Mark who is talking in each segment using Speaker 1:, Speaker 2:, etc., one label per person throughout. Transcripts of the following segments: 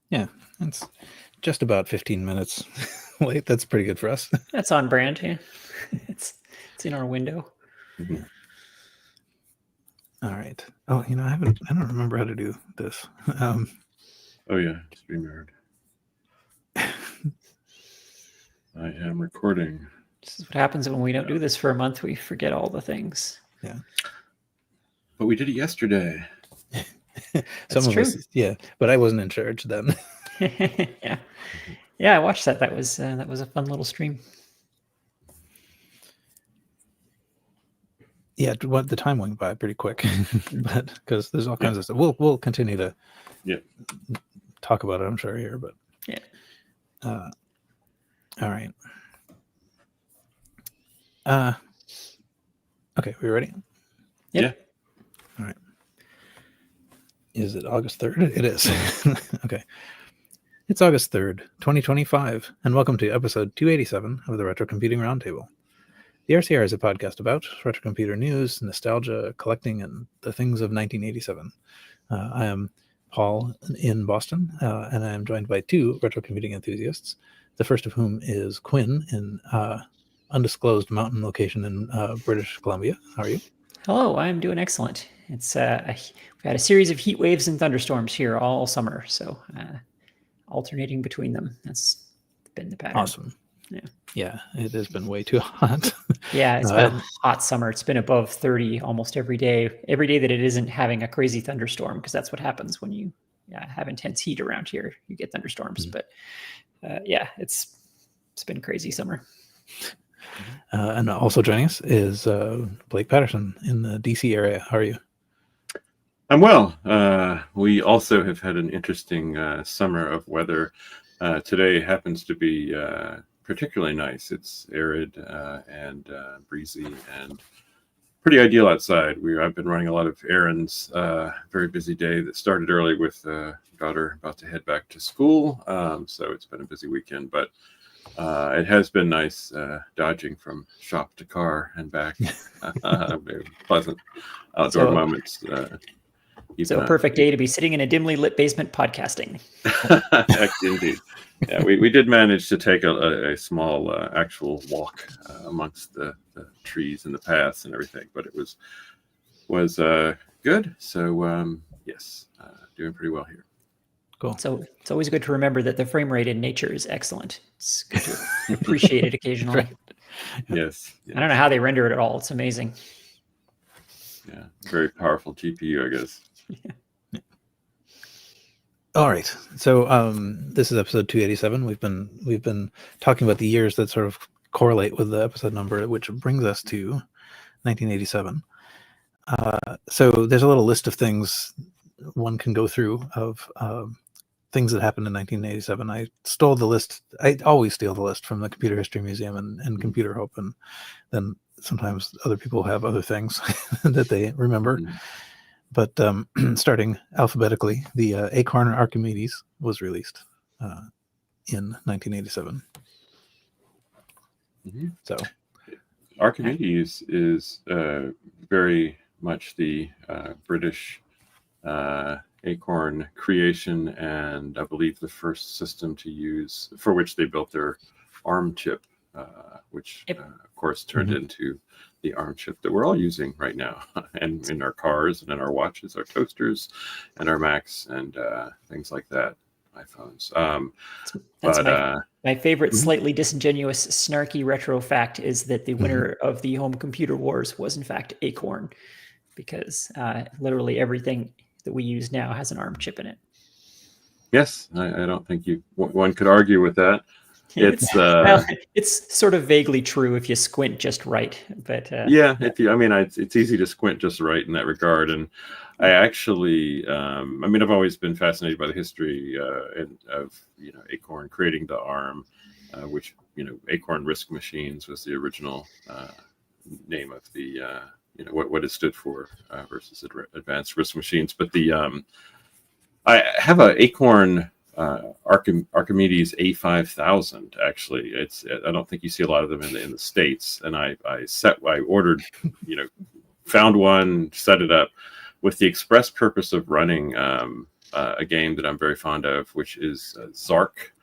Speaker 1: Yeah, it's just about 15 minutes late. That's pretty good for us.
Speaker 2: That's on brand. Yeah. It's in our window.
Speaker 1: Mm-hmm. All right. Oh, I don't remember how to do this.
Speaker 3: Oh yeah, StreamYard. I am recording.
Speaker 2: This is what happens when we don't do this for a month. We forget all the things.
Speaker 1: Yeah.
Speaker 3: But we did it yesterday.
Speaker 1: Some of us, yeah, but I wasn't in charge then.
Speaker 2: Yeah, I watched that. That was a fun little stream.
Speaker 1: Yeah, the time went by pretty quick, but because there's all kinds of stuff. We'll continue to talk about it, I'm sure, here, but
Speaker 2: yeah.
Speaker 1: All right. Okay, we ready?
Speaker 2: Yep.
Speaker 3: Yeah.
Speaker 1: All right. Is it August 3rd? It is. Okay. It's August 3rd, 2025, and welcome to episode 287 of the Retrocomputing Roundtable. The RCR is a podcast about retrocomputer news, nostalgia, collecting, and the things of 1987. I am Paul in Boston, and I am joined by two retrocomputing enthusiasts, the first of whom is Quinn in undisclosed mountain location in British Columbia. How are you?
Speaker 2: Hello, I'm doing excellent. It's we've had a series of heat waves and thunderstorms here all summer, so alternating between them. That's been the pattern.
Speaker 1: Awesome. Yeah, it has been way too hot.
Speaker 2: Yeah, it's been a hot summer. It's been above 30 almost every day. Every day that it isn't having a crazy thunderstorm, because that's what happens when you have intense heat around here. You get thunderstorms, but it's been crazy summer.
Speaker 1: And also joining us is Blake Patterson in the DC area. How are you?
Speaker 3: I'm well. We also have had an interesting summer of weather. Today happens to be particularly nice. It's arid and breezy and pretty ideal outside. I've been running a lot of errands. Very busy day that started early with daughter about to head back to school. So it's been a busy weekend, but it has been nice dodging from shop to car and back. Very pleasant outdoor moments.
Speaker 2: So a perfect day to be sitting in a dimly lit basement podcasting.
Speaker 3: Indeed. Yeah, we did manage to take a small actual walk amongst the trees and the paths and everything, but it was good. So yes, doing pretty well here.
Speaker 1: Cool.
Speaker 2: So it's always good to remember that the frame rate in nature is excellent. It's good to appreciate it occasionally.
Speaker 1: Right.
Speaker 3: Yes.
Speaker 2: I don't know how they render it at all. It's amazing.
Speaker 3: Yeah, very powerful GPU, I guess.
Speaker 1: Yeah. All right. So this is episode 287. We've been talking about the years that sort of correlate with the episode number, which brings us to 1987. So there's a little list of things one can go through of things that happened in 1987. I stole the list. I always steal the list from the Computer History Museum and Computer Hope, and then sometimes other people have other things that they remember. But starting alphabetically, the Acorn Archimedes was released in 1987.
Speaker 3: Mm-hmm.
Speaker 1: So
Speaker 3: Archimedes is very much the British Acorn creation, and I believe the first system to use for which they built their ARM chip, which of course turned into the ARM chip that we're all using right now, and in our cars and in our watches, our toasters, and our Macs, and things like that, iPhones.
Speaker 2: That's my favorite slightly disingenuous, snarky retro fact is that the winner of the home computer wars was in fact Acorn, because literally everything that we use now has an ARM chip in it.
Speaker 3: Yes, I don't think one could argue with that. It's
Speaker 2: well, it's sort of vaguely true if you squint just right, but
Speaker 3: it's easy to squint just right in that regard. And I actually, I've always been fascinated by the history of Acorn creating the ARM, which Acorn RISC machines was the original name of the what it stood for versus advanced RISC machines. But I have a Acorn Archimedes A5000. Actually, I don't think you see a lot of them in the States. And I ordered, found one, set it up with the express purpose of running a game that I'm very fond of, which is Zark.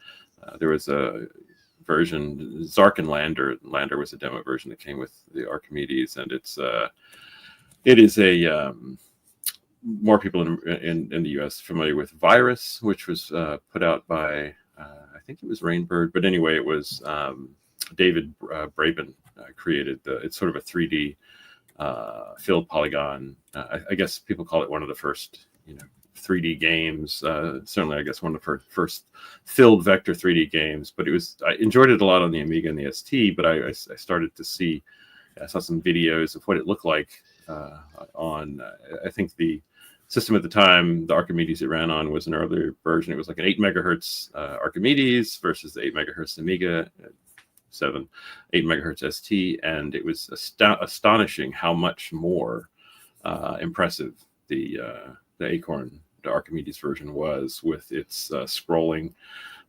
Speaker 3: There was a version, Zark and Lander. Lander was a demo version that came with the Archimedes, and it is a more people in the U.S. familiar with Virus, which was put out by I think it was Rainbird, but anyway, it was David Braben created it's sort of a 3D filled polygon. I guess people call it one of the first 3D games. Certainly, I guess one of the first filled vector 3D games. But I enjoyed it a lot on the Amiga and the ST. But I started to I saw some videos of what it looked like on. I think the system at the time, the Archimedes it ran on, was an earlier version. It was like an 8 megahertz Archimedes versus the 8 megahertz Amiga. 8 megahertz ST, and it was astonishing how much more impressive the Acorn, the Archimedes version was, with its scrolling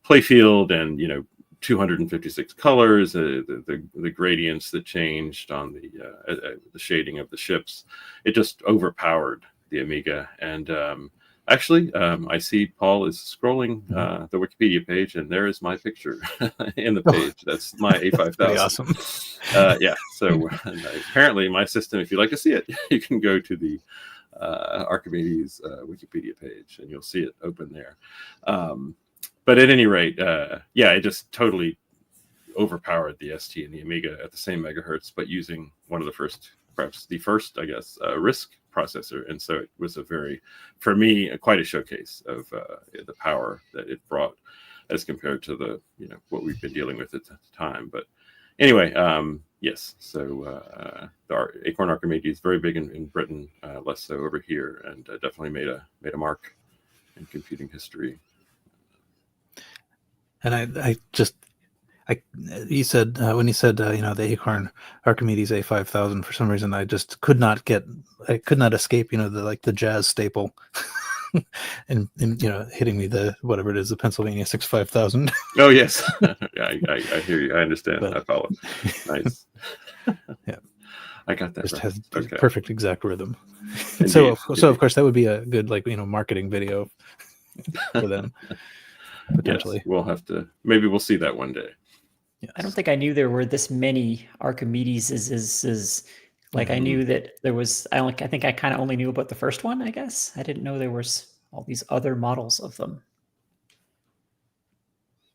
Speaker 3: playfield and 256 colors, the gradients that changed on the shading of the ships. It just overpowered the Amiga. And actually, I see Paul is scrolling the Wikipedia page, and there is my picture in the page. That's my A5000.
Speaker 1: Awesome.
Speaker 3: Yeah. So apparently, my system, if you'd like to see it, you can go to the Archimedes Wikipedia page, and you'll see it open there. But at any rate, it just totally overpowered the ST and the Amiga at the same megahertz, but using one of the first, perhaps the first, I guess, RISC processor. And so it was for me, quite a showcase of the power that it brought as compared to the, what we've been dealing with at the time. But anyway, yes. So the Acorn Archimedes is very big in Britain, less so over here, and definitely made a mark in computing history.
Speaker 1: And you said when you said the Acorn Archimedes A5000, for some reason I just could not escape the jazz staple and hitting me the whatever it is, the Pennsylvania 65000.
Speaker 3: Oh yes. I hear you, I understand. I follow. Nice.
Speaker 1: Yeah,
Speaker 3: I got that.
Speaker 1: Just has
Speaker 3: okay.
Speaker 1: Perfect exact rhythm.
Speaker 3: Indeed,
Speaker 1: so of course that would be a good marketing video for them potentially.
Speaker 3: Yes, we'll have to, maybe we'll see that one day.
Speaker 2: Yes. I don't think I knew there were this many Archimedes. I knew that there was. I think I kind of only knew about the first one. I guess I didn't know there was all these other models of them.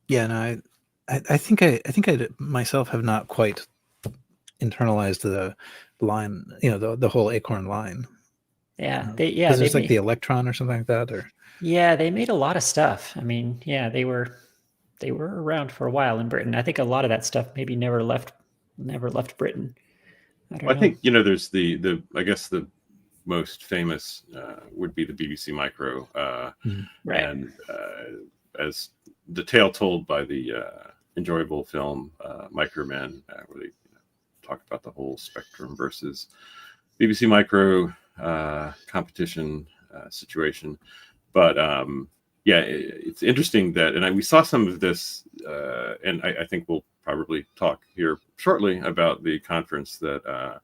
Speaker 1: Yeah, no, I think I myself have not quite internalized the line. The whole Acorn line.
Speaker 2: Yeah,
Speaker 1: because there's the Electron or something like that, or.
Speaker 2: Yeah, they made a lot of stuff. I mean, yeah, they were around for a while in Britain. I think a lot of that stuff maybe never left Britain. I
Speaker 3: think there's the I guess the most famous would be the BBC Micro,
Speaker 2: right.
Speaker 3: And as the tale told by the enjoyable film Microman, where they talk about the whole Spectrum versus BBC Micro competition situation. But it's interesting that, and we saw some of this, and I think we'll probably talk here shortly about the conference that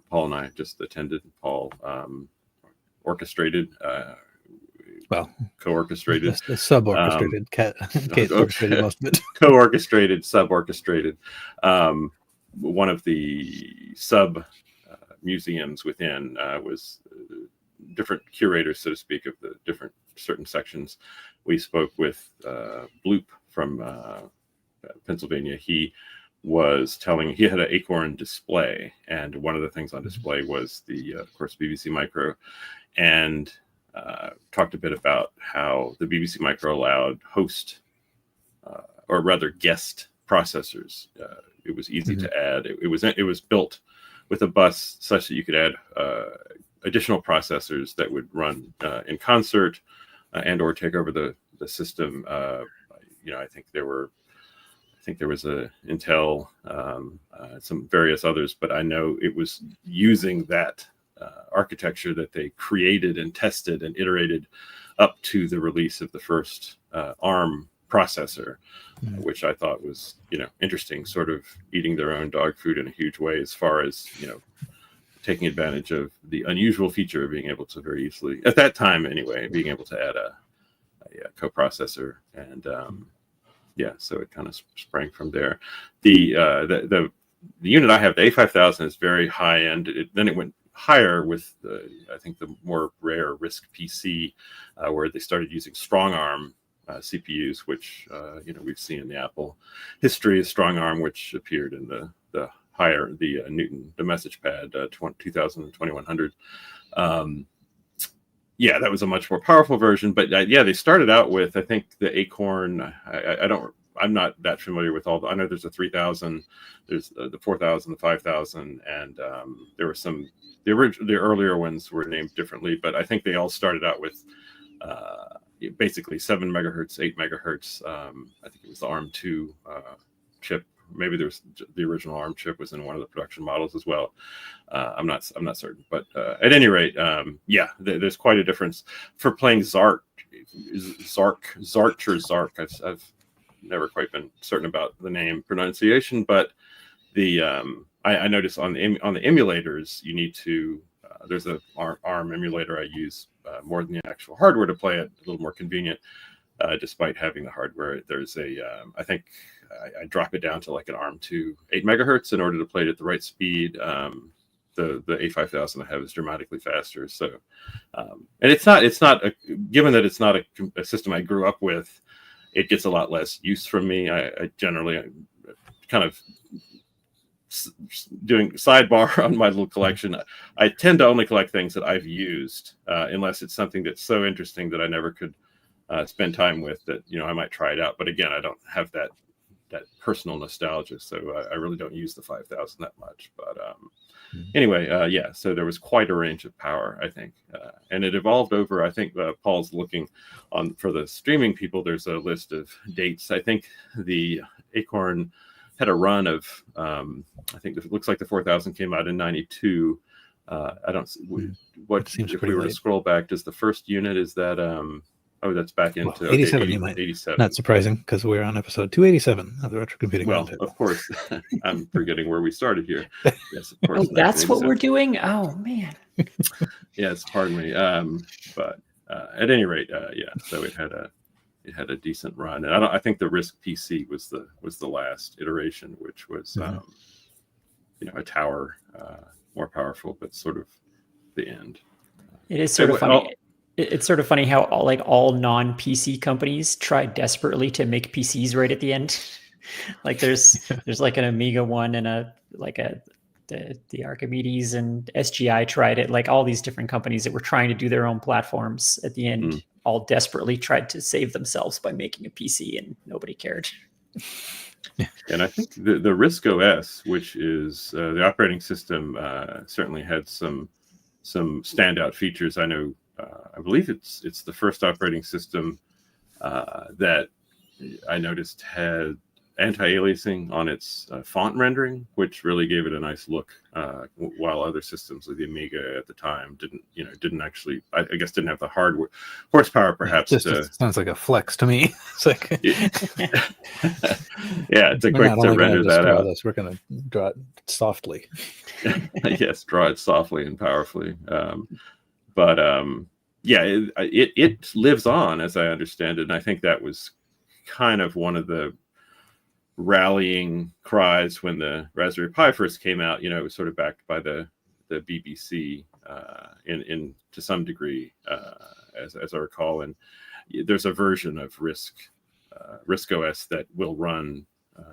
Speaker 3: Paul and I just attended. Paul orchestrated, co-orchestrated,
Speaker 1: sub-orchestrated, Kate orchestrated most of it.
Speaker 3: Co-orchestrated, sub-orchestrated. One of the sub museums within was different curators, so to speak, of the different certain sections. We spoke with Bloop from Pennsylvania. He was telling, he had an Acorn display, and one of the things on display was the, of course, BBC Micro, and talked a bit about how the BBC Micro allowed host, or rather guest processors. It was easy to add. It was built with a bus such that you could add additional processors that would run in concert and or take over the system. I think there was a Intel, some various others, but I know it was using that architecture that they created and tested and iterated up to the release of the first ARM processor, which I thought was, interesting, sort of eating their own dog food in a huge way, as far as, taking advantage of the unusual feature of being able to very easily, at that time anyway, being able to add coprocessor, and so it kind of sprang from there. The unit I have, the A5000, is very high end. Then it went higher with I think the more rare RISC PC, where they started using strong arm CPUs, which we've seen in the Apple history of strong arm, which appeared in the Newton, the message pad 2000 and 2100. That was a much more powerful version, but they started out with, I think, the Acorn. I'm not that familiar with all I know there's a 3000, there's the 4000, the 5000, and there were some, the earlier ones were named differently, but I think they all started out with basically 7 megahertz, 8 megahertz. I think it was the ARM2 chip. Maybe there was the original ARM chip was in one of the production models as well. I'm not certain, but at any rate, there's quite a difference for playing Zark. I've never quite been certain about the name pronunciation, but I noticed on the emulators you need to. There's a ARM emulator I use more than the actual hardware to play it. A little more convenient, despite having the hardware. There's I think I drop it down to like an ARM2 8 megahertz in order to play it at the right speed. The A5000 I have is dramatically faster. So, and it's not given that it's not a system I grew up with, it gets a lot less use from me. I generally kind of doing sidebar on my little collection. I tend to only collect things that I've used, unless it's something that's so interesting that I never could spend time with that, I might try it out. But again, I don't have that personal nostalgia, so I really don't use the 5000 that much. But anyway, so there was quite a range of power, I think, and it evolved over. I think Paul's looking on for the streaming people. There's a list of dates. I think the Acorn had a run of I think it looks like the 4000 came out in 92. I don't what seems if we were late to scroll back, does the first unit, is that that's back into
Speaker 1: 87. You might
Speaker 3: 87.
Speaker 1: Not surprising, because we're on episode 287 of the Retrocomputing Roundtable.
Speaker 3: Of course, I'm forgetting where we started here. Yes, of course.
Speaker 2: That's what we're doing. Oh man.
Speaker 3: Yes, pardon me. But at any rate, so it had a decent run, and I think the RISC PC was the last iteration, which was a tower, more powerful, but sort of the end.
Speaker 2: It is sort of funny. It's sort of funny how all non-PC companies try desperately to make PCs right at the end. Like there's like an Amiga one and the Archimedes, and SGI tried it. Like all these different companies that were trying to do their own platforms at the end, all desperately tried to save themselves by making a PC, and nobody cared.
Speaker 3: And I think the RISC OS, which is the operating system, certainly had some standout features. I know. I believe it's the first operating system that I noticed had anti-aliasing on its font rendering, which really gave it a nice look. While other systems like the Amiga at the time didn't actually, I guess, didn't have the hardware horsepower, perhaps.
Speaker 1: Just sounds like a flex to me. It's like,
Speaker 3: it's a quick to render that out.
Speaker 1: We're going to draw it softly.
Speaker 3: Yes, draw it softly and powerfully. But it lives on, as I understand it, and I think that was kind of one of the rallying cries when the Raspberry Pi first came out. It was sort of backed by the BBC in to some degree, as I recall. And there's a version of RISC OS that will run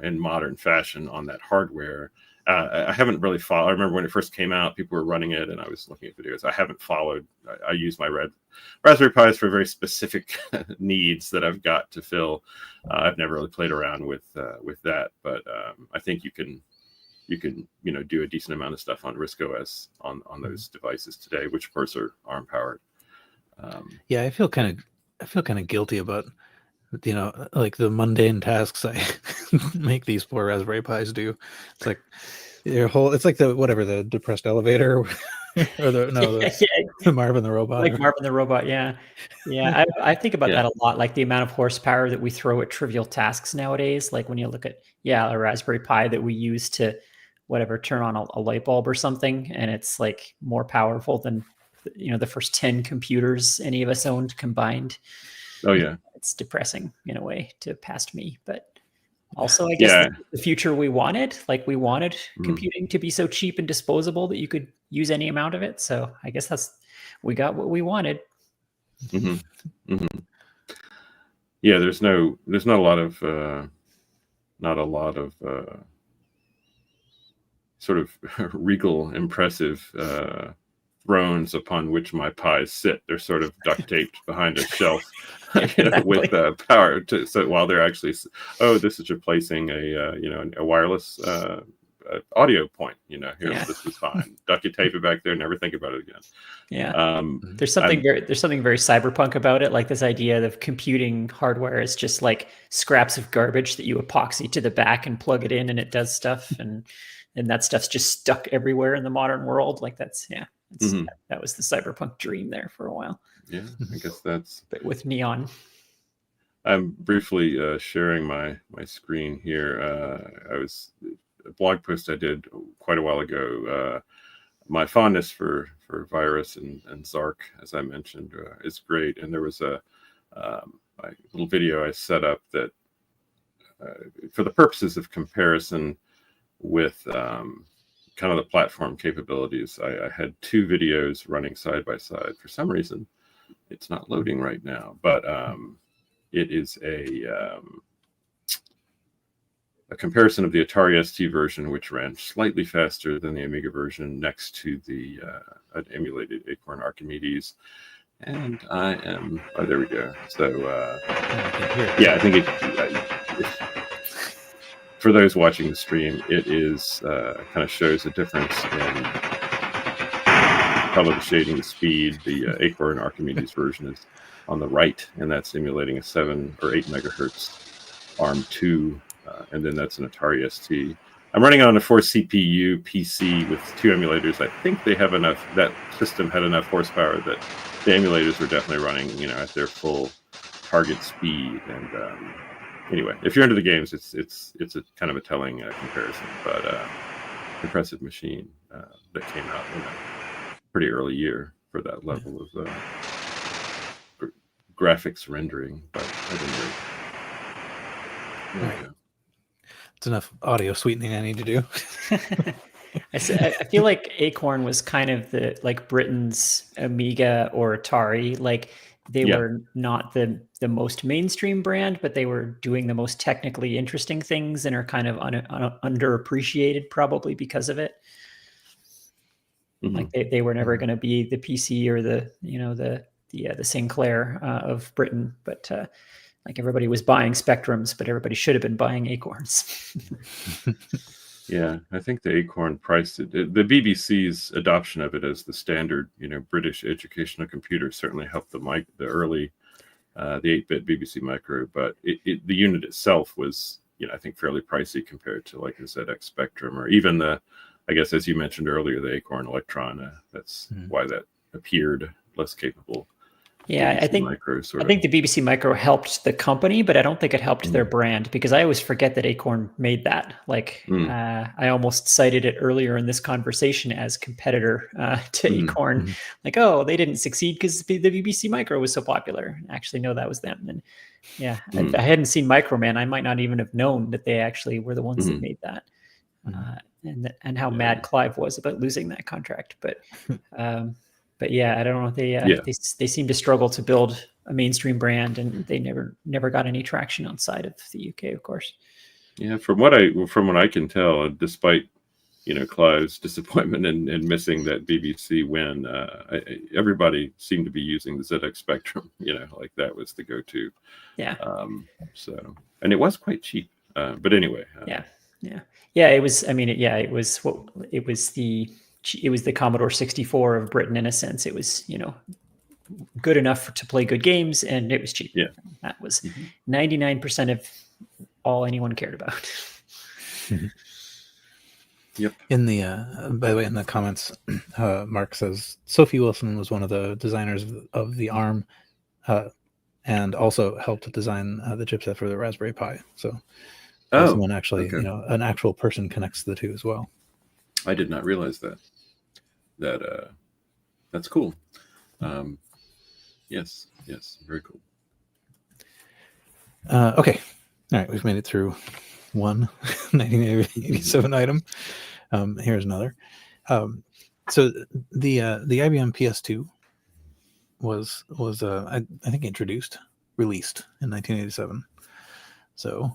Speaker 3: in modern fashion on that hardware. I haven't really followed. I remember when it first came out, people were running it, and I was looking at videos. I haven't followed. I use my Raspberry Pis for very specific needs that I've got to fill. I've never really played around with that, but I think you can do a decent amount of stuff on RISC OS on those devices today, which of course are ARM powered.
Speaker 1: I feel kind of guilty about like the mundane tasks I make these poor Raspberry Pis do. It's like it's like the depressed elevator or the Marvin the robot.
Speaker 2: Like Marvin the robot, yeah. I think about that a lot, like the amount of horsepower that we throw at trivial tasks nowadays. Like when you look at a Raspberry Pi that we use to turn on a light bulb or something, and it's like more powerful than the first 10 computers any of us owned combined.
Speaker 3: Oh yeah.
Speaker 2: It's depressing in a way to past me, but also I guess the future we wanted. Like we wanted computing to be so cheap and disposable that you could use any amount of it. So I guess we got what we wanted.
Speaker 3: Mm-hmm. Mm-hmm. Yeah, there's not a lot of sort of regal, impressive thrones upon which my pies sit. They're sort of duct taped behind a shelf with power. So while they're actually, this is replacing a wireless audio point. This was fine. Duct tape it back there. Never think about it again.
Speaker 2: Yeah. There's something very cyberpunk about it. Like this idea of computing hardware is just like scraps of garbage that you epoxy to the back and plug it in, and it does stuff. And that stuff's just stuck everywhere in the modern world. Like that was the cyberpunk dream there for a while.
Speaker 3: Yeah, I guess that's.
Speaker 2: But with neon.
Speaker 3: I'm briefly sharing my screen here. I was a blog post I did quite a while ago. My fondness for virus and Zark, as I mentioned, is great. And there was a little video I set up that, for the purposes of comparison with kind of the platform capabilities, I had two videos running side by side. For some reason, it's not loading right now, but it is a comparison of the Atari ST version, which ran slightly faster than the Amiga version, next to the an emulated Acorn Archimedes. And there we go. So I think for those watching the stream, it is kind of shows a difference in color, the shading, the speed. The Acorn Archimedes version is on the right, and that's emulating a 7 or 8 megahertz ARM2, and then that's an Atari ST. I'm running on a 4 CPU PC with 2 emulators. I think they have enough. That system had enough horsepower that the emulators were definitely running, at their full target speed. And anyway, if you're into the games, it's a kind of a telling comparison. But impressive machine that came out in a pretty early year for that level of graphics rendering. But I didn't really.
Speaker 1: Right. It's enough audio sweetening I need to do.
Speaker 2: I feel like Acorn was kind of like Britain's Amiga or Atari. Like they were not the most mainstream brand, but they were doing the most technically interesting things and are kind of underappreciated probably because of it. Mm-hmm. Like they were never going to be the PC or the Sinclair of Britain, but like everybody was buying Spectrums, but everybody should have been buying Acorns.
Speaker 3: Yeah, I think the Acorn priced it. The BBC's adoption of it as the standard, British educational computer certainly helped the early, the 8-bit BBC Micro. But the unit itself was, I think fairly pricey compared to like a ZX Spectrum or even I guess as you mentioned earlier, the Acorn Electron. That's why that appeared less capable.
Speaker 2: Yeah, I think the BBC Micro helped the company, but I don't think it helped their brand, because I always forget that Acorn made that. Like I almost cited it earlier in this conversation as competitor to Acorn. Like, oh, they didn't succeed because the BBC Micro was so popular. Actually, no, that was them. And if I hadn't seen Microman, I might not even have known that they actually were the ones that made that. And how mad Clive was about losing that contract, but yeah, I don't know. They seem to struggle to build a mainstream brand, and they never got any traction outside of the UK, of course.
Speaker 3: Yeah, from what I can tell, despite Clive's disappointment in missing that BBC win, everybody seemed to be using the ZX Spectrum. Like that was the go-to. Yeah. And it was quite cheap. But anyway.
Speaker 2: Yeah. It was. I mean, it was the Commodore 64 of Britain in a sense. It was, good enough to play good games, and it was cheap.
Speaker 3: Yeah.
Speaker 2: That was 99% of all anyone cared about.
Speaker 3: Yep.
Speaker 1: In the by the way, in the comments, Mark says Sophie Wilson was one of the designers of the ARM, and also helped design the chipset for the Raspberry Pi. So someone actually, an actual person connects the two as well.
Speaker 3: I did not realize that. That's cool. Yes, very cool.
Speaker 1: Okay. All right. We've made it through one 1987 item. Here's another. So the IBM PS2 was I think released in 1987. So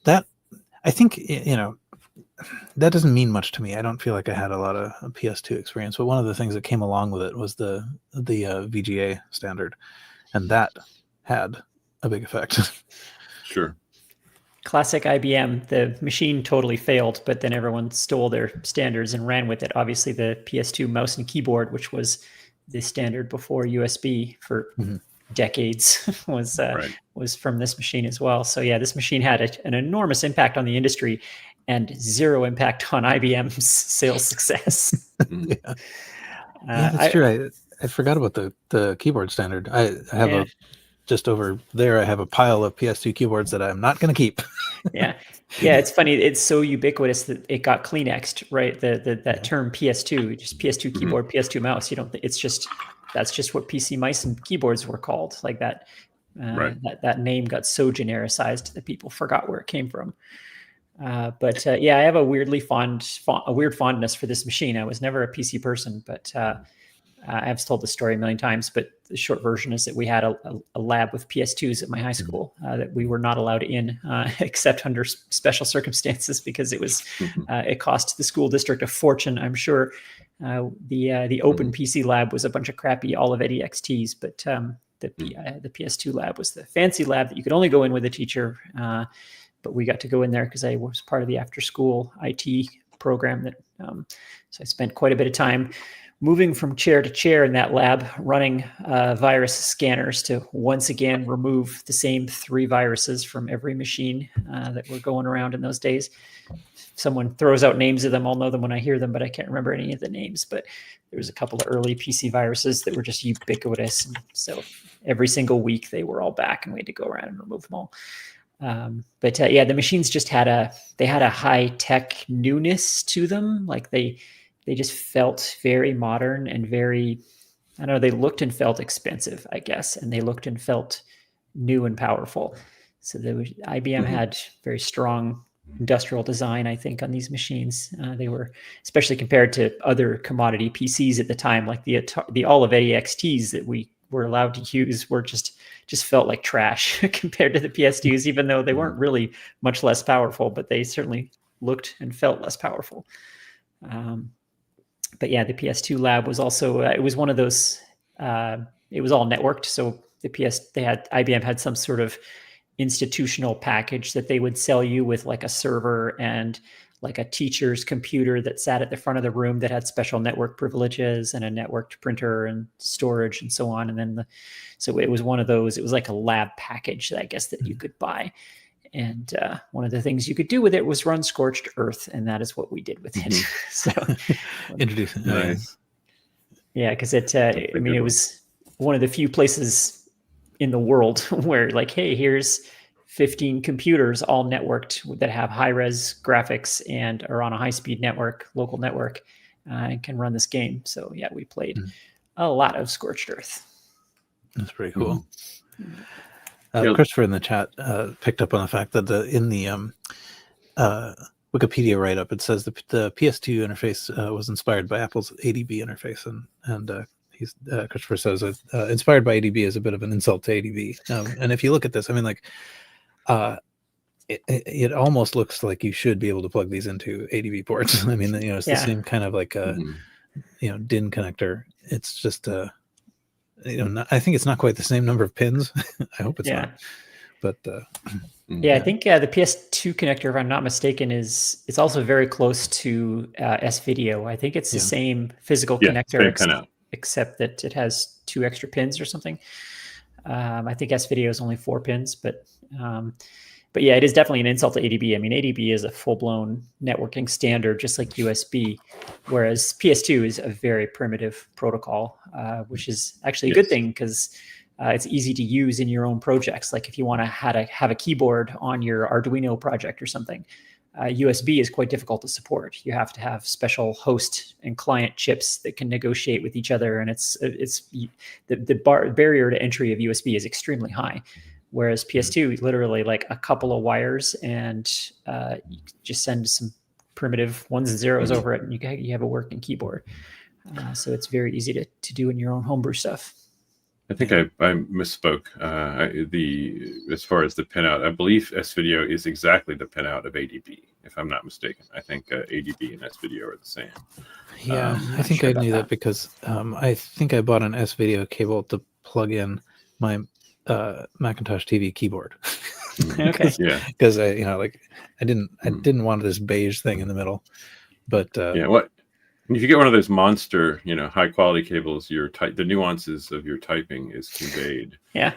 Speaker 1: that, I think, that doesn't mean much to me. I don't feel like I had a lot of PS2 experience, but one of the things that came along with it was the VGA standard, and that had a big effect.
Speaker 3: Sure.
Speaker 2: Classic IBM. The machine totally failed, but then everyone stole their standards and ran with it. Obviously, the PS2 mouse and keyboard, which was the standard before USB for decades, was from this machine as well. So yeah, this machine had an enormous impact on the industry and zero impact on IBM's sales success.
Speaker 1: Yeah, that's true. I forgot about the keyboard standard. I have just over there, I have a pile of PS2 keyboards that I'm not going to keep.
Speaker 2: Yeah. It's funny. It's so ubiquitous that it got Kleenexed, right? That term PS2, just PS2 keyboard, PS2 mouse. That's just what PC mice and keyboards were called. Like that. That name got so genericized that people forgot where it came from. But I have a weird fondness for this machine. I was never a PC person, but I've told the story a million times, but the short version is that we had a lab with PS2s at my high school that we were not allowed in except under special circumstances because it was it cost the school district a fortune. I'm sure the open PC lab was a bunch of crappy Olivetti XTs, but the PS2 lab was the fancy lab that you could only go in with a teacher. But we got to go in there because I was part of the after school IT program that so I spent quite a bit of time moving from chair to chair in that lab, running virus scanners to once again remove the same 3 viruses from every machine that were going around in those days. If someone throws out names of them, I'll know them when I hear them, but I can't remember any of the names. But there was a couple of early PC viruses that were just ubiquitous. And so every single week they were all back and we had to go around and remove them all. But the machines just had a high tech newness to them. Like they just felt very modern and very, I don't know, they looked and felt expensive, I guess, and they looked and felt new and powerful. So IBM had very strong industrial design, I think, on these machines. They were, especially compared to other commodity PCs at the time, like the Olivetti XTs that we were allowed to use, were just felt like trash compared to the PS2s, even though they weren't really much less powerful, but they certainly looked and felt less powerful. But yeah, the PS2 lab was also, it was one of those, it was all networked. So IBM had some sort of institutional package that they would sell you with like a server and like a teacher's computer that sat at the front of the room that had special network privileges and a networked printer and storage and so on. And then so it was one of those, it was like a lab package that I guess that you could buy. And one of the things you could do with it was run Scorched Earth, and that is what we did with it. So,
Speaker 1: introducing,
Speaker 3: nice.
Speaker 2: Yeah, because it was one of the few places in the world where, like, hey, here's 15 computers all networked that have high-res graphics and are on a high-speed network, local network, and can run this game. So yeah, we played a lot of Scorched Earth.
Speaker 1: That's pretty cool. Christopher in the chat picked up on the fact that in the Wikipedia write-up, it says the PS2 interface was inspired by Apple's ADB interface, and Christopher says inspired by ADB is a bit of an insult to ADB. And if you look at this, I mean, like, it almost looks like you should be able to plug these into ADB ports. I mean, it's the same kind of like DIN connector. It's just I think it's not quite the same number of pins. I hope it's not. But
Speaker 2: I think the PS2 connector, if I'm not mistaken, it's also very close to S-Video. I think it's the same physical connector, except that it has 2 extra pins or something. I think S-Video is only 4 pins, but yeah, it is definitely an insult to ADB. I mean, ADB is a full-blown networking standard, just like USB, whereas PS2 is a very primitive protocol, which is actually a good thing because it's easy to use in your own projects. Like if you want to have a keyboard on your Arduino project or something, USB is quite difficult to support. You have to have special host and client chips that can negotiate with each other, and it's the barrier to entry of USB is extremely high. Whereas PS2, literally like a couple of wires, and you just send some primitive ones and zeros over it, and you have a working keyboard. So it's very easy to do in your own homebrew stuff.
Speaker 3: I think I misspoke. As far as the pinout, I believe S-Video is exactly the pinout of ADB, if I'm not mistaken. I think ADB and S-Video are the same.
Speaker 1: Yeah, I think I knew that because I think I bought an S-Video cable to plug in my Macintosh TV keyboard.
Speaker 2: Okay.
Speaker 3: Yeah.
Speaker 1: Because I didn't want this beige thing in the middle, but
Speaker 3: if you get one of those monster, high quality cables, the nuances of your typing is conveyed.
Speaker 2: Yeah,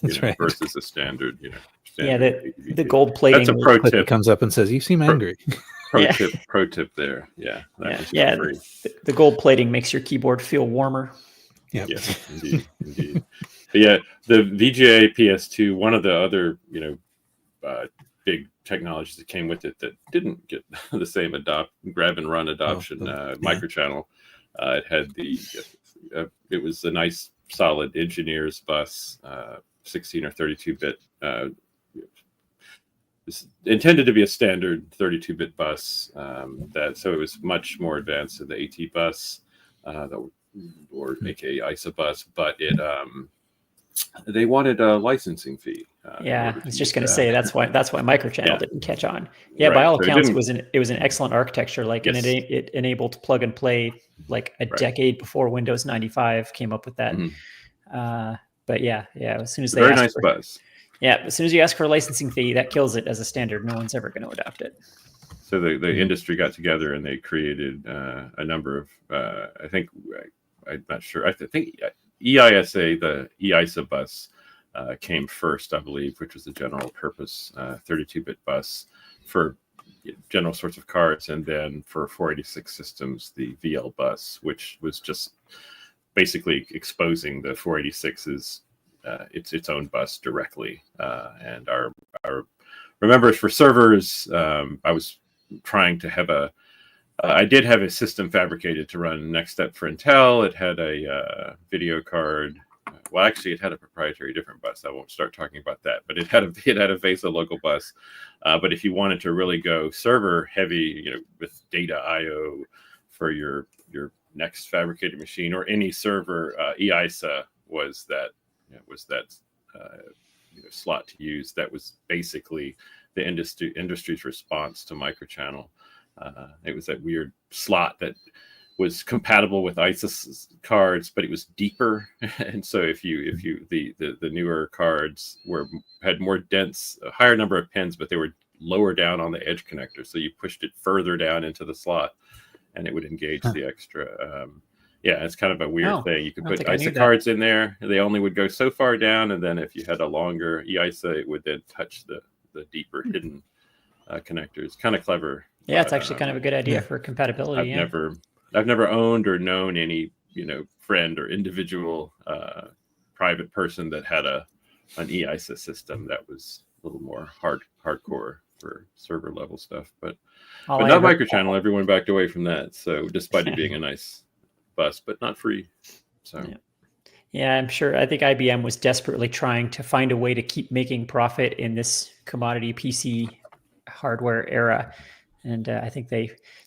Speaker 1: that's right.
Speaker 3: Versus a standard,
Speaker 2: the gold plating.
Speaker 3: That's a pro tip.
Speaker 1: It comes up and says, "You seem angry."
Speaker 3: Pro tip there. Yeah.
Speaker 2: Free. The gold plating makes your keyboard feel warmer.
Speaker 1: Yeah.
Speaker 3: Yes, indeed. But yeah, the VGA PS2, one of the other, big technologies that came with it that didn't get the same grab and run adoption, microchannel. It had it was a nice solid engineer's bus, 16 or 32-bit. Intended to be a standard 32-bit bus. So it was much more advanced than the AT bus, or aka ISA bus, but they wanted a licensing fee.
Speaker 2: I was just going to say that's why microchannel didn't catch on. Yeah, by all accounts, it was an excellent architecture. Like, and it enabled plug and play like a decade before Windows 95 came up with that. But as soon as they
Speaker 3: very nice bus.
Speaker 2: Yeah, as soon as you ask for a licensing fee, that kills it as a standard. No one's ever going to adopt it.
Speaker 3: So the industry got together and they created a number of. I'm not sure. I think EISA, the EISA bus, came first, I believe, which was the general purpose 32-bit bus for general sorts of cards, and then for 486 systems, the VL bus, which was just basically exposing the 486's its own bus directly. And our remember, for servers, I was trying to have I did have a system fabricated to run Next Step for Intel. It had a video card. Well, actually, it had a proprietary different bus. I won't start talking about that. But it had a VESA local bus. But if you wanted to really go server heavy, with data I/O for your next fabricated machine or any server, EISA was that slot to use. That was basically the industry's response to microchannel. It was that weird slot that was compatible with ISIS cards, but it was deeper. And so if the newer cards had more dense, a higher number of pins, but they were lower down on the edge connector. So you pushed it further down into the slot and it would engage the extra. It's kind of a weird thing. You could put ISA cards in there. They only would go so far down. And then if you had a longer EISA, it would then touch the deeper hidden connectors. Kind of clever.
Speaker 2: Yeah, it's actually kind of a good idea for compatibility.
Speaker 3: I've never owned or known any, friend or individual private person that had an EISA system that was a little more hardcore for server level stuff. But not microchannel. Everyone backed away from that. So despite it being a nice bus, but not free. So.
Speaker 2: Yeah, I'm sure. I think IBM was desperately trying to find a way to keep making profit in this commodity PC hardware era. And I think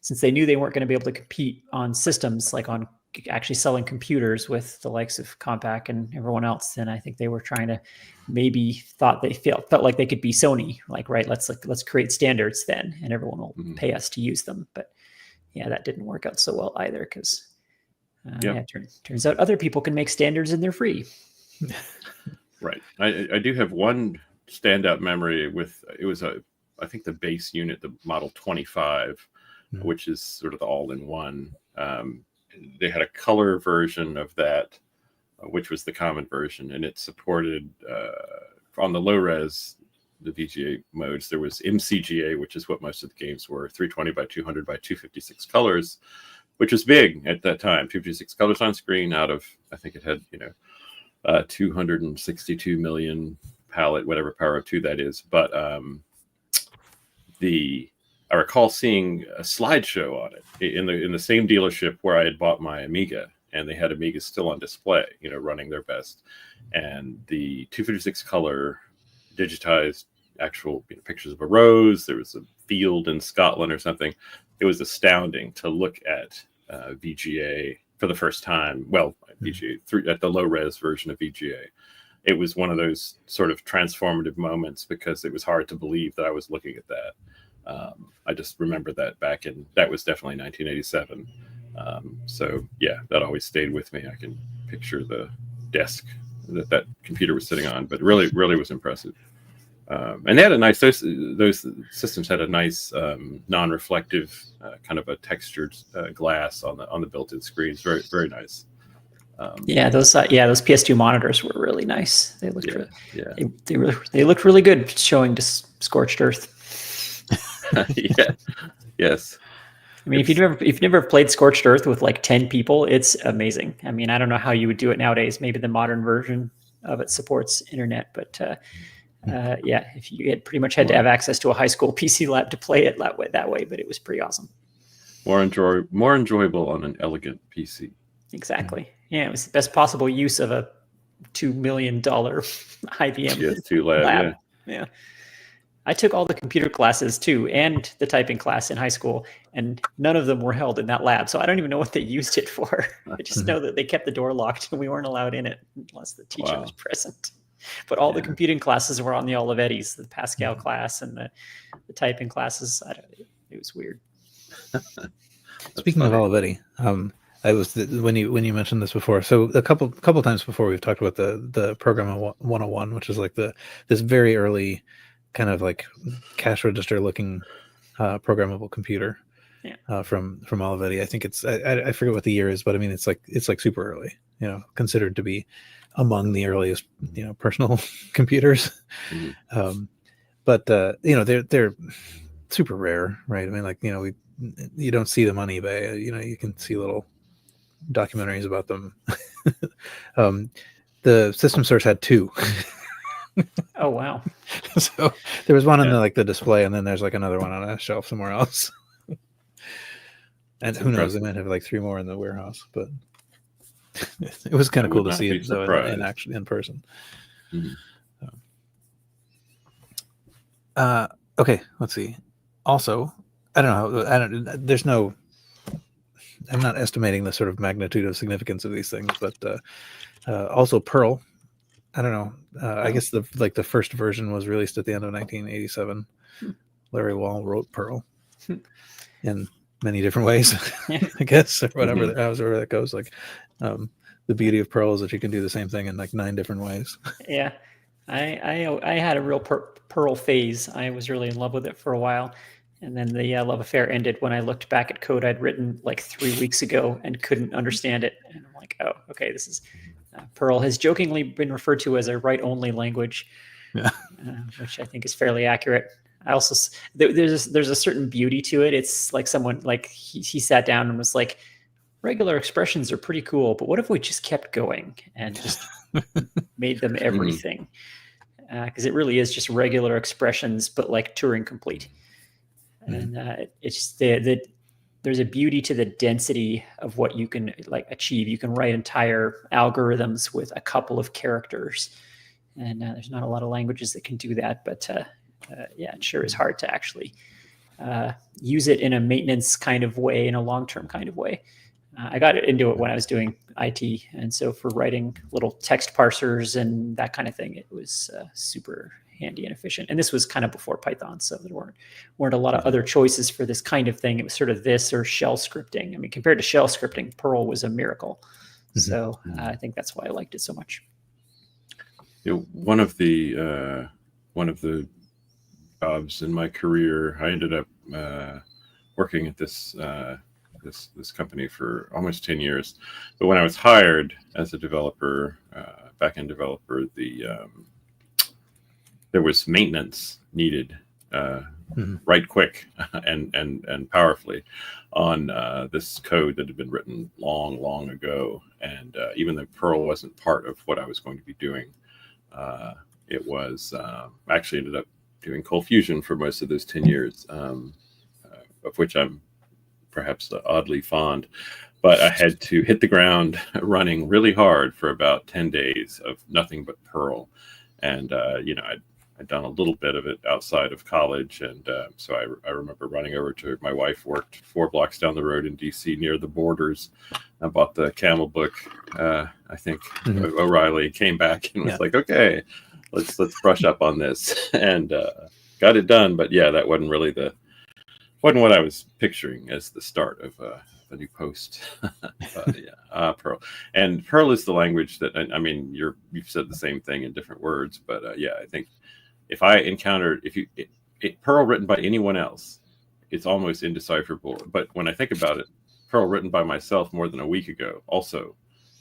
Speaker 2: since they knew they weren't going to be able to compete on systems, like on actually selling computers with the likes of Compaq and everyone else, then I think they were trying to felt like they could be Sony, like, right, let's create standards then, and everyone will pay us to use them. But that didn't work out so well either, because turns out other people can make standards and they're free.
Speaker 3: Right. I do have one standout memory I think the base unit, the Model 25, which is sort of the all-in-one. They had a color version of that, which was the common version, and it supported on the low-res, the VGA modes. There was MCGA, which is what most of the games were, 320 by 200 by 256 colors, which was big at that time. 256 colors on screen out of, I think it had 262 million palette, whatever power of 2 that is, but I recall seeing a slideshow on it in the same dealership where I had bought my Amiga, and they had Amigas still on display, running their best. And the 256 color digitized actual pictures of a rose. There was a field in Scotland or something. It was astounding to look at VGA for the first time. Well, VGA 3 at the low res version of VGA. It was one of those sort of transformative moments because it was hard to believe that I was looking at that. I just remember that that was definitely 1987. So yeah, that always stayed with me. I can picture the desk that computer was sitting on, but really was impressive. And they had a nice, those systems had a nice non-reflective kind of a textured glass on the built-in screens. Very, very nice.
Speaker 2: Those PS2 monitors were really nice. They looked they looked really good showing to Scorched Earth.
Speaker 3: Yeah. Yes.
Speaker 2: I mean, if you've never played Scorched Earth with like 10 people, it's amazing. I mean, I don't know how you would do it nowadays. Maybe the modern version of it supports internet, but if you pretty much had to have access to a high school PC lab to play it that way, but it was pretty awesome.
Speaker 3: More enjoyable on an elegant PC.
Speaker 2: Exactly. Yeah, it was the best possible use of a $2 million IBM
Speaker 3: PS2 lab.
Speaker 2: Yeah. I took all the computer classes too, and the typing class in high school, and none of them were held in that lab. So I don't even know what they used it for. I just know that they kept the door locked and we weren't allowed in it unless the teacher was present. But all the computing classes were on the Olivetti's, the Pascal class and the typing classes. It was weird.
Speaker 1: Speaking of Olivetti, I was when you mentioned this before. So a couple times before we've talked about the program 101, which is like this very early kind of like cash register looking programmable computer from Olivetti. I think it's I forget what the year is, but I mean it's like super early. Considered to be among the earliest personal computers. Mm-hmm. But they're super rare, right? I mean, like you don't see them on eBay. You can see little documentaries about them. The System Source had two.
Speaker 2: Oh wow!
Speaker 1: So there was one in the display, and then there's like another one on a shelf somewhere else. And who knows? They might have like 3 more in the warehouse, but it was kind of cool to see it though in person. Mm-hmm. Okay, let's see. Also, I don't know. I'm not estimating the sort of magnitude of significance of these things, but also Perl. I don't know. I guess the first version was released at the end of 1987. Larry Wall wrote Perl in many different ways, I guess, or whatever, however that goes. Like, the beauty of Perl is that you can do the same thing in like 9 different ways. Yeah,
Speaker 2: I had a real Perl phase. I was really in love with it for a while. And then the love affair ended when I looked back at code I'd written like 3 weeks ago and couldn't understand it. And I'm like, oh, okay, this is Perl has jokingly been referred to as a write-only language, which I think is fairly accurate. I also there's a certain beauty to it. It's like someone like he sat down and was like, regular expressions are pretty cool, but what if we just kept going and just made them everything? Because it really is just regular expressions, but like Turing complete. And it's just there's a beauty to the density of what you can like achieve. You can write entire algorithms with a couple of characters, and there's not a lot of languages that can do that. But it sure is hard to actually use it in a maintenance kind of way, in a long-term kind of way. I got into it when I was doing IT, and so for writing little text parsers and that kind of thing, it was super handy and efficient. And this was kind of before Python, so there weren't a lot of other choices for this kind of thing. It was sort of this or shell scripting. I mean, compared to shell scripting, Perl was a miracle. So I think that's why I liked it so much.
Speaker 3: One of the jobs in my career, I ended up working at this company for almost 10 years. But when I was hired as a developer, back-end developer, there was maintenance needed right quick and powerfully on this code that had been written long ago. And even though Perl wasn't part of what I was going to be doing, it was actually ended up doing Cold Fusion for most of those 10 years, of which I'm perhaps oddly fond. But I had to hit the ground running really hard for about 10 days of nothing but Perl. And, I'd done a little bit of it outside of college, and so I remember running over to, my wife worked 4 blocks down the road in DC near the borders. I bought the Camel book, I think, O'Reilly, came back and was like, okay, let's brush up on this, and got it done. But yeah, that wasn't really wasn't what I was picturing as the start of the new post. Perl. And Perl is the language that, I mean, you've said the same thing in different words, but yeah, I think if I encountered, Perl written by anyone else, it's almost indecipherable. But when I think about it, Perl written by myself more than a week ago, also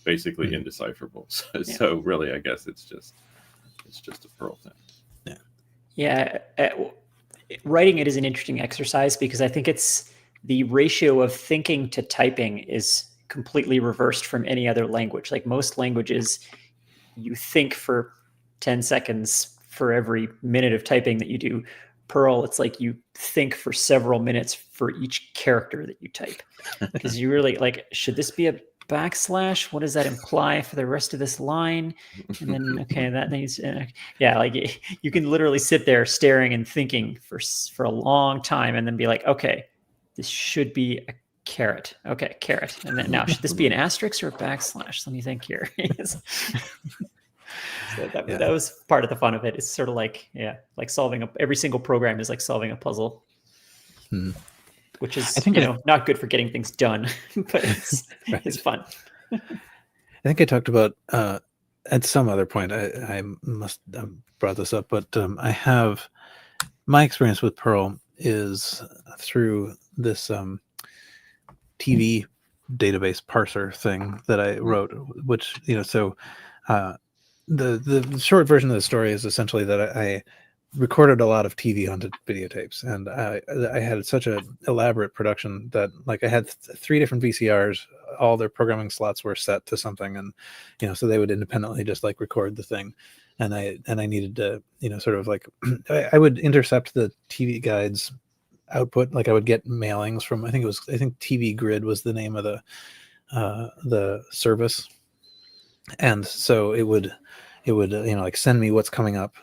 Speaker 3: basically indecipherable. So really, I guess it's just a Perl thing.
Speaker 2: Yeah. Writing it is an interesting exercise because I think it's the ratio of thinking to typing is completely reversed from any other language. Like most languages, you think for 10 seconds for every minute of typing that you do. Perl, it's like you think for several minutes for each character that you type. Because you really like, should this be a backslash? What does that imply for the rest of this line? And then, okay, that needs, like you can literally sit there staring and thinking for a long time and then be like, okay, this should be a caret. Okay, caret. And then now, should this be an asterisk or a backslash? Let me think here. So that was part of the fun of it. It's sort of like, like solving every single program is like solving a puzzle, which is, not good for getting things done, but it's fun.
Speaker 1: I think I talked about, at some other point, I must have brought this up, but I have, my experience with Perl is through this TV database parser thing that I wrote, which, the short version of the story is essentially that I recorded a lot of TV onto videotapes, and I had such an elaborate production that like I had 3 different VCRs, all their programming slots were set to something, and so they would independently just like record the thing, and I needed to sort of like I would intercept the TV guide's output, like I would get mailings from I think TV Grid was the name of the service, and so it would like send me what's coming up,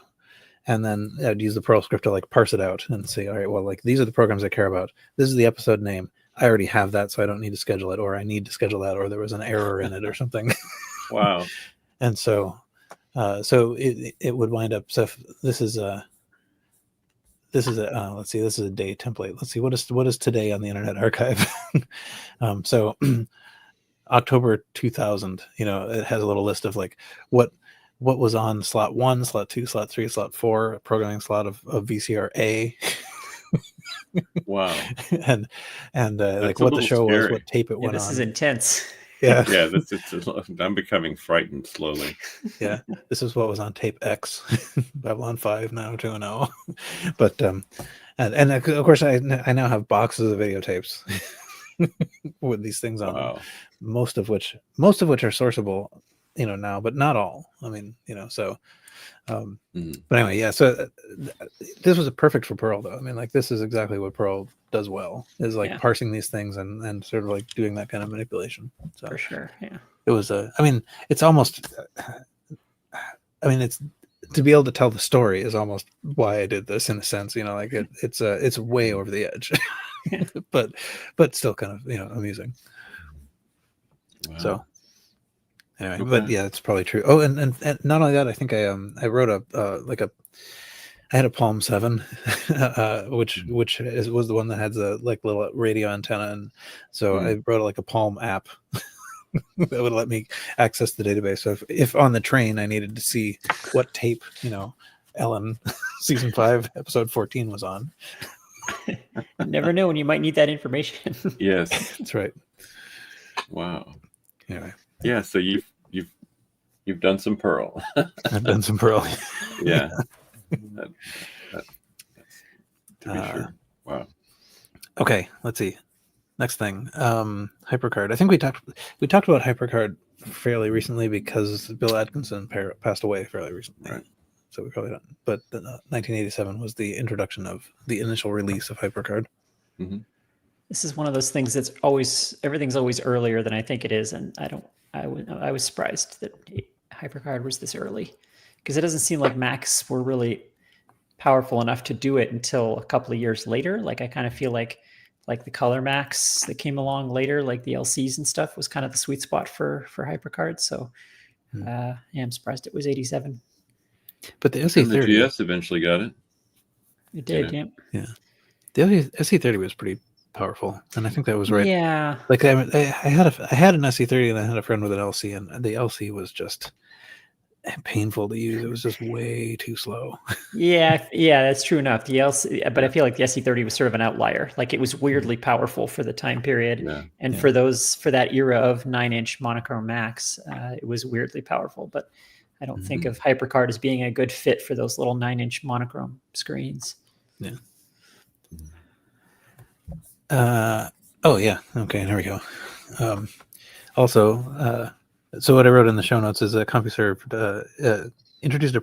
Speaker 1: and then I'd use the Perl script to like parse it out and say, all right, well, like these are the programs I care about. This is the episode name. I already have that, so I don't need to schedule it, or I need to schedule that, or there was an error in it or something.
Speaker 3: Wow.
Speaker 1: And so it would wind up. So if this is a let's see, this is a day template. Let's see, what is today on the Internet Archive? So October 2000, it has a little list of like what was on slot 1, slot 2, slot 3, slot 4, programming slot of VCR A.
Speaker 3: Wow.
Speaker 1: and like what the show was, what tape it went on.
Speaker 2: This is intense.
Speaker 1: Yeah.
Speaker 3: Yeah, I'm becoming frightened slowly.
Speaker 1: Yeah, this is what was on tape X, Babylon 5, 90210. But and of course I now have boxes of videotapes with these things on them, most of which are sourceable, now, but not all. I mean, so. But anyway, yeah. So this was perfect for Perl, though. I mean, like this is exactly what Perl does well, is like parsing these things and sort of like doing that kind of manipulation. So
Speaker 2: for sure, yeah.
Speaker 1: It was it's almost. It's to be able to tell the story is almost why I did this in a sense. Like it's way over the edge, but still kind of amusing. Wow. So. Anyway, okay. But yeah, it's probably true. Oh, and not only that, I think I wrote I had a Palm 7, which was the one that had the like little radio antenna, and so I wrote like a Palm app that would let me access the database. So if on the train I needed to see what tape Ellen season 5 episode 14 was on.
Speaker 2: You never know when you might need that information.
Speaker 3: Yes,
Speaker 1: that's right.
Speaker 3: Wow.
Speaker 1: Anyway.
Speaker 3: Yeah, so you've done some Perl.
Speaker 1: I've done some Perl.
Speaker 3: Yeah. That's to be sure. Wow.
Speaker 1: Okay, let's see. Next thing, HyperCard. I think we talked about HyperCard fairly recently because Bill Atkinson passed away fairly recently.
Speaker 3: Right.
Speaker 1: So we probably don't. But 1987 was the introduction of the initial release of HyperCard.
Speaker 3: Mm-hmm.
Speaker 2: This is one of those things that's everything's always earlier than I think it is, and I was surprised that HyperCard was this early, because it doesn't seem like Macs were really powerful enough to do it until a couple of years later. Like I kind of feel like the Color Max that came along later, like the LCs and stuff, was kind of the sweet spot for HyperCard. So yeah, I'm surprised it was 87.
Speaker 1: But the
Speaker 3: And the
Speaker 1: SE30,
Speaker 3: GS eventually got it.
Speaker 2: It did,
Speaker 3: Yeah.
Speaker 2: yeah.
Speaker 1: the SE30 was pretty powerful, and I think that was right.
Speaker 2: Yeah.
Speaker 1: Like I had an SE30, and I had a friend with an LC, and the LC was just painful to use. It was just way too slow.
Speaker 2: Yeah, that's true enough. The LC, but I feel like the SE30 was sort of an outlier. Like it was weirdly powerful for the time period,
Speaker 3: Yeah.
Speaker 2: and for that era of 9-inch monochrome Macs, it was weirdly powerful. But I don't think of HyperCard as being a good fit for those little 9-inch monochrome screens.
Speaker 1: Yeah. Oh yeah. Okay. There we go. Also, so what I wrote in the show notes is that CompuServe introduced a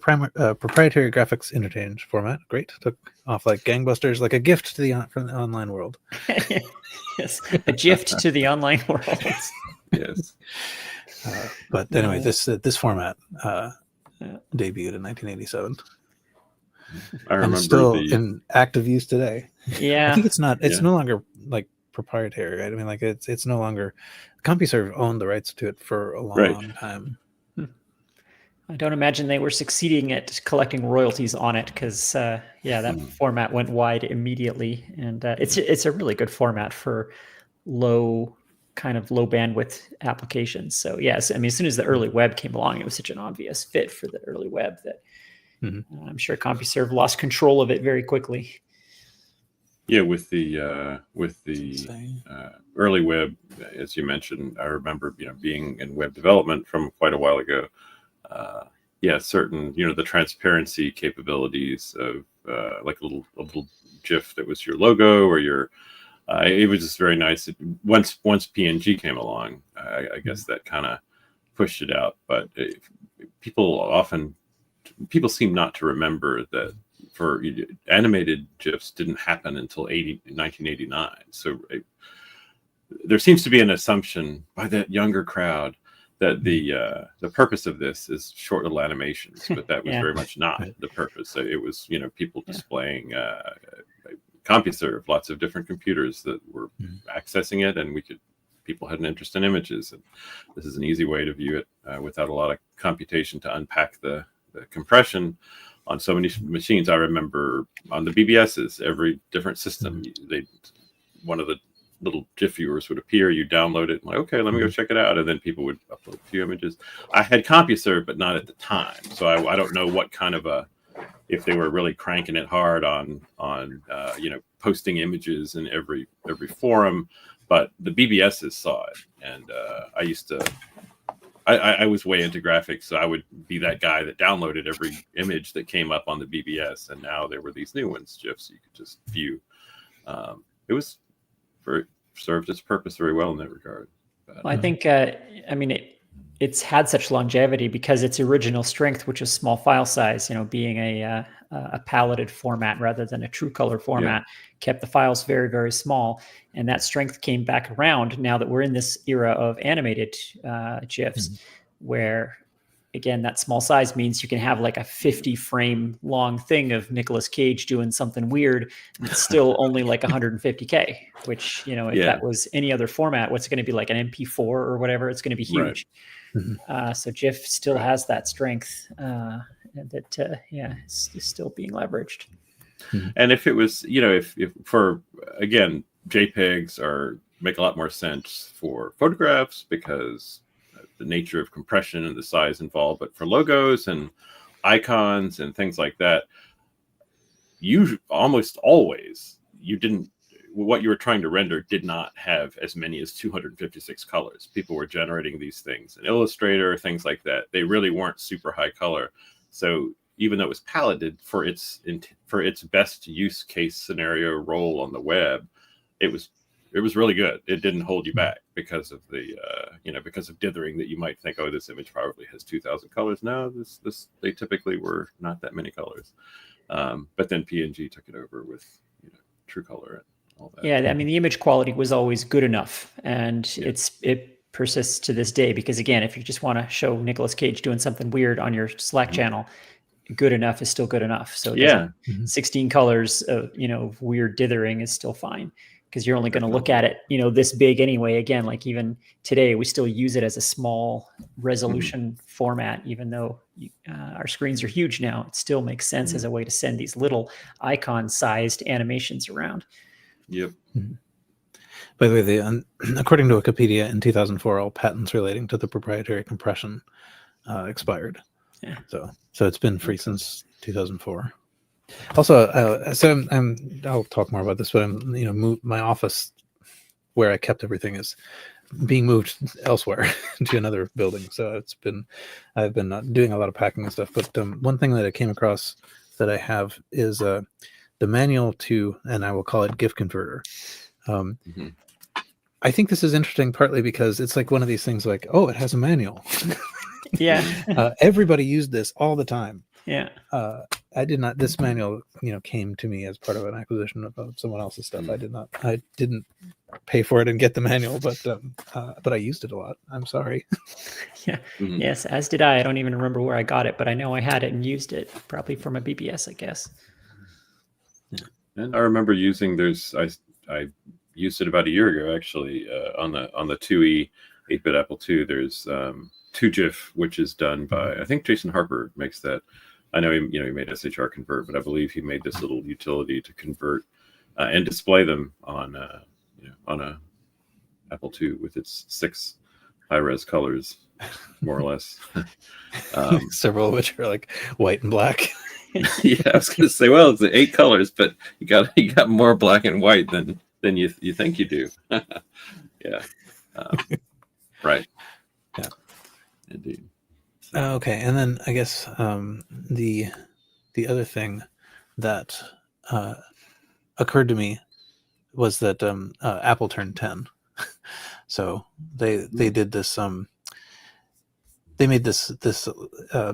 Speaker 1: proprietary graphics interchange format. Great. Took off like gangbusters, like a gift to from the online world.
Speaker 2: Yes, a gift to the online world.
Speaker 3: Yes.
Speaker 1: But anyway, this format debuted in 1987.
Speaker 3: I remember
Speaker 1: and still in active use today.
Speaker 2: Yeah.
Speaker 1: I think it's not. It's no longer like proprietary, right? I mean, like it's no longer. CompuServe owned the rights to it for a long time.
Speaker 2: I don't imagine they were succeeding at collecting royalties on it because, that format went wide immediately, and it's a really good format for low bandwidth applications. So yes, I mean, as soon as the early web came along, it was such an obvious fit for the early web that I'm sure CompuServe lost control of it very quickly.
Speaker 3: Yeah, with the early web, as you mentioned, I remember being in web development from quite a while ago. Certain the transparency capabilities of like a little GIF that was your logo or your. It was just very nice. Once PNG came along, I guess that kind of pushed it out. But people seem not to remember that. For animated GIFs didn't happen until 1989. So there seems to be an assumption by that younger crowd that the purpose of this is short little animations, but that was very much not the purpose. So it was people displaying CompuServe, lots of different computers that were accessing it, and people had an interest in images, and this is an easy way to view it without a lot of computation to unpack the compression. On so many machines, I remember on the BBSs, every different system, one of the little GIF viewers would appear. You download it, like, okay, let me go check it out, and then people would upload a few images. I had CompuServe, but not at the time, so I don't know what kind of if they were really cranking it hard on posting images in every forum, but the BBSs saw it, and I used to. I was way into graphics, so I would be that guy that downloaded every image that came up on the BBS, and now there were these new ones, GIFs, you could just view. It served its purpose very well in that regard. But,
Speaker 2: I think, it's had such longevity because its original strength, which is small file size, being a paletted format rather than a true color format, kept the files very, very small. And that strength came back around now that we're in this era of animated GIFs, where, again, that small size means you can have like a 50 frame long thing of Nicolas Cage doing something weird, and it's still only like 150K, which, if that was any other format, what's it going to be, like an MP4 or whatever? It's going to be huge. Right. So GIF still has that strength that is still being leveraged.
Speaker 3: And if it was, if for, again, JPEGs make a lot more sense for photographs because the nature of compression and the size involved, but for logos and icons and things like that, almost always what you were trying to render did not have as many as 256 colors. People were generating these things in Illustrator, things like that. They really weren't super high color. So even though it was paletted for its best use case scenario role on the web, it was really good. It didn't hold you back because of the because of dithering that you might think, oh, this image probably has 2,000 colors. No, they typically were not that many colors. But then PNG took it over with true color and all that.
Speaker 2: Yeah, I mean, the image quality was always good enough, and it persists to this day because, again, if you just want to show Nicolas Cage doing something weird on your Slack channel, good enough is still good enough. So it
Speaker 3: Yeah.
Speaker 2: doesn't- 16 colors of, of weird dithering is still fine, because you're only going to look at it, this big anyway. Again, like even today, we still use it as a small resolution format, even though our screens are huge now. It still makes sense as a way to send these little icon-sized animations around.
Speaker 3: Yep.
Speaker 1: By the way, according to Wikipedia, in 2004, all patents relating to the proprietary compression expired.
Speaker 2: Yeah.
Speaker 1: So it's been free since 2004. Also, so I'll talk more about this, but my office where I kept everything is being moved elsewhere to another building. So I've been doing a lot of packing and stuff. But one thing that I came across that I have is the manual to, and I will call it GIF converter. I think this is interesting partly because it's like one of these things like, oh, it has a manual.
Speaker 2: Yeah.
Speaker 1: Everybody used this all the time.
Speaker 2: Yeah.
Speaker 1: I did not. This manual, came to me as part of an acquisition of someone else's stuff. I didn't pay for it and get the manual, but I used it a lot. I'm sorry.
Speaker 2: Yeah. Yes, as did I. I don't even remember where I got it, but I know I had it and used it, probably from a BBS, I guess.
Speaker 3: Yeah. And I remember using I used it about a year ago, actually, on the 2E 8-bit Apple II. There's 2GIF, which is done by, I think Jason Harper makes that. I know he made SHR convert, but I believe he made this little utility to convert and display them on a Apple II with its 6 high-res colors, more or less.
Speaker 1: Several of which are like white and black.
Speaker 3: Yeah, I was going to say, well, it's 8 colors, but you got more black and white than you think you do. Yeah. Right.
Speaker 1: Yeah.
Speaker 3: Indeed.
Speaker 1: Okay, and then I guess the other thing that occurred to me was that Apple turned 10, so they did this. They made this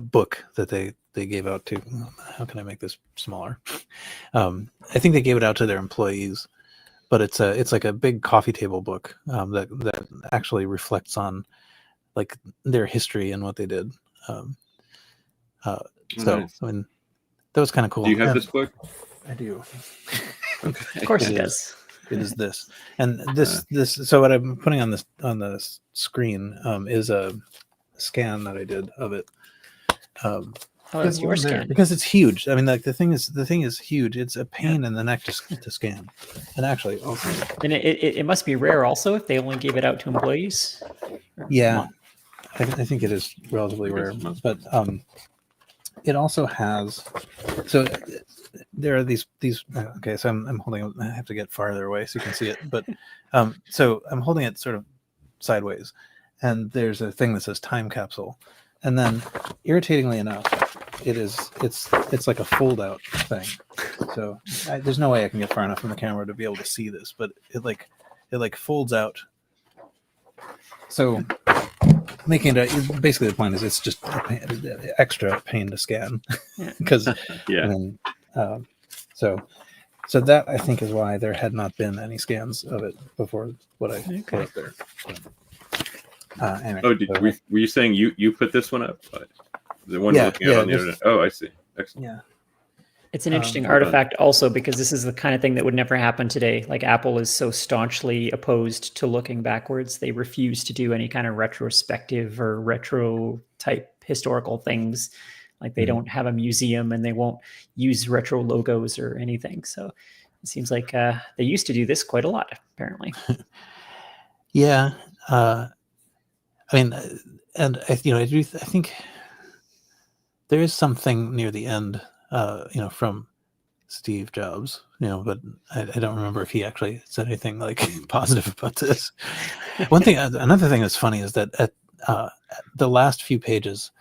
Speaker 1: book that they gave out to. How can I make this smaller? I think they gave it out to their employees, but it's like a big coffee table book that actually reflects on like their history and what they did.
Speaker 3: Nice.
Speaker 1: I mean, that was kind of cool.
Speaker 3: Do you have this book?
Speaker 1: I do.
Speaker 3: Okay.
Speaker 2: Of course it does.
Speaker 1: It is this, and this. So what I'm putting on the screen is a scan that I did of it.
Speaker 2: Oh, that's your scan.
Speaker 1: Because it's huge. I mean, like the thing is huge. It's a pain in the neck to scan, and actually also.
Speaker 2: And it must be rare also if they only gave it out to employees.
Speaker 1: Yeah, I think it is relatively rare, but it also has. So there are these. Okay, so I'm holding. I have to get farther away so you can see it. But so I'm holding it sort of sideways, and there's a thing that says time capsule, and then irritatingly enough, it's like a fold out thing. So there's no way I can get far enough from the camera to be able to see this, but it folds out. So making it basically the point is it's just extra pain to scan because
Speaker 3: yeah.
Speaker 1: So that I think is why there had not been any scans of it before what I put up there. Anyway,
Speaker 3: were you saying you put this one up? The one looking out on the internet. Oh, I see. Excellent.
Speaker 1: Yeah.
Speaker 2: It's an interesting artifact also because this is the kind of thing that would never happen today. Like Apple is so staunchly opposed to looking backwards. They refuse to do any kind of retrospective or retro type historical things. Like they don't have a museum and they won't use retro logos or anything. So it seems like they used to do this quite a lot, apparently.
Speaker 1: Yeah. I mean, and I think there is something near the end, from Steve Jobs, but I don't remember if he actually said anything like positive about this. Another thing that's funny is that at the last few pages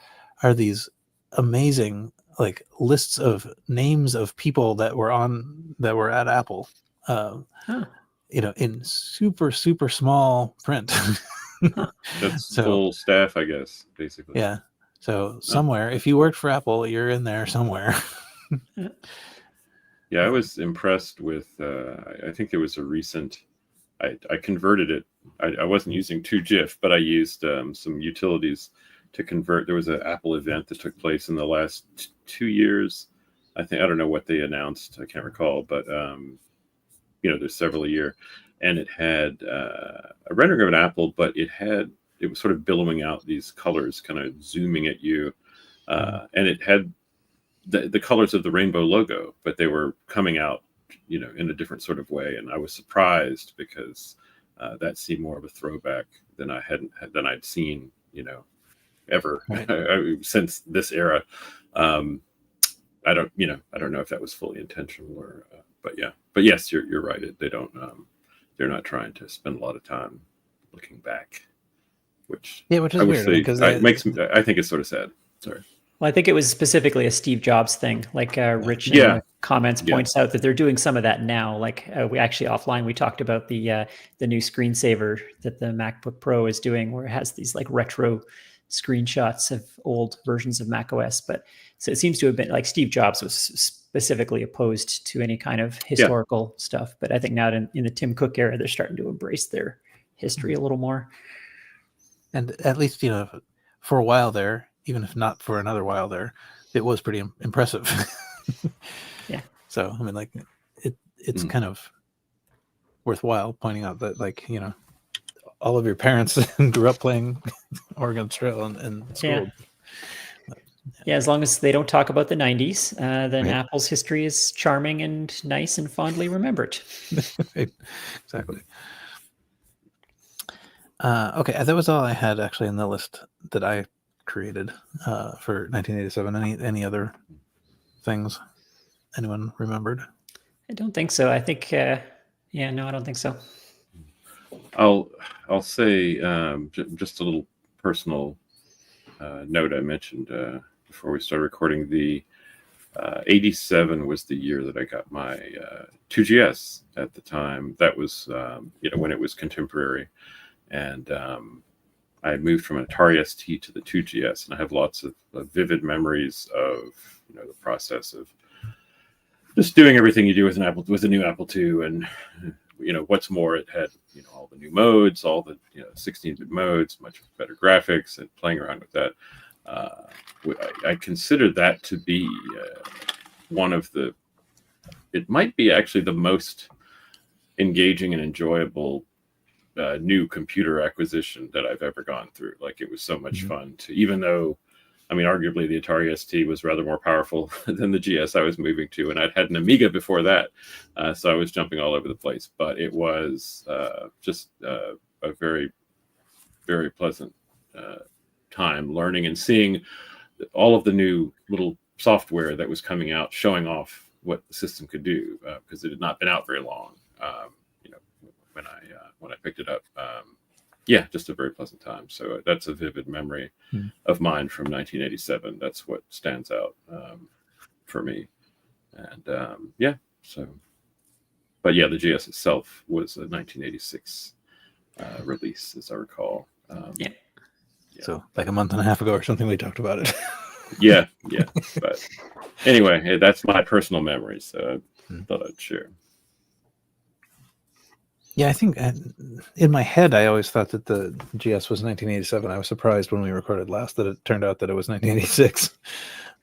Speaker 1: are these amazing like lists of names of people that were at Apple, in super, super small print.
Speaker 3: That's full staff, I guess, basically.
Speaker 1: Yeah. So somewhere, if you worked for Apple, you're in there somewhere.
Speaker 3: Yeah, I was impressed with. I think there was a recent. I converted it. I wasn't using 2GIF, but I used some utilities to convert. There was an Apple event that took place in the last 2 years. I don't know what they announced. I can't recall, but there's several a year, and it had a rendering of an apple, but it was sort of billowing out these colors, kind of zooming at you, and it had the colors of the rainbow logo, but they were coming out, in a different sort of way, and I was surprised because that seemed more of a throwback than I'd seen, ever since this era. I don't know if that was fully intentional but yes, you're right. They're not trying to spend a lot of time looking back, which
Speaker 1: is weird because
Speaker 3: I think it's sort of sad. Sorry.
Speaker 2: Well, I think it was specifically a Steve Jobs thing. Like Rich in the comments points out that they're doing some of that now. Like we actually offline, we talked about the new screensaver that the MacBook Pro is doing, where it has these like retro screenshots of old versions of Mac OS. But so it seems to have been like Steve Jobs was specifically opposed to any kind of historical stuff. But I think now in the Tim Cook era, they're starting to embrace their history a little more.
Speaker 1: And at least, for a while there, even if not for another while there, it was pretty impressive.
Speaker 2: Yeah.
Speaker 1: So, I mean, like, it's kind of worthwhile pointing out that, like, all of your parents grew up playing Oregon Trail and school.
Speaker 2: Yeah. Yeah, as long as they don't talk about the 90s, then Apple's history is charming and nice and fondly remembered.
Speaker 1: Right. Exactly. Okay, that was all I had actually in the list that I created for 1987. Any other things anyone remembered?
Speaker 2: I don't think so. I think, I don't think so.
Speaker 3: I'll say just a little personal note I mentioned before we started recording. The 87 was the year that I got my 2GS at the time. That was when it was contemporary, and I moved from an Atari ST to the 2GS, and I have lots of vivid memories of the process of just doing everything you do with a new Apple II, and what's more, it had all the new modes, all the 16-bit modes, much better graphics, and playing around with that. I consider that to be one of it might be actually the most engaging and enjoyable new computer acquisition that I've ever gone through. Like, it was so much fun even though, I mean, arguably the Atari ST was rather more powerful than the GS I was moving to, and I'd had an Amiga before that, so I was jumping all over the place. But it was just a very, very pleasant time learning and seeing all of the new little software that was coming out, showing off what the system could do, because it had not been out very long. When I picked it up. Just a very pleasant time. So that's a vivid memory of mine from 1987. That's what stands out for me. And the GS itself was a 1986 release, as I recall.
Speaker 1: So like a month and a half ago or something, we talked about it.
Speaker 3: yeah. But anyway, that's my personal memory. So I thought I'd share.
Speaker 1: Yeah, I think in my head, I always thought that the GS was 1987. I was surprised when we recorded last that it turned out that it was 1986.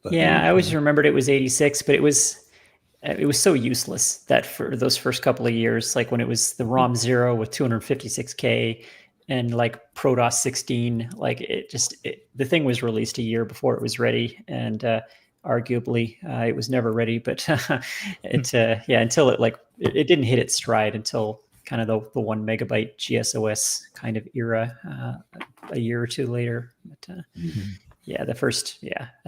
Speaker 1: But,
Speaker 2: I always remembered it was 86, but it was so useless that for those first couple of years, like when it was the ROM 0 with 256K and like ProDOS 16, like the thing was released a year before it was ready, and arguably it was never ready. But until it didn't hit its stride until kind of the 1 megabyte GSOS kind of era a year or two later. But I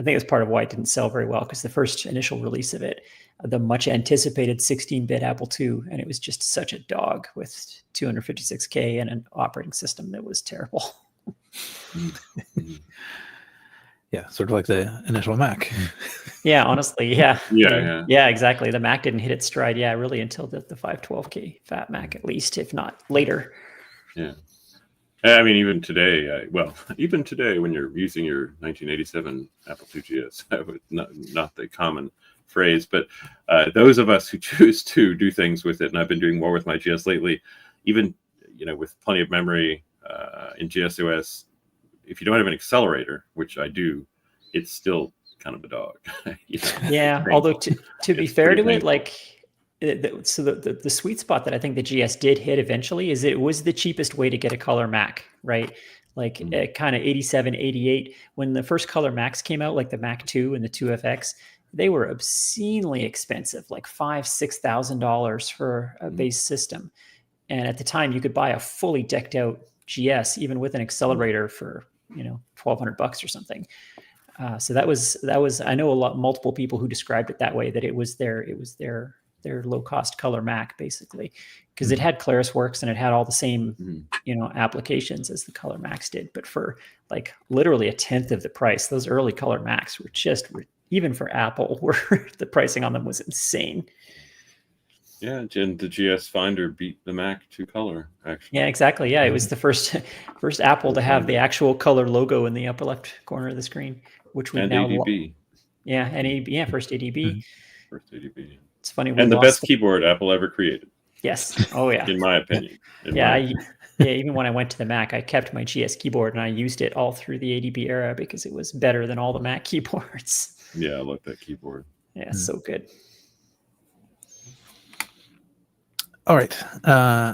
Speaker 2: think it's part of why it didn't sell very well, because the first initial release of it, the much anticipated 16-bit Apple II, and it was just such a dog with 256K and an operating system that was terrible.
Speaker 1: Yeah, sort of like the initial Mac.
Speaker 2: Yeah, honestly, yeah.
Speaker 3: Yeah.
Speaker 2: Exactly. The Mac didn't hit its stride, really, until the 512K Fat Mac, at least, if not later.
Speaker 3: Yeah. I mean, even today, when you're using your 1987 Apple IIgs, not the common phrase, but those of us who choose to do things with it, and I've been doing more with my GS lately, even with plenty of memory in GSOS, if you don't have an accelerator, which I do, it's still kind of a dog. You know?
Speaker 2: Yeah, although to be fair to it,
Speaker 3: painful.
Speaker 2: like, so the sweet spot that I think the GS did hit eventually is it was the cheapest way to get a color Mac, right? Like kind of 87, 88, when the first color Macs came out, like the Mac 2 and the 2FX, they were obscenely expensive, like $5,000-$6,000 for a base system. And at the time, you could buy a fully decked out GS, even with an accelerator, for $1,200 or something. So that was I know multiple people who described it that way, that it was their low cost color Mac, basically, because it had ClarisWorks and it had all the same applications as the color Macs did, but for like literally a tenth of the price. Those early color Macs were just, even for Apple, the pricing on them was insane.
Speaker 3: Yeah, and the GS Finder beat the Mac to color, actually.
Speaker 2: Yeah, exactly. Yeah, it was the first Apple to have the actual color logo in the upper left corner of the screen, which we now
Speaker 3: ADB.
Speaker 2: Yeah, and ADB, first ADB.
Speaker 3: First ADB.
Speaker 2: It's funny.
Speaker 3: And the best keyboard Apple ever created.
Speaker 2: Yes. Oh yeah.
Speaker 3: In my opinion.
Speaker 2: Yeah. Even when I went to the Mac, I kept my GS keyboard and I used it all through the ADB era because it was better than all the Mac keyboards.
Speaker 3: Yeah, I love that keyboard.
Speaker 2: Yeah, so good.
Speaker 1: All right.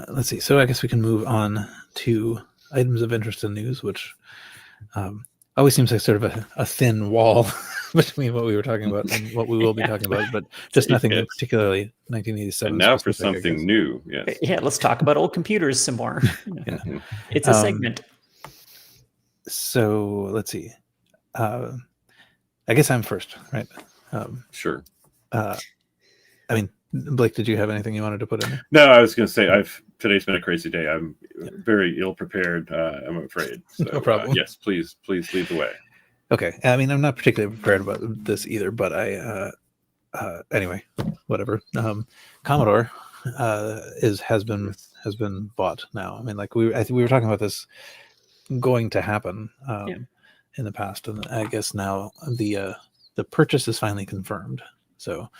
Speaker 1: Let's see. So I guess we can move on to items of interest and news, which always seems like sort of a thin wall between what we were talking about and what we will be talking about, but just nothing particularly 1987.
Speaker 3: And now for something new. Yes.
Speaker 2: Yeah, let's talk about old computers some more. Yeah. It's a segment.
Speaker 1: So let's see. I guess I'm first, right?
Speaker 3: Sure.
Speaker 1: I mean, Blake, did you have anything you wanted to put in there?
Speaker 3: No, I was going to say today's been a crazy day. I'm very ill prepared. I'm afraid. So,
Speaker 1: no problem.
Speaker 3: Yes, please lead the way.
Speaker 1: Okay. I mean, I'm not particularly prepared about this either, but anyway, whatever. Commodore has been bought now. I mean, like we were talking about this going to happen in the past, and I guess now the purchase is finally confirmed. So.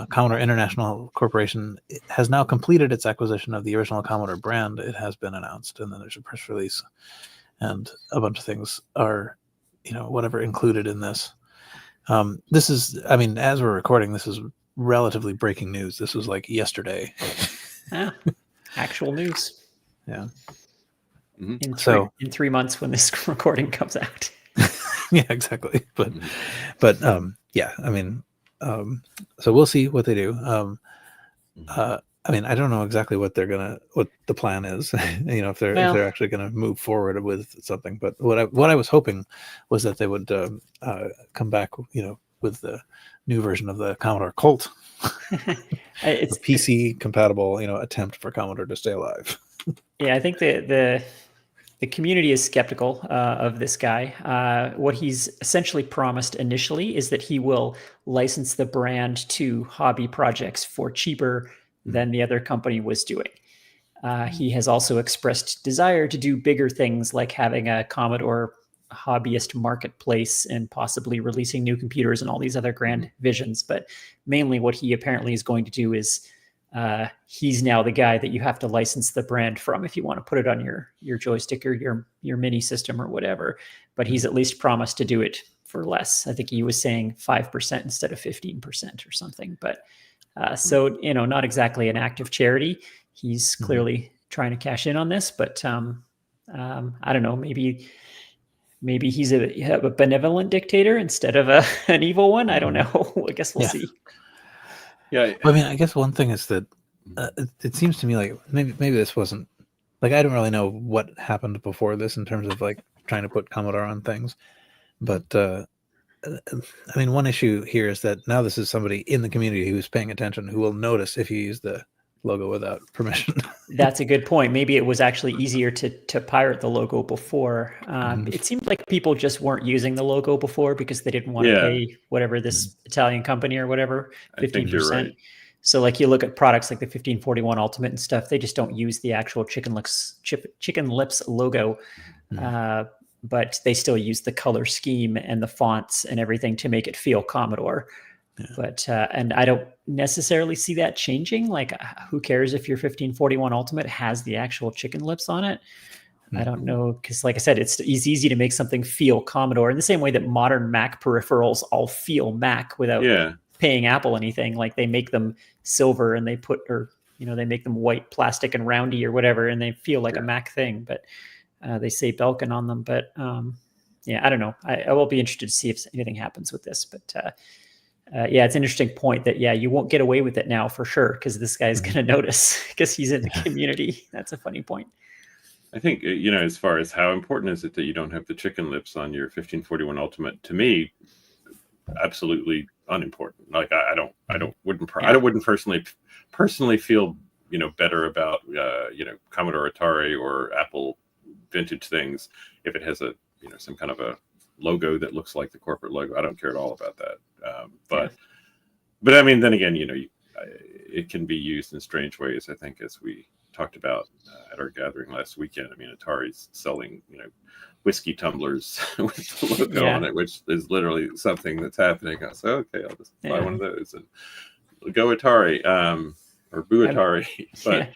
Speaker 1: Commodore International Corporation has now completed its acquisition of the original Commodore brand. It has been announced, and then there's a press release, and a bunch of things are, whatever included in this. This is, I mean, as we're recording, this is relatively breaking news. This was like yesterday.
Speaker 2: Actual news.
Speaker 1: Yeah.
Speaker 2: Mm-hmm. In 3 months when this recording comes out.
Speaker 1: Yeah, exactly. But yeah, I mean. So we'll see what they do. I mean, I don't know exactly what the plan is, if they're actually going to move forward with something. But what I was hoping was that they would come back, with the new version of the Commodore Colt. It's a PC compatible, attempt for Commodore to stay alive.
Speaker 2: Yeah, I think the community is skeptical of this guy. What he's essentially promised initially is that he will license the brand to hobby projects for cheaper than the other company was doing. He has also expressed desire to do bigger things like having a Commodore hobbyist marketplace and possibly releasing new computers and all these other grand visions. But mainly what he apparently is going to do is he's now the guy that you have to license the brand from if you want to put it on your joystick or your mini system or whatever. But he's at least promised to do it for less. I think he was saying 5% instead of 15% or something. But so, not exactly an active charity. He's clearly trying to cash in on this, but I don't know, maybe he's a benevolent dictator instead of an evil one. I don't know. I guess we'll see.
Speaker 3: Yeah,
Speaker 1: I mean, I guess one thing is that it seems to me like maybe this wasn't like, I don't really know what happened before this in terms of like trying to put Commodore on things, but I mean, one issue here is that now this is somebody in the community who's paying attention, who will notice if you use the logo without permission.
Speaker 2: That's a good point. Maybe it was actually easier to pirate the logo before. It seemed like people just weren't using the logo before because they didn't want to pay whatever this Italian company or whatever, 15%.
Speaker 3: I think you're right.
Speaker 2: So like you look at products like the 1541 Ultimate and stuff, they just don't use the actual Chicken Lips logo, but they still use the color scheme and the fonts and everything to make it feel Commodore. Yeah. But and I don't necessarily see that changing. Like, who cares if your 1541 Ultimate has the actual chicken lips on it? I don't know, because like I said, it's easy to make something feel Commodore in the same way that modern Mac peripherals all feel Mac without paying Apple anything. Like they make them silver and they they make them white plastic and roundy or whatever, and they feel like a Mac thing, but they say Belkin on them. But I don't know. I will be interested to see if anything happens with this, but it's an interesting point that, you won't get away with it now for sure, because this guy's going to notice because he's in the community. That's a funny point.
Speaker 3: I think, as far as how important is it that you don't have the chicken lips on your 1541 Ultimate, to me, absolutely unimportant. Like I wouldn't personally feel, better about, Commodore, Atari, or Apple vintage things if it has a, some kind of a logo that looks like the corporate logo. I don't care at all about that. But I mean, then again, it can be used in strange ways. I think, as we talked about at our gathering last weekend. I mean, Atari's selling, whiskey tumblers with the logo on it, which is literally something that's happening. I was like, okay, I'll just buy one of those and go Atari, or boo Atari. But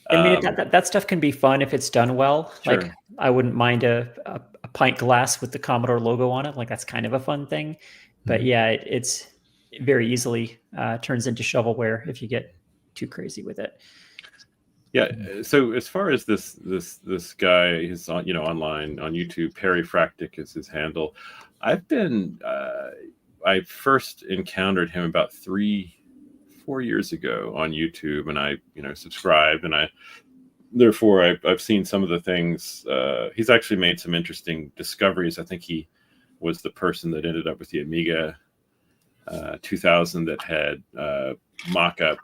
Speaker 2: I mean, that stuff can be fun if it's done well.
Speaker 3: Sure.
Speaker 2: Like I wouldn't mind a pint glass with the Commodore logo on it. Like that's kind of a fun thing. But it's very easily turns into shovelware if you get too crazy with it.
Speaker 3: Yeah. So as far as this guy is on, online on YouTube, Perry Fractic is his handle. I first encountered him about 3-4 years ago on YouTube, and I subscribed, and I've seen some of the things. He's actually made some interesting discoveries. I think he was the person that ended up with the Amiga 2000 that had mock-up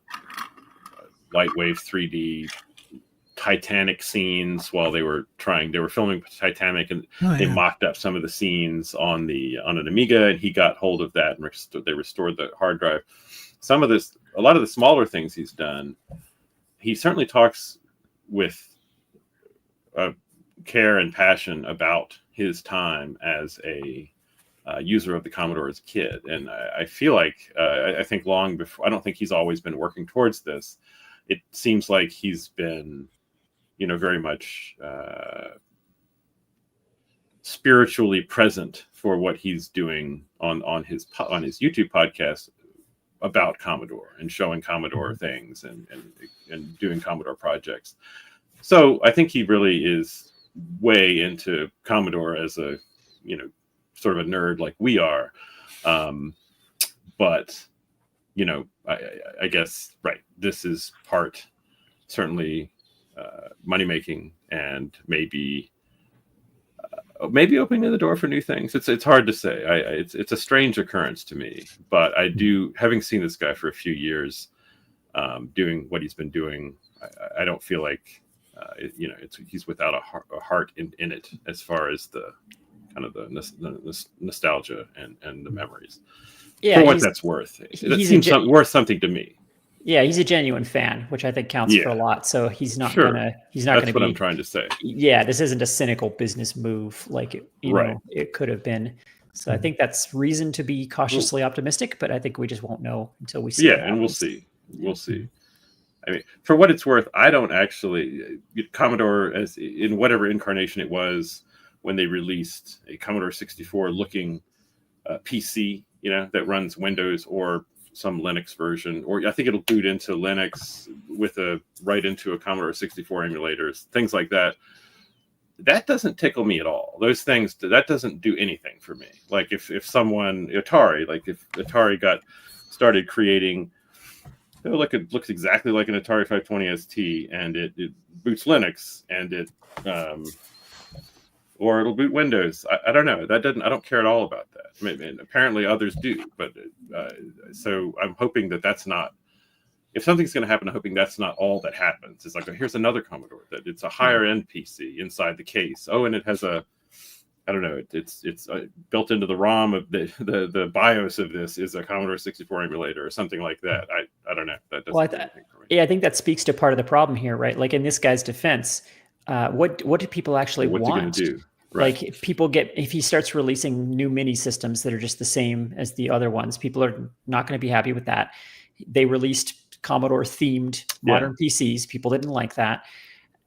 Speaker 3: lightwave 3D Titanic scenes while they were filming Titanic, and they mocked up some of the scenes on an Amiga, and he got hold of that and they restored the hard drive. A lot of the smaller things he's done, he certainly talks with care and passion about his time as a user of the Commodore as a kid. And I feel like, I think long before, I don't think he's always been working towards this. It seems like he's been, very much spiritually present for what he's doing on his YouTube podcast about Commodore and showing Commodore things and doing Commodore projects. So I think he really is way into Commodore as a, sort of a nerd like we are. But, I guess, right, this is part certainly money making, and maybe opening the door for new things. It's hard to say. It's a strange occurrence to me, but I do, having seen this guy for a few years, doing what he's been doing, I don't feel like he's without a heart in it, as far as the kind of the nostalgia and the memories.
Speaker 2: Yeah,
Speaker 3: for what that's worth. It seems worth something to me.
Speaker 2: Yeah, he's a genuine fan, which I think counts for a lot. So he's not gonna be.
Speaker 3: That's what I'm trying to say.
Speaker 2: Yeah, this isn't a cynical business move like it could have been. So I think that's reason to be cautiously optimistic, but I think we just won't know until we see.
Speaker 3: Yeah, and we'll see. We'll see. I mean, for what it's worth, I don't actually Commodore, as in whatever incarnation it was when they released a Commodore 64 looking PC, that runs Windows or some Linux version, or I think it'll boot into Linux with right into a Commodore 64 emulators, things like that. That doesn't tickle me at all. Those things, that doesn't do anything for me. Like if Atari started creating, it looks exactly like an Atari 520 ST, and it boots Linux, and it or it'll boot Windows. I don't know. I don't care at all about that. I mean, apparently others do, but so I'm hoping that's not. If something's going to happen, I'm hoping that's not all that happens. It's like, here's another Commodore that it's a higher end PC inside the case. Oh, and it has it's built into the ROM of the BIOS of this is a Commodore 64 emulator or something like that. I don't know. That doesn't do anything for me.
Speaker 2: Yeah, I think that speaks to part of the problem here, right? Like in this guy's defense, what do people actually want?
Speaker 3: What's he going to do? Right.
Speaker 2: Like if he starts releasing new mini systems that are just the same as the other ones, people are not going to be happy with that. They released Commodore themed modern PCs. People didn't like that.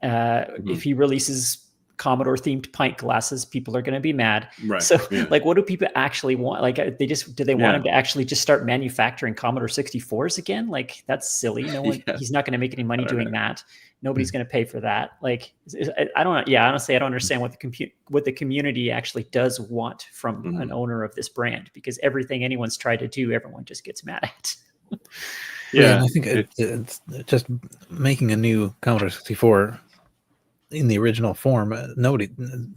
Speaker 2: If he releases Commodore themed pint glasses, people are going to be mad.
Speaker 3: Right.
Speaker 2: So
Speaker 3: Yeah.
Speaker 2: like, what do people actually want? Like, do they want him to actually just start manufacturing Commodore 64s again? Like, that's silly. No one, he's not going to make any money doing that. Nobody's going to pay for that. Like, I don't. Yeah, honestly, I don't understand what the community actually does want from an owner of this brand, because everything anyone's tried to do, everyone just gets mad at.
Speaker 1: Yeah, and I think it's just making a new Commodore 64 in the original form.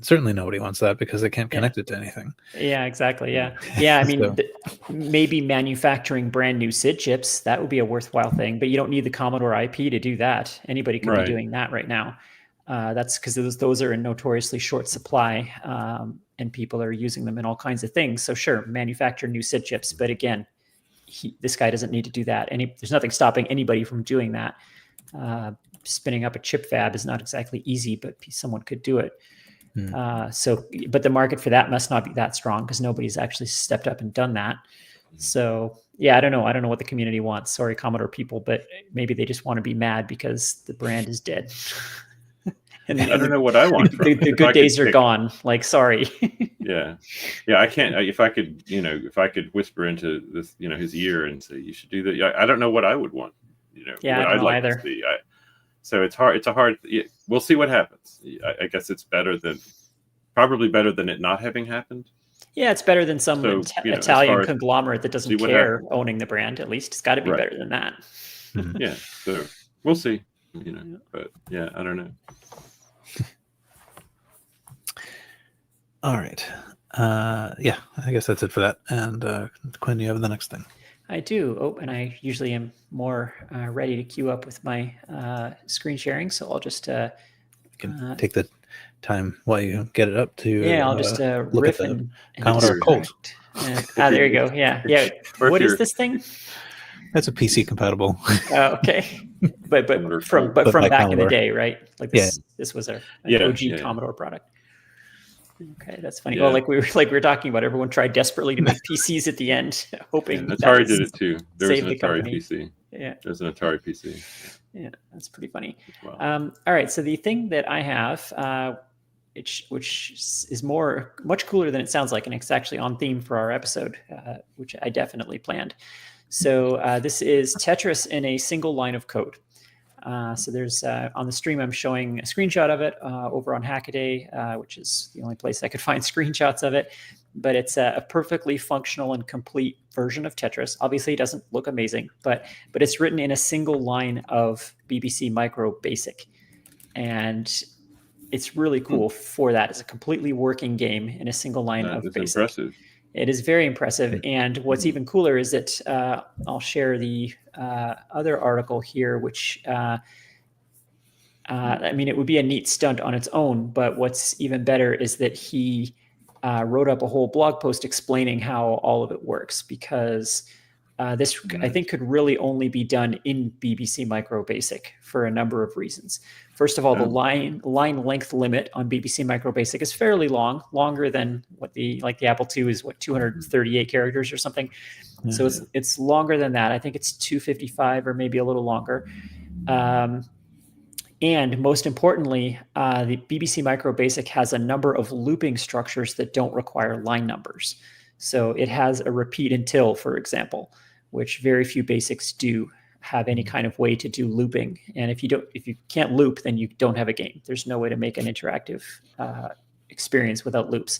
Speaker 1: Certainly nobody wants that, because they can't connect it to anything.
Speaker 2: Yeah, exactly. Yeah. I mean, maybe manufacturing brand new SID chips, that would be a worthwhile thing, but you don't need the Commodore IP to do that. Anybody could be doing that right now. That's because those are in notoriously short supply, and people are using them in all kinds of things. So sure, manufacture new SID chips, but again, this guy doesn't need to do that. There's nothing stopping anybody from doing that. Spinning up a chip fab is not exactly easy, but someone could do it. But the market for that must not be that strong, because nobody's actually stepped up and done that. So yeah, I don't know what the community wants. Sorry, Commodore people, but maybe they just want to be mad because the brand is dead.
Speaker 3: And I don't know what I want.
Speaker 2: The good days are gone. Like, sorry.
Speaker 3: Yeah. I can't. If I could whisper into this, his ear and say you should do that. I don't know what I would want.
Speaker 2: Yeah,
Speaker 3: what
Speaker 2: I don't know
Speaker 3: like
Speaker 2: either.
Speaker 3: To see. So it's hard. It's a hard. We'll see what happens. I guess it's probably better than it not having happened.
Speaker 2: Yeah, it's better than some Italian conglomerate that doesn't care owning the brand. At least it's got to be better than that.
Speaker 3: Yeah. So we'll see. But yeah, I don't know.
Speaker 1: All right. Yeah, I guess that's it for that. And Quinn, you have the next thing.
Speaker 2: I do. Oh, and I usually am more ready to queue up with my screen sharing, so I'll just
Speaker 1: you can take the time while you get it up to
Speaker 2: I'll just riff and
Speaker 1: Commodore Colt.
Speaker 2: There you go. Yeah. What is this thing?
Speaker 1: That's a PC compatible.
Speaker 2: Oh, okay. But from back Commodore in the day, right? Like this was an OG Commodore product. Okay, that's funny. Yeah. Well, like we were talking about, everyone tried desperately to make PCs at the end, hoping
Speaker 3: Atari did it too. There was an Atari
Speaker 2: company.
Speaker 3: PC.
Speaker 2: Yeah,
Speaker 3: there's an Atari PC.
Speaker 2: Yeah, that's pretty funny.
Speaker 3: Wow.
Speaker 2: All right, so the thing that I have, which is much cooler than it sounds like, and it's actually on theme for our episode, which I definitely planned. So this is Tetris in a single line of code. So there's on the stream, I'm showing a screenshot of it over on Hackaday, which is the only place I could find screenshots of it. But it's a perfectly functional and complete version of Tetris. Obviously, it doesn't look amazing, but it's written in a single line of BBC Micro Basic. And it's really cool for that. It's a completely working game in a single line of Basic. That's
Speaker 3: impressive.
Speaker 2: It is very impressive. And what's even cooler is that I'll share the other article here, which, I mean, it would be a neat stunt on its own, but what's even better is that he wrote up a whole blog post explaining how all of it works, because this, I think, could really only be done in BBC Micro Basic for a number of reasons. First of all, the line length limit on BBC Micro Basic is fairly long, longer than what the Apple II is, 238 characters or something. Mm-hmm. So it's longer than that. I think it's 255 or maybe a little longer. And most importantly, the BBC Micro Basic has a number of looping structures that don't require line numbers. So it has a repeat until, for example, which very few basics do have any kind of way to do looping. And if you can't loop, then you don't have a game. There's no way to make an interactive experience without loops.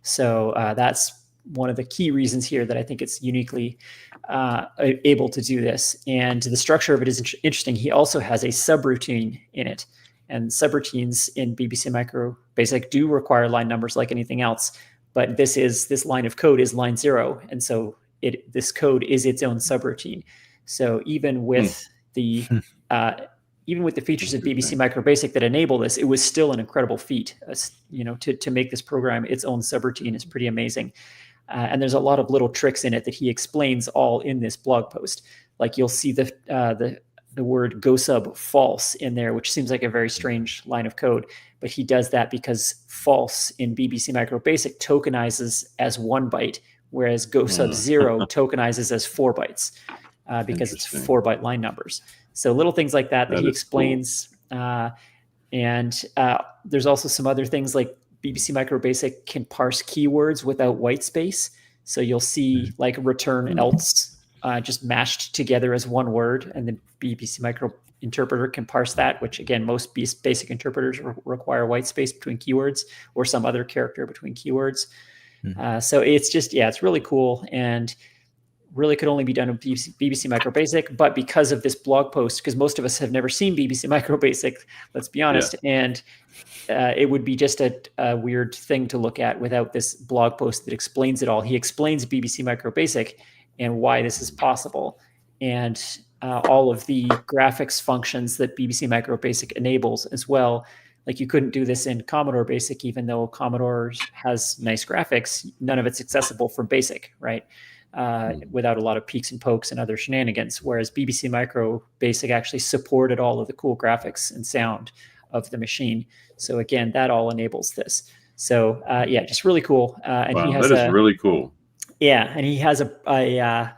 Speaker 2: So that's one of the key reasons here that I think it's uniquely able to do this. And the structure of it is interesting. He also has a subroutine in it. And subroutines in BBC Micro Basic do require line numbers like anything else. But this line of code is line 0. And so this code is its own subroutine. So even with the features of BBC Micro Basic that enable this, it was still an incredible feat. To make this program its own subroutine is pretty amazing. And there's a lot of little tricks in it that he explains all in this blog post. Like you'll see the word gosub false in there, which seems like a very strange line of code, but he does that because false in BBC Micro Basic tokenizes as 1 byte, whereas gosub 0 tokenizes as 4 bytes. Because it's 4-byte line numbers. So little things like that he explains. Cool. And there's also some other things like BBC Micro Basic can parse keywords without white space. So you'll see like return else just mashed together as one word, and the BBC Micro interpreter can parse that, which again, most basic interpreters require white space between keywords or some other character between keywords. So it's just, it's really cool, and really could only be done in BBC Micro Basic. But because of this blog post, because most of us have never seen BBC Micro Basic, let's be honest, and it would be just a weird thing to look at without this blog post that explains it all. He explains BBC Micro Basic and why this is possible, and all of the graphics functions that BBC Micro Basic enables as well. Like you couldn't do this in Commodore Basic, even though Commodore has nice graphics. None of it's accessible from Basic, right? Without a lot of peeks and pokes and other shenanigans. Whereas BBC Micro Basic actually supported all of the cool graphics and sound of the machine. So again, that all enables this. So just really cool. And
Speaker 3: wow,
Speaker 2: he has
Speaker 3: that is really cool.
Speaker 2: Yeah, and he has a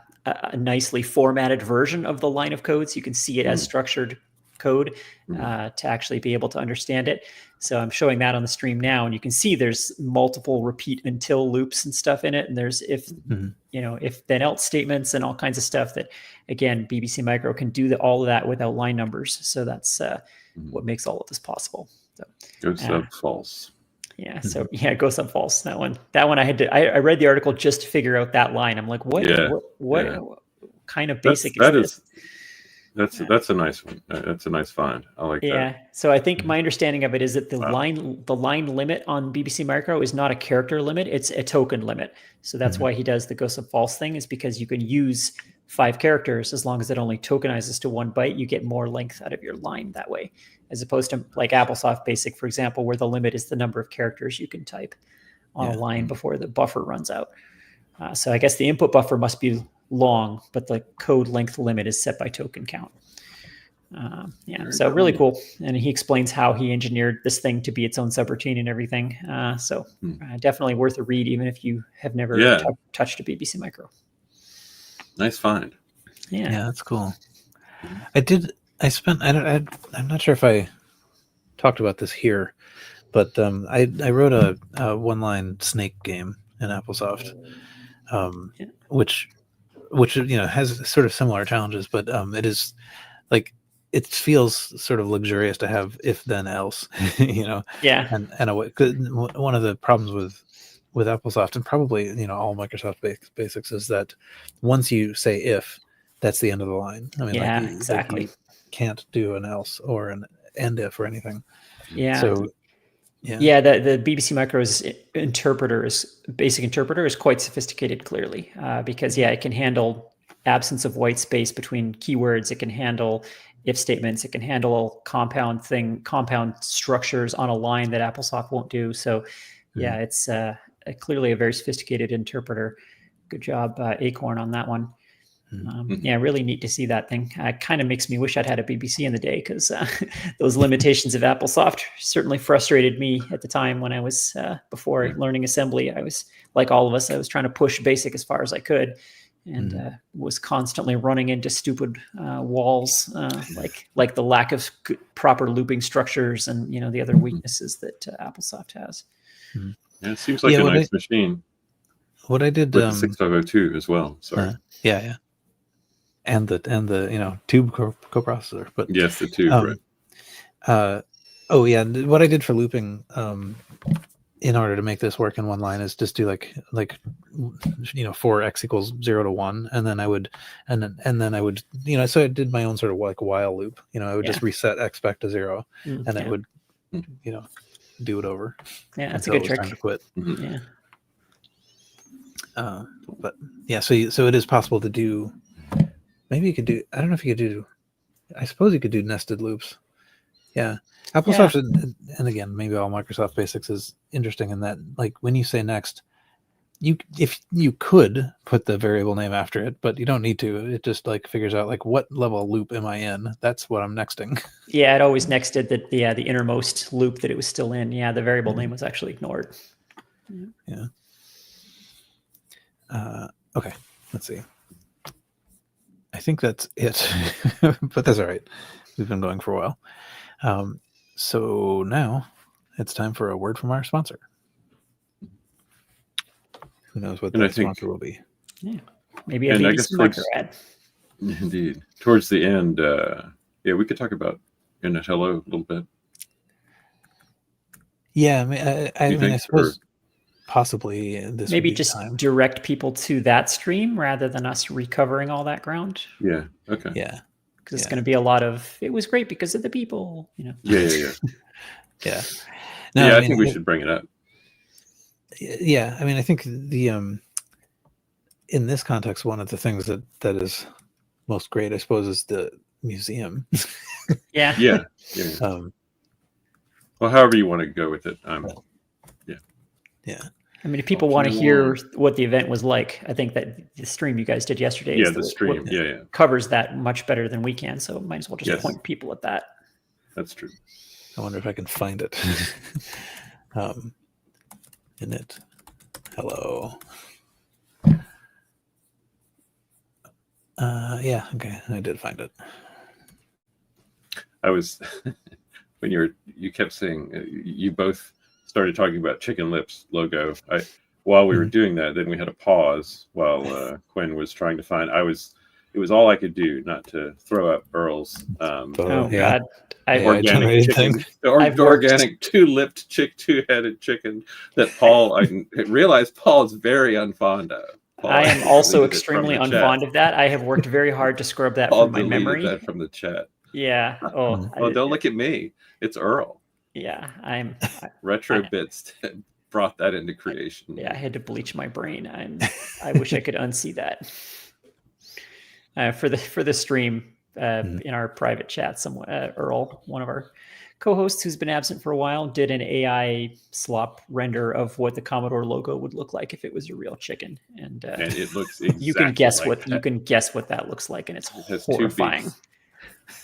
Speaker 2: nicely formatted version of the line of code, so you can see it as structured code to actually be able to understand it. So I'm showing that on the stream now, and you can see there's multiple repeat until loops and stuff in it, and there's if then else statements and all kinds of stuff that, again, BBC Micro can do all of that without line numbers. So that's what makes all of this possible. So,
Speaker 3: go sub false.
Speaker 2: Yeah. So go sub false. That one I read the article just to figure out that line. I'm like, what kind of basic is this?
Speaker 3: That's a nice one. That's a nice find. I like that.
Speaker 2: Yeah. So I think my understanding of it is that the line limit on BBC Micro is not a character limit; it's a token limit. So that's why he does the go sub false thing, is because you can use 5 characters as long as it only tokenizes to 1 byte. You get more length out of your line that way, as opposed to like AppleSoft Basic, for example, where the limit is the number of characters you can type on a line before the buffer runs out. So I guess the input buffer must be long, but the code length limit is set by token count. So really cool. And he explains how he engineered this thing to be its own subroutine and everything. Definitely worth a read, even if you have never touched a BBC Micro.
Speaker 3: Nice find.
Speaker 1: Yeah, that's cool. I'm not sure if I talked about this here, but I wrote a one-line snake game in AppleSoft, which has sort of similar challenges, but it is like, it feels sort of luxurious to have if then else, and one of the problems with AppleSoft, and probably all Microsoft basics, is that once you say if, that's the end of the line. I mean, exactly. You can't do an else or an end if or anything.
Speaker 2: Yeah.
Speaker 1: So
Speaker 2: the BBC Micro's basic interpreter is quite sophisticated, clearly, because it can handle absence of white space between keywords. It can handle if statements. It can handle compound structures on a line that AppleSoft won't do. So it's clearly a very sophisticated interpreter. Good job, Acorn, on that one. Really neat to see that thing. It kind of makes me wish I'd had a BBC in the day, because those limitations of AppleSoft certainly frustrated me at the time when I was before learning assembly. I was like all of us. I was trying to push BASIC as far as I could, and was constantly running into stupid walls, like the lack of proper looping structures and the other weaknesses that AppleSoft has.
Speaker 3: Yeah, it seems like a nice machine.
Speaker 1: What I did
Speaker 3: with the 6502 as well. Sorry.
Speaker 1: And the tube coprocessor, but
Speaker 3: yes, the tube.
Speaker 1: Right. What I did for looping, in order to make this work in one line, is just do like for x equals 0 to 1, and then I would so I did my own sort of like while loop. I would just reset x back to 0, and it would do it over.
Speaker 2: Yeah, that's a good trick.
Speaker 1: Time to quit.
Speaker 2: Yeah.
Speaker 1: So it is possible to do. Maybe you could do. I don't know if you could do. I suppose you could do nested loops. Yeah, AppleSoft, and again, maybe all Microsoft basics is interesting in that, like, when you say next, if you could put the variable name after it, but you don't need to. It just like figures out like what level loop am I in. That's what I'm nexting.
Speaker 2: Yeah, it always nexted the innermost loop that it was still in. Yeah, the variable name was actually ignored.
Speaker 1: Yeah. Okay, let's see. I think that's it, but that's all right. We've been going for a while. So now it's time for a word from our sponsor. Who knows what
Speaker 3: And I
Speaker 1: that
Speaker 3: think-
Speaker 1: sponsor will be?
Speaker 2: Yeah, maybe a
Speaker 3: And I
Speaker 2: baby
Speaker 3: guess
Speaker 2: smucker
Speaker 3: towards-
Speaker 2: ad.
Speaker 3: Indeed. Towards the end, we could talk about Internet Hello a little bit.
Speaker 1: Yeah, I mean, I
Speaker 3: You
Speaker 1: mean, I
Speaker 3: think,
Speaker 1: suppose possibly this
Speaker 2: Maybe
Speaker 1: would be
Speaker 2: just
Speaker 1: time.
Speaker 2: direct people to that stream rather than us recovering all that ground,
Speaker 3: Yeah. Okay.
Speaker 1: Yeah,
Speaker 2: because it's
Speaker 1: Yeah.
Speaker 2: going to be a lot of. It was great because of the people, you know.
Speaker 3: Yeah.
Speaker 1: yeah.
Speaker 3: I
Speaker 1: mean,
Speaker 3: think we should bring it up.
Speaker 1: Yeah, I mean, I think the in this context, one of the things that is most great, I suppose, is the museum.
Speaker 2: Yeah.
Speaker 3: Yeah. Well, however you want to go with it.
Speaker 1: Yeah.
Speaker 2: I mean, if people want to hear what the event was like, I think that the stream you guys did yesterday
Speaker 3: Yeah,
Speaker 2: is
Speaker 3: the stream. Yeah.
Speaker 2: covers that much better than we can. So might as well just
Speaker 3: Yes.
Speaker 2: point people at that.
Speaker 3: That's true.
Speaker 1: I wonder if I can find it. In it. Hello. Yeah, okay. I did find it.
Speaker 3: I was when you kept saying you both started talking about Chicken Lips logo. While we were doing that, then we had a pause while Quinn was trying to find. It was all I could do not to throw up Earl's
Speaker 2: Oh
Speaker 1: yeah.
Speaker 2: God,
Speaker 3: organic
Speaker 1: generated
Speaker 3: chicken,
Speaker 1: thing.
Speaker 2: I've worked-
Speaker 3: organic two-headed chicken that Paul. I realized Paul is very unfond of. Paul
Speaker 2: I am
Speaker 3: actually
Speaker 2: also
Speaker 3: deleted it
Speaker 2: extremely
Speaker 3: from the chat.
Speaker 2: unfond of that. I have worked very hard to scrub that
Speaker 3: Paul
Speaker 2: from my
Speaker 3: deleted
Speaker 2: memory.
Speaker 3: that from the chat.
Speaker 2: Yeah. Oh.
Speaker 3: Oh, don't look at me. It's Earl.
Speaker 2: Yeah.
Speaker 3: Retro Bits brought that into creation.
Speaker 2: Yeah. I had to bleach my brain. I wish I could unsee that. For the stream in our private chat, Earl, one of our co-hosts who's been absent for a while, did an AI slop render of what the Commodore logo would look like if it was a real chicken, and
Speaker 3: it looks exactly
Speaker 2: you can guess
Speaker 3: like
Speaker 2: you can guess what that looks like, and it's
Speaker 3: has two
Speaker 2: horrifying.
Speaker 3: beaks.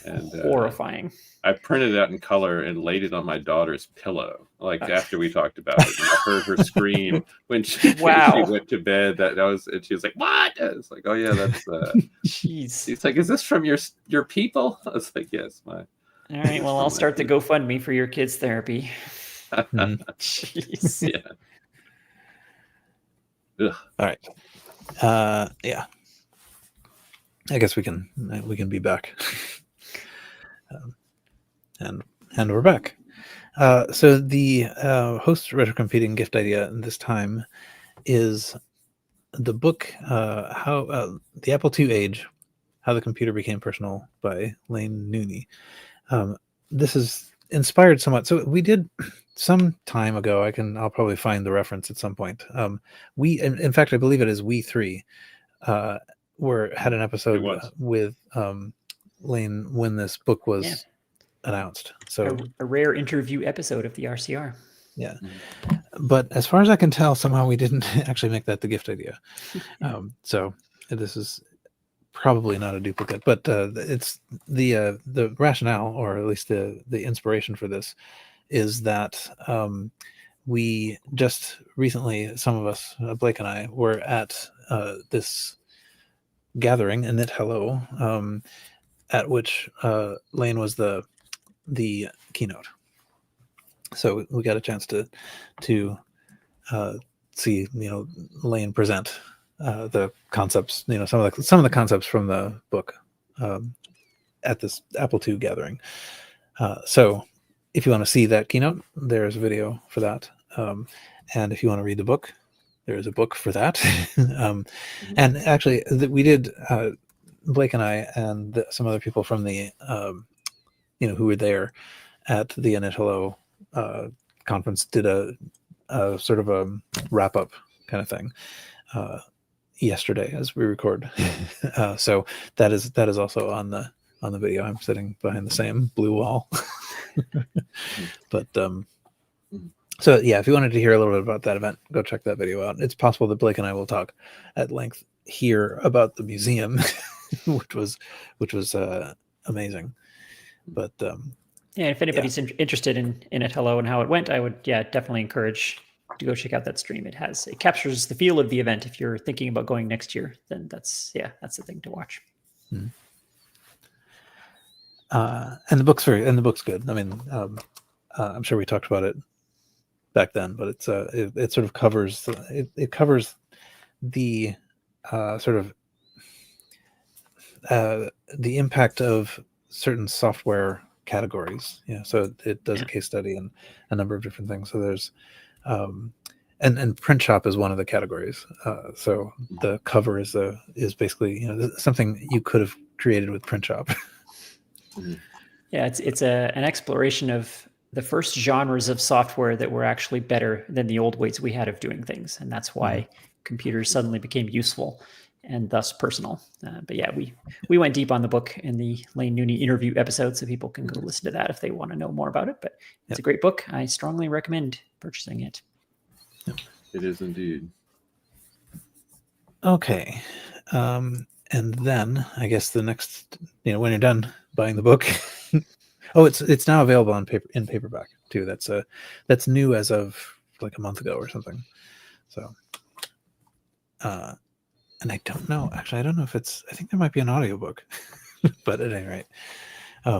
Speaker 3: And
Speaker 2: Horrifying.
Speaker 3: I printed it out in color and laid it on my daughter's pillow. Like after we talked about it, and I heard her scream when she went to bed. That was, and she was like, "What?" I was like, "Oh yeah, that's."
Speaker 2: Jeez.
Speaker 3: She's like, "Is this from your people?" I was like, "Yes, my."
Speaker 2: All right. Well, I'll start the GoFundMe for your kids' therapy. Jeez.
Speaker 3: Yeah. Ugh.
Speaker 1: All right. Yeah. I guess we can be back. And we're back. So the host retrocomputing gift idea this time is the book how the Apple II Age, How the Computer Became Personal by Lane Nooney. This is inspired somewhat. So we did some time ago. I'll probably find the reference at some point. We in fact I believe it is we three had an episode with Lane when this book was announced. So
Speaker 2: a rare interview episode of the RCR.
Speaker 1: Yeah. But as far as I can tell, somehow we didn't actually make that the gift idea. So this is probably not a duplicate, but it's the rationale, or at least the inspiration for this, is that we just recently, some of us, Blake and I, were at this gathering, Init Hello, at which Lane was the keynote. So we got a chance to see, Lane present the concepts, some of the concepts from the book at this Apple II gathering. So if you want to see that keynote, there's a video for that. And if you want to read the book, there's a book for that. And actually, we did, Blake and I and some other people from the, who were there at the Init Hello conference, did a sort of a wrap up kind of thing yesterday as we record. So that is also on the video. I'm sitting behind the same blue wall. But so yeah, if you wanted to hear a little bit about that event, go check that video out. It's possible that Blake and I will talk at length here about the museum, which was amazing. But
Speaker 2: if anybody's interested in It Hello and how it went, I would definitely encourage to go check out that stream. It captures the feel of the event. If you're thinking about going next year, then that's the thing to watch.
Speaker 1: And the book's good. I mean, I'm sure we talked about it back then, but it sort of covers it covers the sort of the impact of certain software categories. So it does a case study and a number of different things. So there's and print shop is one of the categories. So the cover is basically something you could have created with print shop.
Speaker 2: Yeah, it's an exploration of the first genres of software that were actually better than the old ways we had of doing things, and that's why computers suddenly became useful and thus personal. But yeah, we went deep on the book in the Lane Nooney interview episode, so people can go listen to that if they want to know more about it. But it's a great book. I strongly recommend purchasing it.
Speaker 3: It is indeed.
Speaker 1: Okay. And then I guess the next, when you're done buying the book, it's now available in paperback too. That's new as of like a month ago or something. So, and I don't know. Actually, I don't know if I think there might be an audiobook, but at any rate.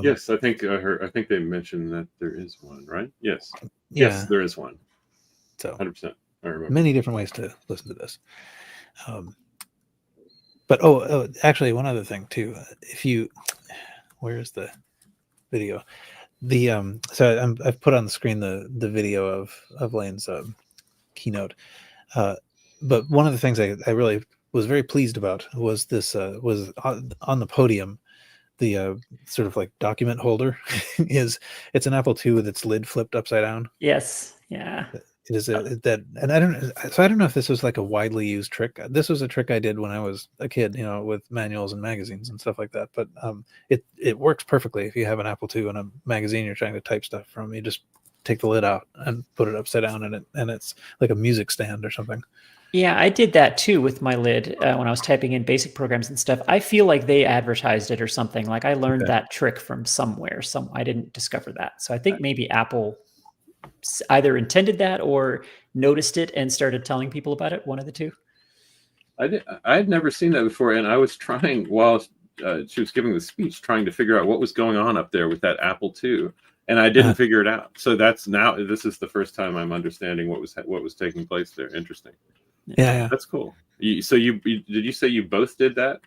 Speaker 3: Yes, I think they mentioned that there is one, right? Yes.
Speaker 1: Yeah.
Speaker 3: Yes, there is one.
Speaker 1: So
Speaker 3: 100%. I remember.
Speaker 1: Many different ways to listen to this. But actually, one other thing too. Where's the video? So I've put on the screen the video of Lane's keynote. But one of the things I really was very pleased about was this was on the podium. The sort of like document holder it's an Apple II with its lid flipped upside down.
Speaker 2: Yes. Yeah.
Speaker 1: It is that, and I don't know if this was like a widely used trick. This was a trick I did when I was a kid, with manuals and magazines and stuff like that. But it works perfectly if you have an Apple II and a magazine you're trying to type stuff from. You just take the lid out and put it upside down, and it's like a music stand or something.
Speaker 2: Yeah, I did that too with my lid when I was typing in basic programs and stuff. I feel like they advertised it or something. Like I learned that trick from somewhere. I didn't discover that. So I think maybe Apple either intended that or noticed it and started telling people about it. One of the two.
Speaker 3: I had never seen that before, and I was trying while she was giving the speech, trying to figure out what was going on up there with that Apple II, and I didn't figure it out. So this is the first time I'm understanding what was taking place there. Interesting.
Speaker 1: Yeah.
Speaker 3: That's cool. So did you say you both did that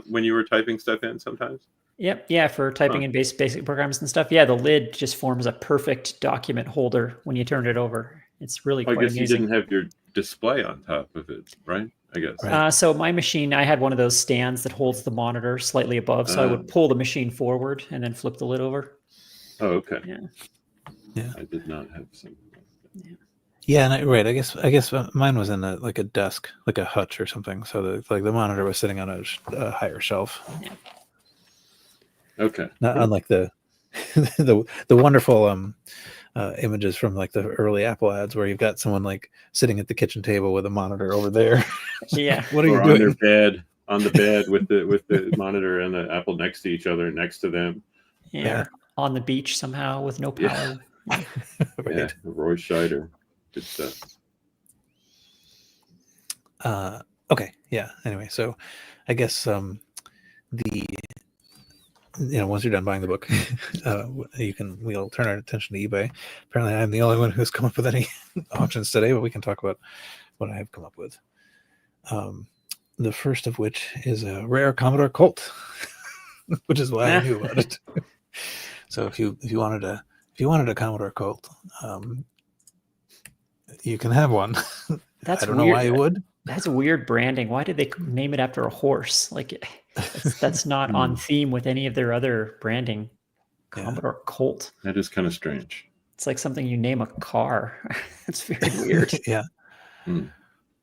Speaker 3: when you were typing stuff in sometimes?
Speaker 2: Yep. Yeah. For typing in basic programs and stuff. Yeah. The lid just forms a perfect document holder when you turn it over. It's really quite amazing.
Speaker 3: I guess you didn't have your display on top of it, right? I guess.
Speaker 1: Right.
Speaker 2: So my machine, I had one of those stands that holds the monitor slightly above. So I would pull the machine forward and then flip the lid over.
Speaker 3: Oh, okay.
Speaker 2: Yeah.
Speaker 3: I did not have some.
Speaker 1: Yeah, and I guess mine was in a desk, like a hutch or something. So the monitor was sitting on a higher shelf.
Speaker 2: Yeah.
Speaker 3: Okay.
Speaker 1: Not unlike the wonderful images from like the early Apple ads where you've got someone like sitting at the kitchen table with a monitor over there.
Speaker 2: Yeah.
Speaker 1: What are you
Speaker 3: doing? On the bed with the monitor and the Apple next to each other, next to them.
Speaker 2: Yeah. On the beach somehow with no power.
Speaker 1: Right.
Speaker 3: Yeah. Roy Scheider. Good stuff.
Speaker 1: Okay. Yeah. Anyway, so I guess once you're done buying the book, we'll turn our attention to eBay. Apparently, I'm the only one who's come up with any options today, but we can talk about what I have come up with. The first of which is a rare Commodore Colt, which is why I knew about it. So if you wanted a Commodore Colt, you can have one.
Speaker 2: That's
Speaker 1: I don't know why you would.
Speaker 2: That's weird branding. Why did they name it after a horse? Like that's not on theme with any of their other branding. Commodore Colt.
Speaker 3: That is kind of strange.
Speaker 2: It's like something you name a car. It's very weird.
Speaker 1: Yeah.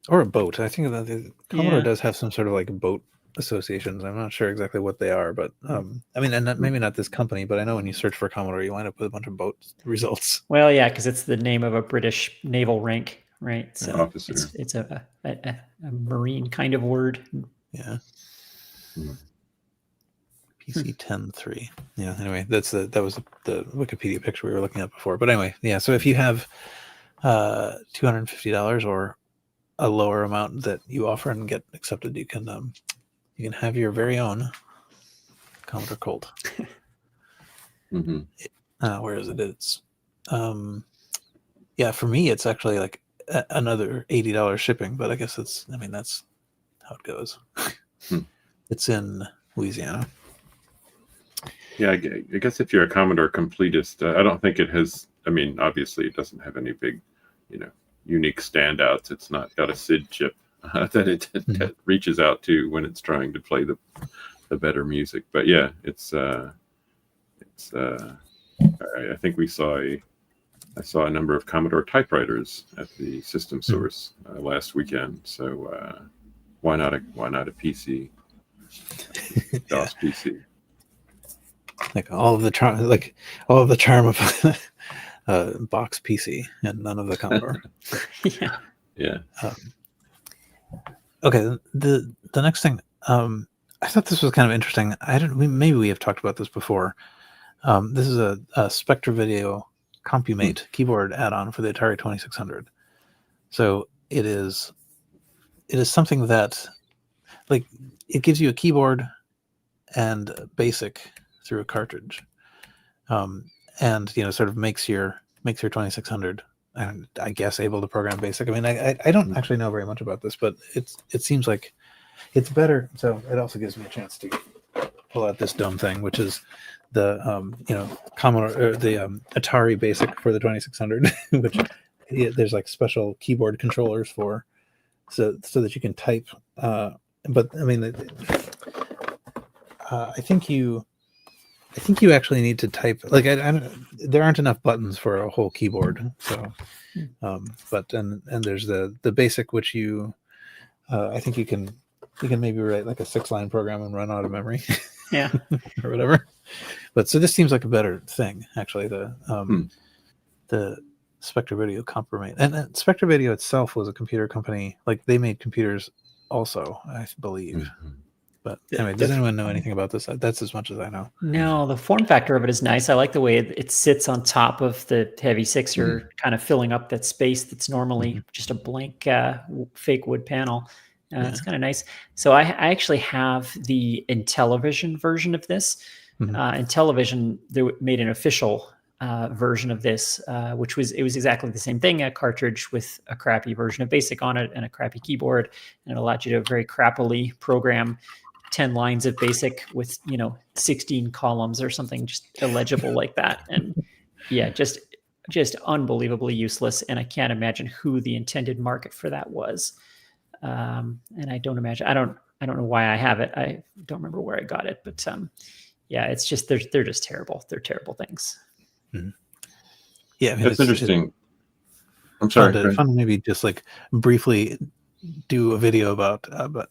Speaker 1: Or a boat. I think that the Commodore does have some sort of like boat associations. I'm not sure exactly what they are, but maybe not this company, but I know when you search for Commodore, you wind up with a bunch of boat results.
Speaker 2: Well, yeah, because it's the name of a British naval rank, right? So
Speaker 3: officer.
Speaker 2: It's a marine kind of word.
Speaker 1: Yeah. PC 10.3. Yeah. Anyway, that was the Wikipedia picture we were looking at before. But anyway, yeah. So if you have $250 or a lower amount that you offer and get accepted, you can have your very own Commodore Colt. where is it? It's yeah, for me it's actually like another $80 shipping, but I guess that's how it goes. It's in Louisiana.
Speaker 3: Yeah, I guess if you're a Commodore completist, I don't think it has. I mean, obviously, it doesn't have any big, unique standouts. It's not got a SID chip that it reaches out to when it's trying to play the better music. But yeah, it's. I think I saw a number of Commodore typewriters at the System Source last weekend. So why not a PC? DOS PC.
Speaker 1: Like all of the charm of box PC and none of the Commodore.
Speaker 2: Yeah.
Speaker 1: Okay. The next thing, I thought this was kind of interesting. Maybe we have talked about this before. This is a Spectre Video Compumate keyboard add-on for the Atari 2600. So it is something that, like, it gives you a keyboard and BASIC through a cartridge, and sort of makes your 2600, and I guess able to program BASIC. I mean, I don't actually know very much about this, but it seems like it's better. So it also gives me a chance to pull out this dumb thing, which is the Commodore, or the Atari BASIC for the 2600, which there's like special keyboard controllers for, so that you can type. But I mean, I think you actually need to type. Like, there aren't enough buttons for a whole keyboard. So, but there's the BASIC, which you, I think you can maybe write like a 6-line program and run out of memory.
Speaker 2: Yeah.
Speaker 1: Or whatever. But so this seems like a better thing, actually. The Spectre Video Compumate, and Spectre Video itself was a computer company. Like, they made computers also, I believe. But anyway, does anyone know anything about this? That's as much as I know.
Speaker 2: No, the form factor of it is nice. I like the way it sits on top of the heavy sixer, kind of filling up that space that's normally just a blank fake wood panel. It's kind of nice. So I actually have the Intellivision version of this. Intellivision, they made an official version of this, which was exactly the same thing, a cartridge with a crappy version of BASIC on it and a crappy keyboard, and it allowed you to very crappily program 10 lines of BASIC with 16 columns or something just illegible like that. And yeah, just unbelievably useless, and I can't imagine who the intended market for that was. And I don't know why I have it. I don't remember where I got it, but yeah, it's just they're just terrible. They're terrible things.
Speaker 1: Yeah, I mean,
Speaker 3: that's interesting. I'm sorry.
Speaker 1: Fun to maybe just like briefly do a video about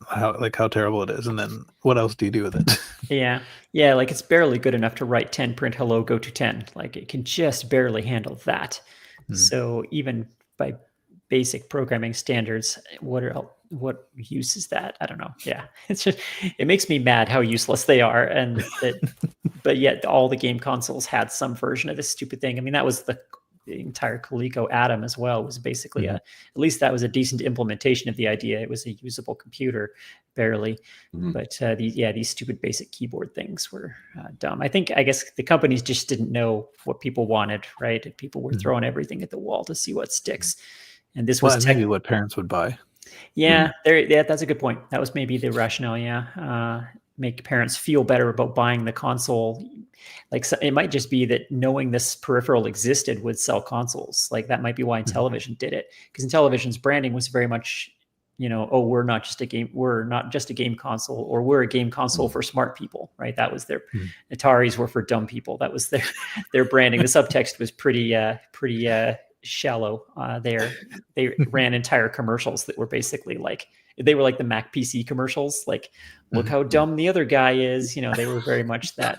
Speaker 1: how terrible it is, and then what else do you do with it?
Speaker 2: Yeah, like, it's barely good enough to write 10 print hello go to 10. Like, it can just barely handle that. So even by basic programming standards, what use is that? I don't know. Yeah, it makes me mad how useless they are, and but yet all the game consoles had some version of this stupid thing. I mean, that was the entire Coleco Atom as well, was basically at least that was a decent implementation of the idea. It was a usable computer, barely. But these stupid basic keyboard things were dumb. I guess the companies just didn't know what people wanted, right? People were throwing everything at the wall to see what sticks. And this was
Speaker 1: maybe what parents would buy.
Speaker 2: Yeah, that's a good point. That was maybe the rationale. Yeah, make parents feel better about buying the console. Like, so it might just be that knowing this peripheral existed would sell consoles. Like, that might be why Intellivision did it, because Intellivision's branding was very much, we're not just a game console, or we're a game console for smart people, right? That was their Ataris were for dumb people. That was their branding. The subtext was pretty shallow there. They ran entire commercials that were basically like, they were like the Mac PC commercials, like, look how dumb the other guy is. They were very much that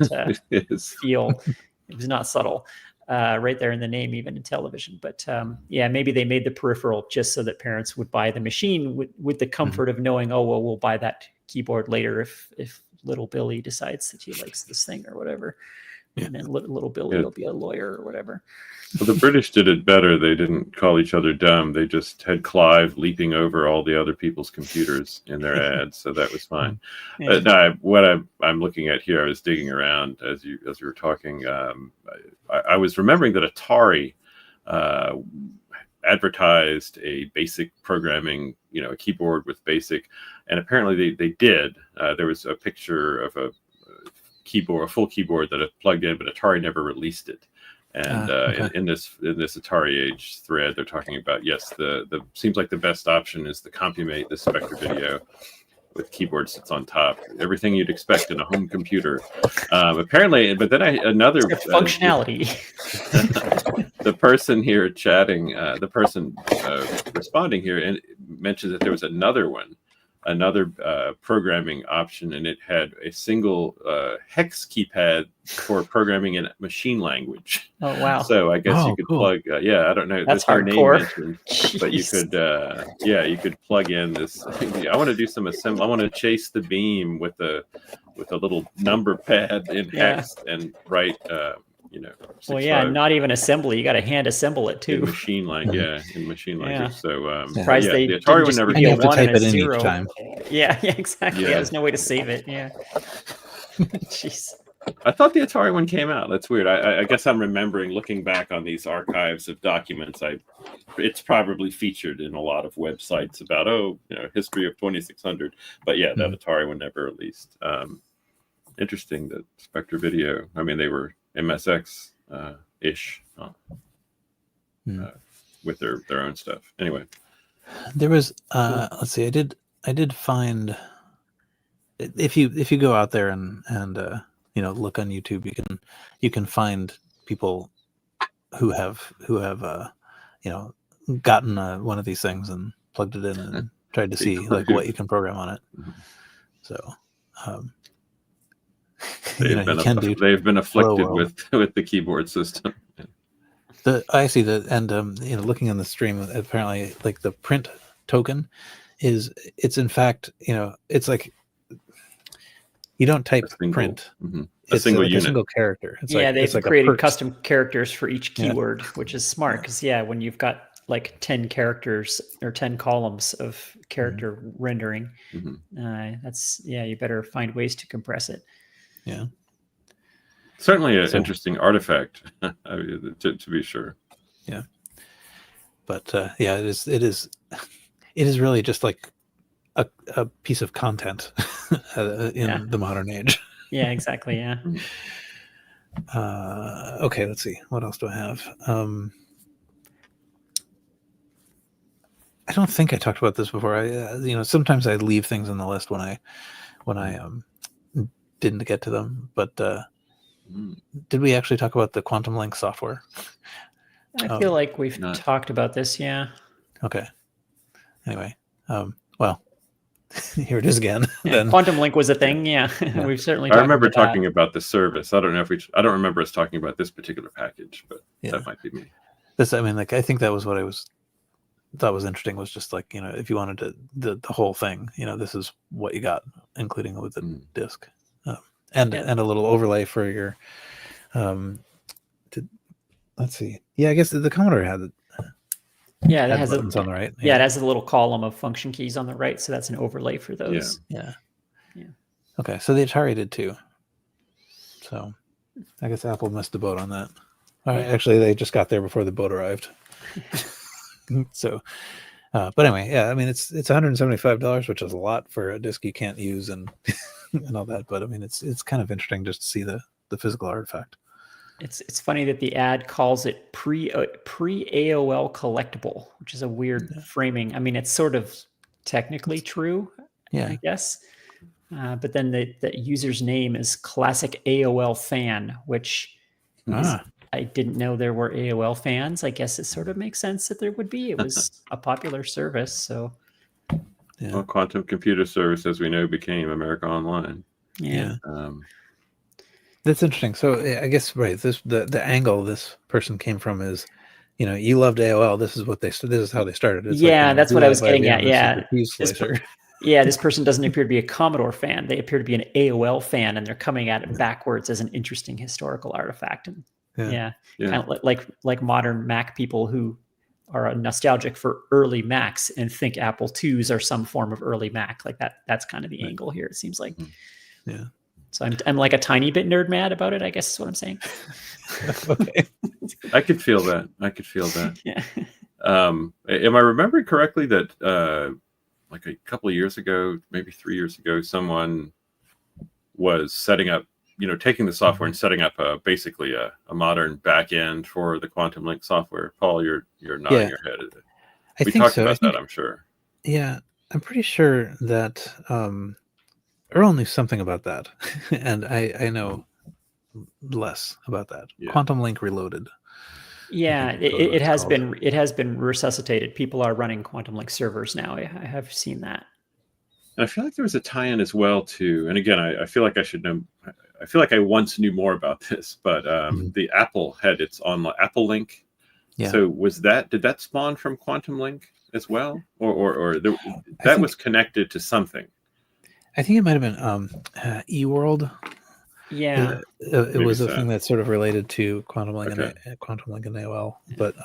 Speaker 2: feel. It was not subtle, right there in the name, even in television. But maybe they made the peripheral just so that parents would buy the machine with the comfort of knowing, oh, well, we'll buy that keyboard later if little Billy decides that he likes this thing or whatever. and then little Billy will be a lawyer or whatever.
Speaker 3: Well, the British did it better. They didn't call each other dumb. They just had Clive leaping over all the other people's computers in their ads, so that was fine.
Speaker 2: Yeah.
Speaker 3: No, I'm looking at here, I was digging around as you were talking. I was remembering that Atari advertised a basic programming, a keyboard with BASIC, and apparently they did. There was a picture of a full keyboard that it plugged in, but Atari never released it. And in this Atari Age thread, they're talking about, yes, the seems like the best option is the Compumate, the Spectre Video with keyboard sits on top. Everything you'd expect in a home computer. Apparently, but then another
Speaker 2: functionality.
Speaker 3: The person here chatting, the person responding here, and mentioned that there was another programming option, and it had a single hex keypad for programming in machine language.
Speaker 2: Oh wow!
Speaker 3: So I guess you could plug. I don't know.
Speaker 2: That's
Speaker 3: her
Speaker 2: hardcore.
Speaker 3: Name mentioned, but you could plug in this. I want to do some assembly. I want to chase the beam with a little number pad in hex and write.
Speaker 2: Not even assembly. You got to hand assemble it too.
Speaker 3: In machine language, in machine language. So
Speaker 2: surprised they
Speaker 3: the Atari would never.
Speaker 1: And you have to type it in each time.
Speaker 2: Yeah, exactly.
Speaker 3: Yeah.
Speaker 2: There's no way to save it. Yeah. Jeez.
Speaker 3: I thought the Atari one came out. That's weird. I guess I'm remembering looking back on these archives of documents. It's probably featured in a lot of websites about history of 2600. But yeah, that Atari one never released. Interesting that Spectre Video. I mean, they were MSX ish with their own stuff. Anyway,
Speaker 1: there was let's see. I did find, if you go out there and look on YouTube, you can find people who have gotten one of these things and plugged it in and tried to see like what you can program on it. So
Speaker 3: they've been afflicted with the keyboard system.
Speaker 1: I see that, and looking on the stream, apparently like the print token it's in fact it's like you don't type print.
Speaker 3: A single
Speaker 1: unit. A single character.
Speaker 2: They've created custom characters for each keyword, which is smart because when you've got like 10 characters or 10 columns of character rendering, you better find ways to compress it.
Speaker 1: Yeah,
Speaker 3: certainly an interesting artifact to be sure.
Speaker 1: Yeah, but it is really just like a piece of content in the modern age.
Speaker 2: Yeah, exactly. Yeah.
Speaker 1: Okay, let's see. What else do I have? I don't think I talked about this before. Sometimes I leave things in the list when I didn't get to them. But did we actually talk about the Quantum Link software?
Speaker 2: I feel like we've talked about this. Yeah.
Speaker 1: Okay. Anyway, well, here it is again. Then
Speaker 2: Quantum Link was a thing. Yeah, we've certainly.
Speaker 3: I remember talking about the service. I don't know I don't remember us talking about this particular package, but that might be me.
Speaker 1: I think that was what I thought was interesting. Was just like if you wanted to the whole thing, this is what you got, including with the disk, and a little overlay for your. Let's see. Yeah, I guess the Commodore had it.
Speaker 2: Yeah, it has
Speaker 1: buttons on the right.
Speaker 2: Yeah, it has a little column of function keys on the right, so that's an overlay for those.
Speaker 1: Yeah. Okay, so the Atari did too. So, I guess Apple missed the boat on that. All right, actually, they just got there before the boat arrived. So, but anyway, yeah, I mean, it's $175, which is a lot for a disc you can't use and and all that. But I mean, it's kind of interesting just to see the physical artifact.
Speaker 2: It's funny that the ad calls it pre AOL collectible, which is a weird framing. I mean, it's sort of technically true, I guess. But then the user's name is Classic AOL Fan, which I didn't know there were AOL fans. I guess it sort of makes sense that there would be. It was a popular service, so.
Speaker 3: Yeah. Well, Quantum Computer Service, as we know, became America Online.
Speaker 2: Yeah.
Speaker 1: That's interesting. So I guess the angle this person came from is, you loved AOL. This is how they started. It's
Speaker 2: that's what I was getting at. Yeah. Yeah, this person doesn't appear to be a Commodore fan. They appear to be an AOL fan, and they're coming at it backwards as an interesting historical artifact. And
Speaker 1: Yeah.
Speaker 2: kind of like modern Mac people who are nostalgic for early Macs and think Apple IIs are some form of early Mac. Like that. That's kind of the angle here. It seems like.
Speaker 1: Yeah.
Speaker 2: So I'm like a tiny bit nerd mad about it, I guess is what I'm saying.
Speaker 1: Okay.
Speaker 3: I could feel that.
Speaker 2: Yeah.
Speaker 3: Am I remembering correctly that like a couple of years ago, maybe 3 years ago, someone was setting up, taking the software and setting up basically a modern back end for the Quantum Link software? Paul, you're nodding your head. We talked about that, I'm sure.
Speaker 1: Yeah, I'm pretty sure that Earl knew something about that, and I know less about that.
Speaker 3: Yeah.
Speaker 1: Quantum Link Reloaded.
Speaker 2: Yeah, it has been resuscitated. People are running Quantum Link servers now. I have seen that.
Speaker 3: And I feel like there was a tie-in as well to, and again, I feel like I should know. I feel like I once knew more about this, but the Apple had its online Apple Link.
Speaker 1: Yeah.
Speaker 3: So did that spawn from Quantum Link as well, or that was connected to something?
Speaker 1: I think it might have been eWorld.
Speaker 2: Yeah,
Speaker 1: it was a thing that's sort of related to Quantum Link and AOL. But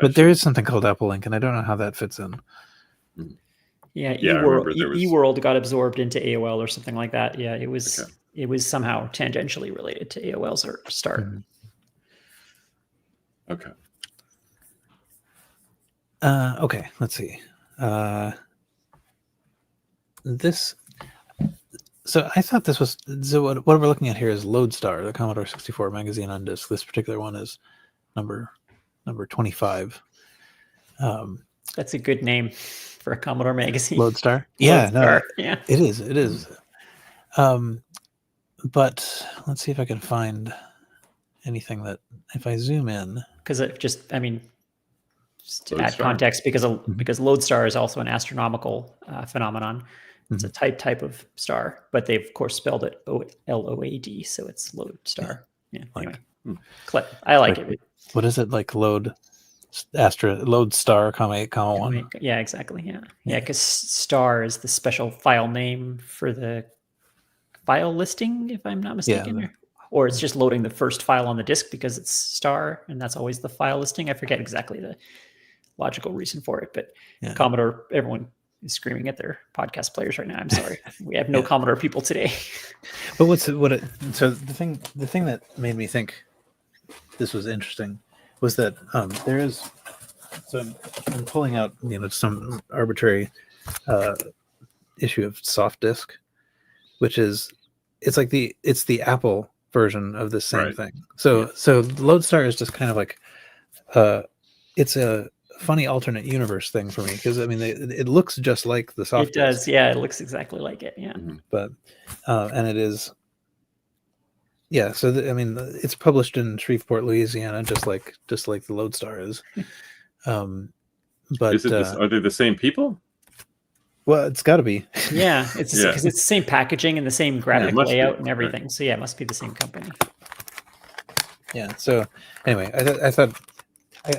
Speaker 3: but
Speaker 1: there is something called Apple Link, and I don't know how that fits in.
Speaker 2: Yeah,
Speaker 3: eWorld,
Speaker 2: eWorld got absorbed into AOL or something like that. Yeah, it was somehow tangentially related to AOL's start.
Speaker 3: Okay.
Speaker 1: Okay, let's see. So I thought this was, what we're looking at here is Lodestar, the Commodore 64 magazine on disc. This particular one is number 25.
Speaker 2: That's a good name for a Commodore magazine.
Speaker 1: Lodestar? Yeah,
Speaker 2: Lodestar. Yeah.
Speaker 1: It is. But let's see if I can find anything that, if I zoom in.
Speaker 2: Because just to add context, because Lodestar is also an astronomical phenomenon. It's a type of star, but they've of course spelled it LOAD, so it's Lodestar. Yeah. Anyway, I like it.
Speaker 1: What is it, like Lodestar, comma 8, comma 1?
Speaker 2: Yeah, exactly. Yeah, because star is the special file name for the file listing, if I'm not mistaken. Or it's just loading the first file on the disk because it's star, and that's always the file listing. I forget exactly the logical reason for it, but Commodore, everyone is screaming at their podcast players right now. I'm sorry, we have no Commodore people today.
Speaker 1: But so the thing that made me think this was interesting was that there is. So I'm pulling out some arbitrary issue of soft disk, which is it's the Apple version of the same thing. So Lodestar is just kind of like it's a funny alternate universe thing for me, because it looks just like the soft disk.
Speaker 2: It does, yeah. It looks exactly like it, yeah.
Speaker 1: But and it is, yeah. So it's published in Shreveport, Louisiana, just like the Lodestar is. But
Speaker 3: are they the same people?
Speaker 1: Well, it's got to be.
Speaker 2: Yeah, it's because it's the same packaging and the same graphic layout and everything.
Speaker 3: Right.
Speaker 2: So yeah, it must be the same company.
Speaker 1: Yeah. So anyway, I thought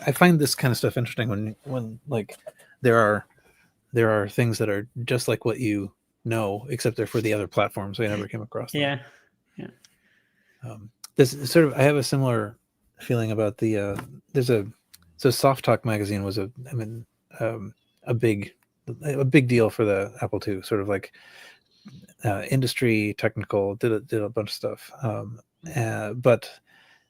Speaker 1: I find this kind of stuff interesting when like there are things that are just like what you know, except they're for the other platforms. I never came across them.
Speaker 2: Yeah.
Speaker 1: This sort of, I have a similar feeling about the so Soft Talk magazine was a big deal for the Apple II, sort of like industry, technical, did a bunch of stuff. But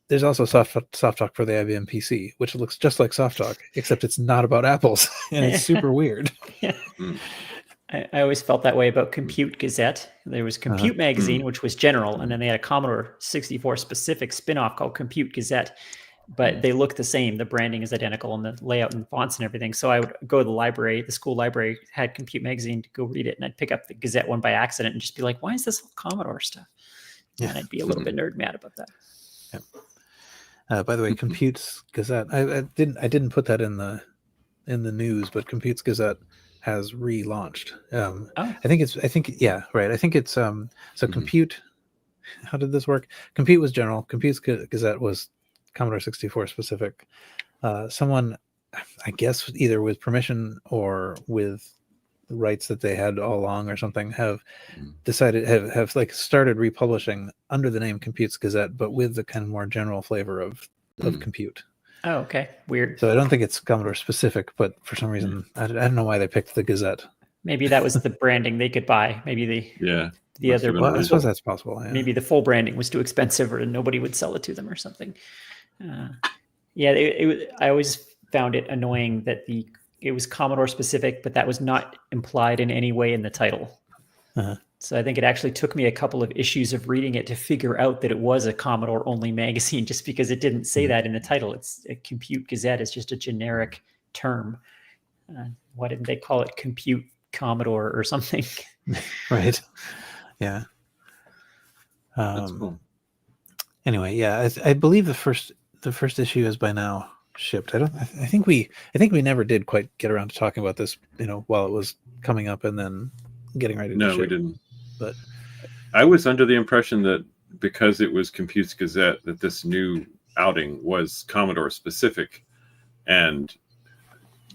Speaker 1: there's also Soft Talk for the IBM PC, which looks just like Soft Talk, except it's not about apples, and it's super weird.
Speaker 2: Yeah. I always felt that way about Compute Gazette. There was Compute Magazine, which was general, and then they had a Commodore 64 specific spin-off called Compute Gazette. But they look the same. The branding is identical, and the layout and fonts and everything. So I would go to the library. The school library had Compute Magazine to go read it, and I'd pick up the Gazette one by accident and just be like, "Why is this all Commodore stuff?" And I'd be a little bit nerd mad about that.
Speaker 1: Yeah. By the way, Compute's Gazette. I didn't put that in the news, but Compute's Gazette has relaunched. I think it's so Compute. How did this work? Compute was general. Compute's Gazette was Commodore 64 specific. Someone, I guess, either with permission or with rights that they had all along or something have
Speaker 3: Mm.
Speaker 1: decided have like started republishing under the name Compute's Gazette, but with the kind of more general flavor of compute.
Speaker 2: Oh, okay. Weird.
Speaker 1: So I don't think it's Commodore specific, but for some reason I don't know why they picked the Gazette.
Speaker 2: Maybe that was the branding they could buy. Maybe the
Speaker 3: must
Speaker 2: other
Speaker 3: have been
Speaker 1: Well, I
Speaker 3: original.
Speaker 1: suppose that's possible. Yeah.
Speaker 2: maybe the full branding was too expensive, or nobody would sell it to them, or something. I always found it annoying that it was Commodore specific, but that was not implied in any way in the title.
Speaker 1: Uh-huh.
Speaker 2: So I think it actually took me a couple of issues of reading it to figure out that it was a Commodore only magazine, just because it didn't say that in the title. It's a Compute Gazette. It's just a generic term. Why didn't they call it Compute Commodore or something?
Speaker 1: Right. Yeah.
Speaker 3: That's cool.
Speaker 1: Anyway, yeah, I believe the first issue is by now shipped. I think we never did quite get around to talking about this, while it was coming up and then getting ready to ship.
Speaker 3: No, we didn't.
Speaker 1: But
Speaker 3: I was under the impression that because it was Compute's Gazette, that this new outing was Commodore specific, and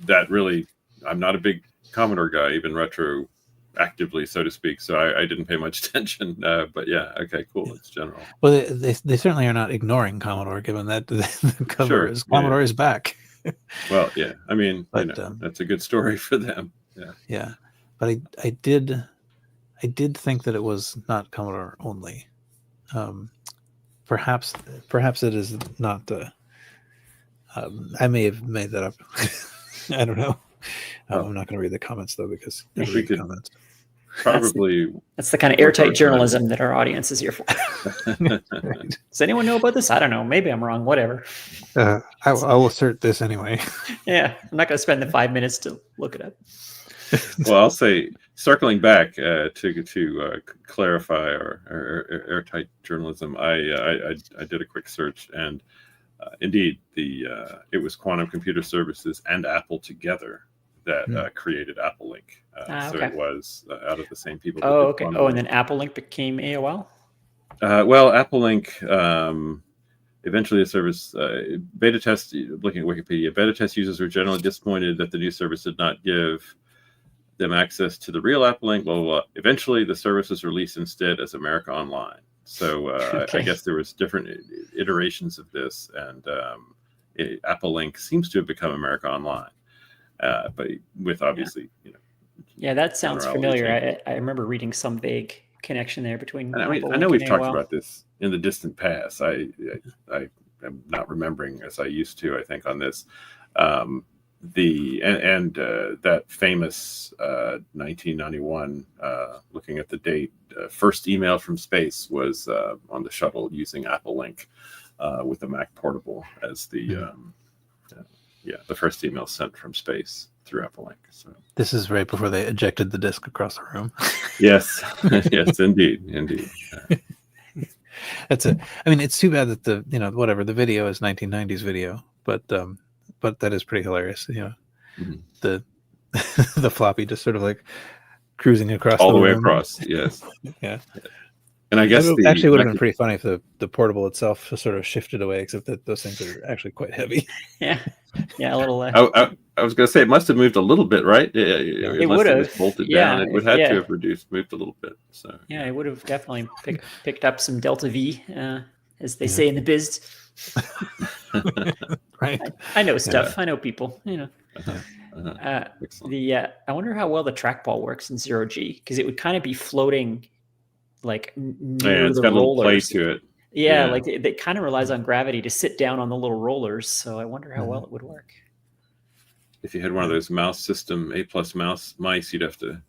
Speaker 3: that really, I'm not a big Commodore guy, even retroactively, so to speak. So I didn't pay much attention. But yeah, okay, cool. It's general.
Speaker 1: Well, they certainly are not ignoring Commodore, given that the cover is Commodore is back.
Speaker 3: Well, yeah, I mean,
Speaker 1: But,
Speaker 3: that's a good story for them. Yeah.
Speaker 1: Yeah, but I did think that it was not Commodore only. Perhaps it is not. I may have made that up. I don't know. I'm not going to read the comments though, because
Speaker 3: We
Speaker 1: read
Speaker 3: could
Speaker 1: comments.
Speaker 3: probably.
Speaker 2: That's the kind of airtight journalism that our audience is here for.
Speaker 1: Right.
Speaker 2: Does anyone know about this? I don't know. Maybe I'm wrong. Whatever.
Speaker 1: I will assert this anyway.
Speaker 2: Yeah, I'm not going to spend the 5 minutes to look it up.
Speaker 3: Well, I'll say, circling back to clarify our airtight journalism, I did a quick search, and indeed, it was Quantum Computer Services and Apple together that created Apple Link. So
Speaker 2: okay.
Speaker 3: it was out of the same people.
Speaker 2: Oh, okay. Oh, and then Apple Link became AOL?
Speaker 3: Well, Apple Link, eventually the service, beta test, looking at Wikipedia, beta test users were generally disappointed that the new service did not give them access to the real Apple Link, blah, blah, blah. Eventually, the service was released instead as America Online. So
Speaker 2: Okay.
Speaker 3: I guess there was different iterations of this, and Apple Link seems to have become America Online, but with obviously,
Speaker 2: Yeah, that sounds
Speaker 3: generality
Speaker 2: familiar. I remember reading some vague connection there between.
Speaker 3: And I mean,
Speaker 2: Apple
Speaker 3: I know
Speaker 2: Link
Speaker 3: we've
Speaker 2: and
Speaker 3: talked
Speaker 2: AOL.
Speaker 3: about this in the distant past. I am not remembering as I used to, I think, on this. That famous 1991, looking at the date, first email from space was on the shuttle using Apple Link with the Mac Portable as the first email sent from space through Apple Link. So
Speaker 1: This is right before they ejected the disk across the room.
Speaker 3: yes, yes, indeed.
Speaker 1: That's it. I mean, it's too bad that the video is 1990s video, but that is pretty hilarious.
Speaker 3: Mhm.
Speaker 1: The the floppy just sort of like cruising across
Speaker 3: All the way
Speaker 1: room.
Speaker 3: across. Yes.
Speaker 1: Yeah.
Speaker 3: And I guess
Speaker 1: It actually would have been pretty funny if the portable itself just sort of shifted away, except that those things are actually quite heavy.
Speaker 2: Yeah, a little.
Speaker 3: I was going to say it must have moved a little bit, right? It
Speaker 2: would have.
Speaker 3: was bolted
Speaker 2: Yeah,
Speaker 3: down. It would have to have moved a little bit. So
Speaker 2: Yeah, it would have definitely picked up some Delta V, as they say in the biz.
Speaker 1: Right.
Speaker 2: I know stuff. I know people.
Speaker 3: Excellent.
Speaker 2: I wonder how well the trackball works in 0G, because it would kind of be floating like near
Speaker 3: It's
Speaker 2: the
Speaker 3: got a little play
Speaker 2: rollers.
Speaker 3: to it.
Speaker 2: Yeah,
Speaker 3: Yeah.
Speaker 2: like it kind of relies on gravity to sit down on the little rollers. So I wonder how well it would work.
Speaker 3: If you had one of those mouse system A+ mouse mice, you'd have to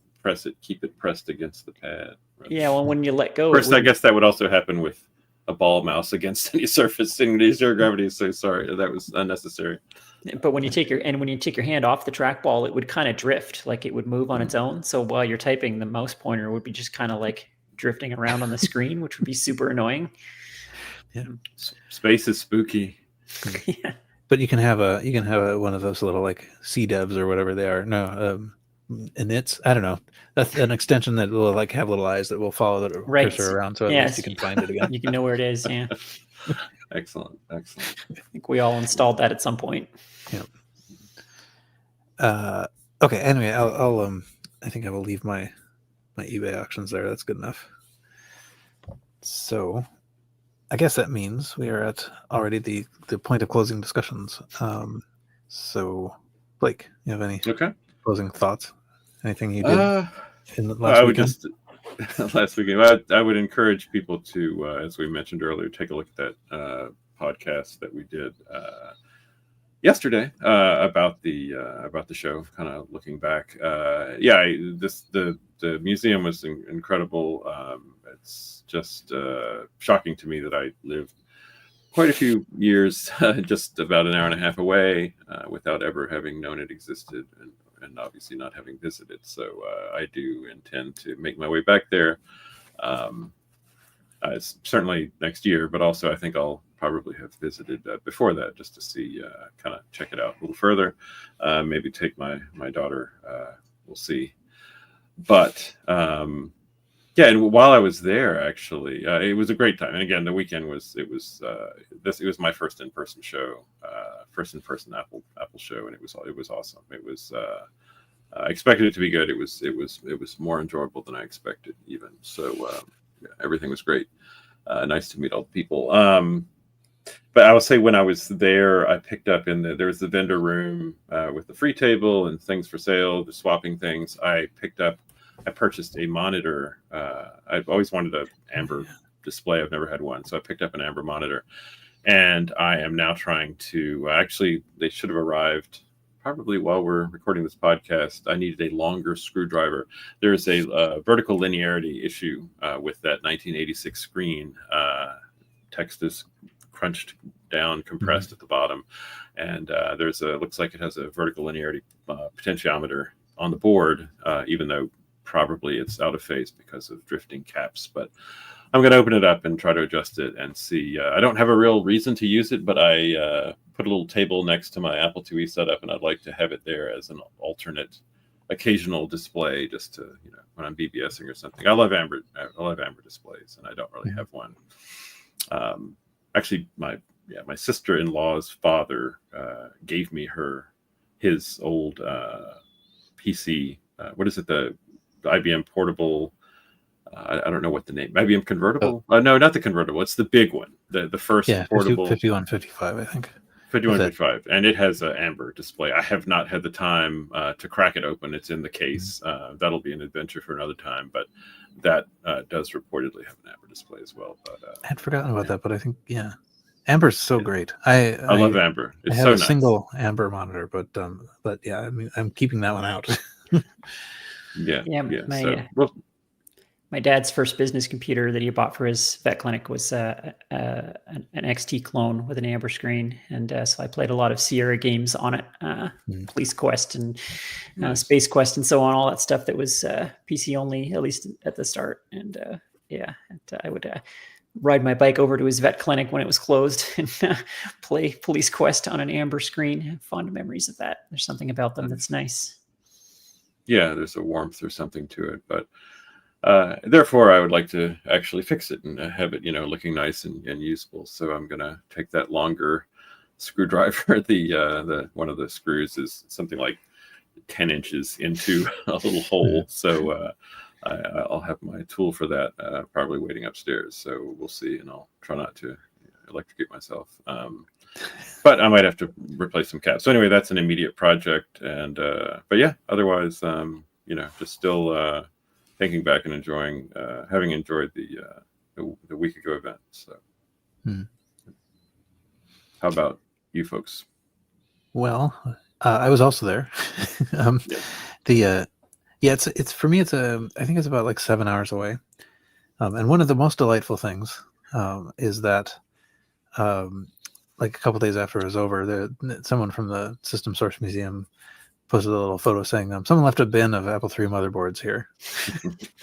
Speaker 3: keep it pressed against the pad.
Speaker 2: Yeah, well, when you let go,
Speaker 3: Of course, I guess that would also happen with a ball mouse against any surface in zero gravity. So sorry, that was unnecessary.
Speaker 2: But when you take your hand off the trackball, it would kind of drift, like it would move on its own. So while you're typing, the mouse pointer would be just kind of like drifting around on the screen, which would be super annoying.
Speaker 1: Yeah.
Speaker 3: Space is spooky.
Speaker 2: Yeah.
Speaker 1: But you can have one of those little like CDEVs or whatever they are. No, inits. I don't know. That's an extension that will like have little eyes that will follow the cursor around, so at least you can find it again.
Speaker 2: You can know where it is. Yeah.
Speaker 3: Excellent.
Speaker 2: I think we all installed that at some point.
Speaker 1: Yeah. Okay. Anyway, I'll think I will leave my eBay auctions there. That's good enough. So I guess that means we are at already the point of closing discussions. So Blake, you have any closing thoughts? Anything you did in the last weekend?
Speaker 3: Last weekend, I would encourage people to, as we mentioned earlier, take a look at that podcast that we did yesterday about the show. Kind of looking back, the museum was incredible. It's just shocking to me that I lived quite a few years just about an hour and a half away without ever having known it existed, and obviously not having visited. So I do intend to make my way back there. Certainly next year, but also I think I'll probably have visited before that just to see, kind of check it out a little further. Maybe take my daughter. We'll see. But and while I was there, actually, it was a great time. And again, the weekend was my first in-person show, first in-person Apple show, and it was awesome. It was I expected it to be good. It was more enjoyable than I expected, even. So everything was great. Nice to meet all the people. But I will say, when I was there, I picked up there was the vendor room with the free table and things for sale, the swapping things. I purchased a monitor. I've always wanted an Amber display. I've never had one. So I picked up an Amber monitor, and I am now trying to, actually, they should have arrived probably while we're recording this podcast. I needed a longer screwdriver. There's a vertical linearity issue with that 1986 screen. Text is crunched down, compressed at the bottom. And looks like it has a vertical linearity potentiometer on the board, even though probably it's out of phase because of drifting caps. But I'm going to open it up and try to adjust it and see. I don't have a real reason to use it, but I put a little table next to my Apple IIe setup, and I'd like to have it there as an alternate occasional display, just to, when I'm BBSing or something. I love Amber displays, and I don't really have one. Actually, my sister-in-law's father gave me his old PC. What is it? The IBM portable. I don't know what the name. IBM convertible. No, not the convertible. It's the big one. The first portable.
Speaker 1: 5155, I think.
Speaker 3: 5155, and it has an Amber display. I have not had the time to crack it open. It's in the case. That'll be an adventure for another time. But that does reportedly have an Amber display as well. But
Speaker 1: I had forgotten about that. But I think Amber's so great. I
Speaker 3: love Amber. It's
Speaker 1: I have
Speaker 3: so
Speaker 1: a
Speaker 3: nice.
Speaker 1: single Amber monitor, but yeah, I mean, I'm keeping that one out.
Speaker 2: My dad's first business computer that he bought for his vet clinic was an XT clone with an Amber screen, and so I played a lot of Sierra games on it, Police Quest and Space Quest and so on, all that stuff that was PC only, at least at the start. And I would ride my bike over to his vet clinic when it was closed and play Police Quest on an Amber screen. I have fond memories of that. There's something about them that's nice.
Speaker 3: Yeah, there's a warmth or something to it, but therefore I would like to actually fix it and have it, looking nice and usable. So I'm gonna take that longer screwdriver. The one of the screws is something like 10 inches into a little hole. So I'll have my tool for that probably waiting upstairs. So we'll see, and I'll try not to electrocute myself. But I might have to replace some caps. So anyway, that's an immediate project. And but yeah, otherwise, just still thinking back and enjoying, having enjoyed the week ago event. So, How about you folks?
Speaker 1: Well, I was also there. It's for me. I think it's about like 7 hours away. And one of the most delightful things is that, like a couple days after it was over, someone from the System Source Museum posted a little photo saying, someone left a bin of Apple III motherboards here.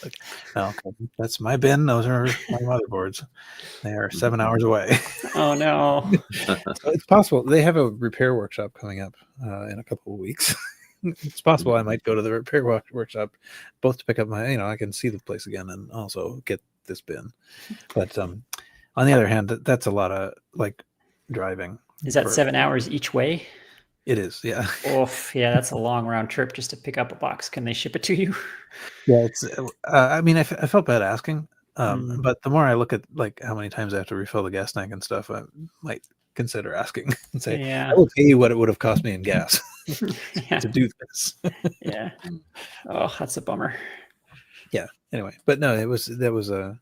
Speaker 1: Like, no, that's my bin. Those are my motherboards. They are 7 hours away.
Speaker 2: Oh, no.
Speaker 1: So it's possible. They have a repair workshop coming up in a couple of weeks. It's possible I might go to the repair workshop both to pick up my, I can see the place again and also get this bin. But on the other hand, that's a lot of driving.
Speaker 2: Is that 7 hours each way?
Speaker 1: It is, yeah.
Speaker 2: Oof, yeah, that's a long round trip just to pick up a box. Can they ship it to you?
Speaker 1: Yeah, it's. I mean, I felt bad asking,
Speaker 2: Mm.
Speaker 1: but the more I look at like how many times I have to refill the gas tank and stuff, I might consider asking and say,
Speaker 2: Yeah.
Speaker 1: "I will pay you what it would have cost me in gas
Speaker 2: Yeah.
Speaker 1: to do this."
Speaker 2: Yeah. Oh, that's a bummer.
Speaker 1: Yeah. Anyway, but no, that was a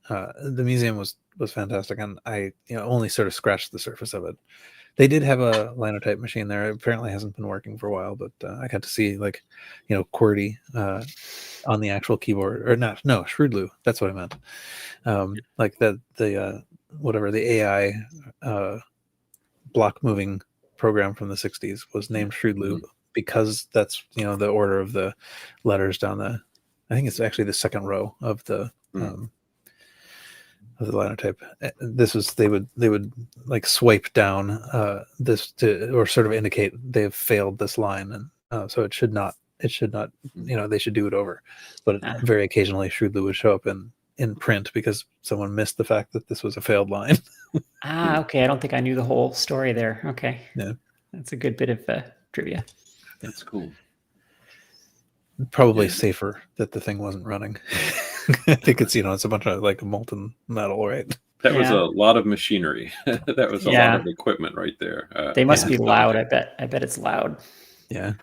Speaker 1: the museum was fantastic, and I only sort of scratched the surface of it. They did have a linotype machine there. It apparently hasn't been working for a while, but I got to see like QWERTY on the actual keyboard, or not? No, Shrewdloo. That's what I meant. Like the whatever the AI block moving program from the 60s was named Shrewdloo because that's the order of the letters down the. I think it's actually the second row of the linotype. This was they would like swipe down this to or sort of indicate they've failed this line, and so it should not they should do it over. But very occasionally Shrewdloo would show up in print because someone missed the fact that this was a failed line.
Speaker 2: Okay. I don't think I knew the whole story there. Okay.
Speaker 1: Yeah,
Speaker 2: That's a good bit of trivia.
Speaker 3: That's cool.
Speaker 1: Probably safer that the thing wasn't running. I think it's it's a bunch of like molten metal, right?
Speaker 3: That was a lot of machinery. That was a lot of equipment right there.
Speaker 2: They must be loud. I bet it's loud.
Speaker 1: Yeah.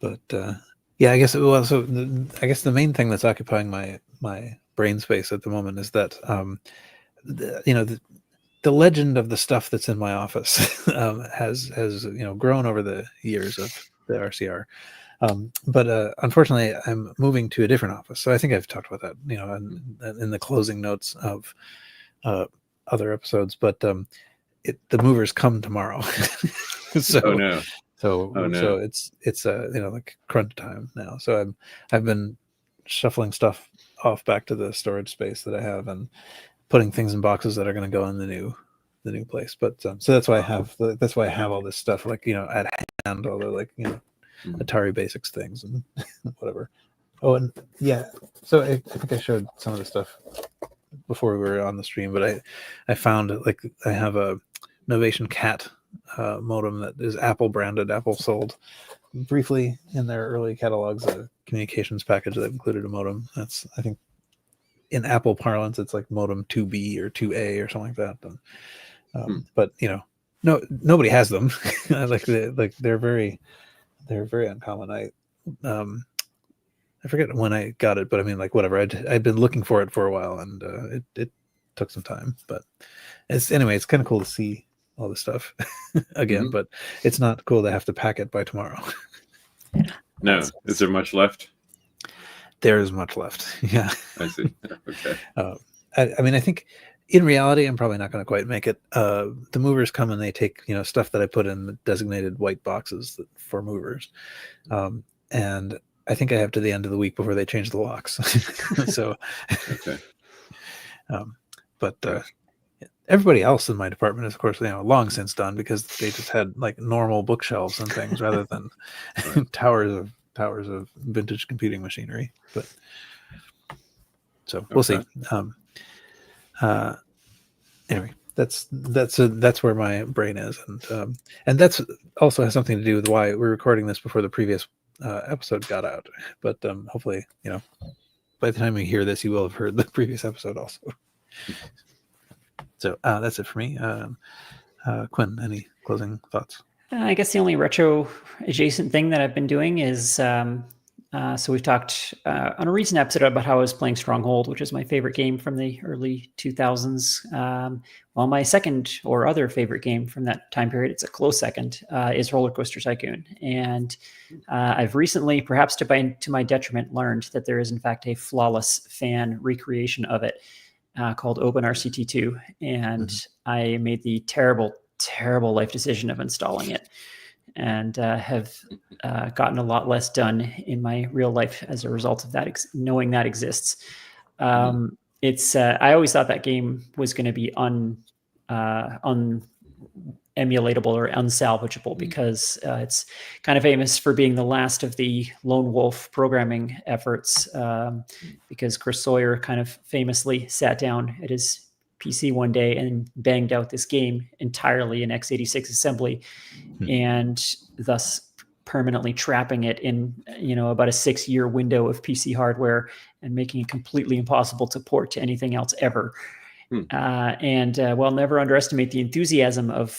Speaker 1: But I guess I guess the main thing that's occupying my brain space at the moment is that the legend of the stuff that's in my office has grown over the years of the RCR. But unfortunately, I'm moving to a different office. So I think I've talked about that, in the closing notes of other episodes. But the movers come tomorrow. So it's like crunch time now. So I've been shuffling stuff off back to the storage space that I have and putting things in boxes that are going to go in the new place. But so that's why I have all this stuff like at hand, all the Atari Basics things and whatever. Oh, and so I think I showed some of the stuff before we were on the stream, but I found I have a Novation Cat modem that is Apple branded. Apple sold briefly in their early catalogs a communications package that included a modem. That's, I think, in Apple parlance, it's like modem 2B or 2A or something like that. And, but nobody has them. They're very uncommon. I forget when I got it, but I mean, whatever. I'd been looking for it for a while, and it took some time. But it's kind of cool to see all this stuff again. But it's not cool to have to pack it by tomorrow.
Speaker 3: No, is there much left?
Speaker 1: There is much left. Yeah,
Speaker 3: I see. Okay.
Speaker 1: I mean, I think in reality, I'm probably not going to quite make it. The movers come and they take stuff that I put in the designated white boxes for movers, and I think I have to the end of the week before they change the locks. So,
Speaker 3: okay.
Speaker 1: But everybody else in my department is, of course, long since done because they just had normal bookshelves and things rather than towers of vintage computing machinery. But so we'll see. Anyway, that's where my brain is, and that's also has something to do with why we're recording this before the previous episode got out. But hopefully, by the time you hear this, you will have heard the previous episode also. So that's it for me. Quinn, any closing thoughts?
Speaker 2: I guess the only retro adjacent thing that I've been doing is so we've talked on a recent episode about how I was playing Stronghold, which is my favorite game from the early 2000s. Well, my second or other favorite game from that time period, it's a close second, is Roller Coaster Tycoon. And I've recently, perhaps to my detriment, learned that there is in fact a flawless fan recreation of it called OpenRCT2. And I made the terrible life decision of installing it, and have gotten a lot less done in my real life as a result of that, knowing that exists. It's I always thought that game was going to be unemulatable or unsalvageable because it's kind of famous for being the last of the lone wolf programming efforts, because Chris Sawyer kind of famously sat down at his PC one day and banged out this game entirely in x86 assembly, and thus permanently trapping it in about a 6-year window of PC hardware and making it completely impossible to port to anything else ever. Well, never underestimate the enthusiasm of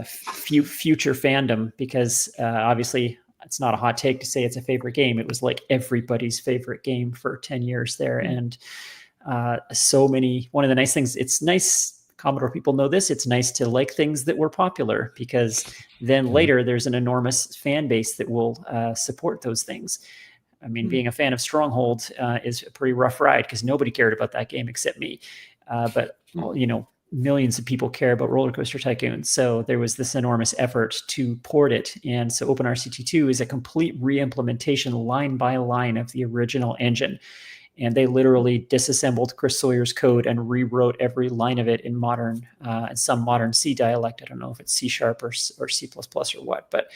Speaker 2: future fandom, because obviously it's not a hot take to say it's a favorite game. It was like everybody's favorite game for 10 years there. And one of the nice things, it's nice, Commodore people know this, it's nice to like things that were popular, because then later there's an enormous fan base that will support those things. I mean, being a fan of Stronghold is a pretty rough ride, because nobody cared about that game except me. But millions of people care about Roller Coaster Tycoon. So there was this enormous effort to port it. And so OpenRCT2 is a complete re-implementation line by line of the original engine. And they literally disassembled Chris Sawyer's code and rewrote every line of it in some modern C dialect. I don't know if it's C# or C++ or what, but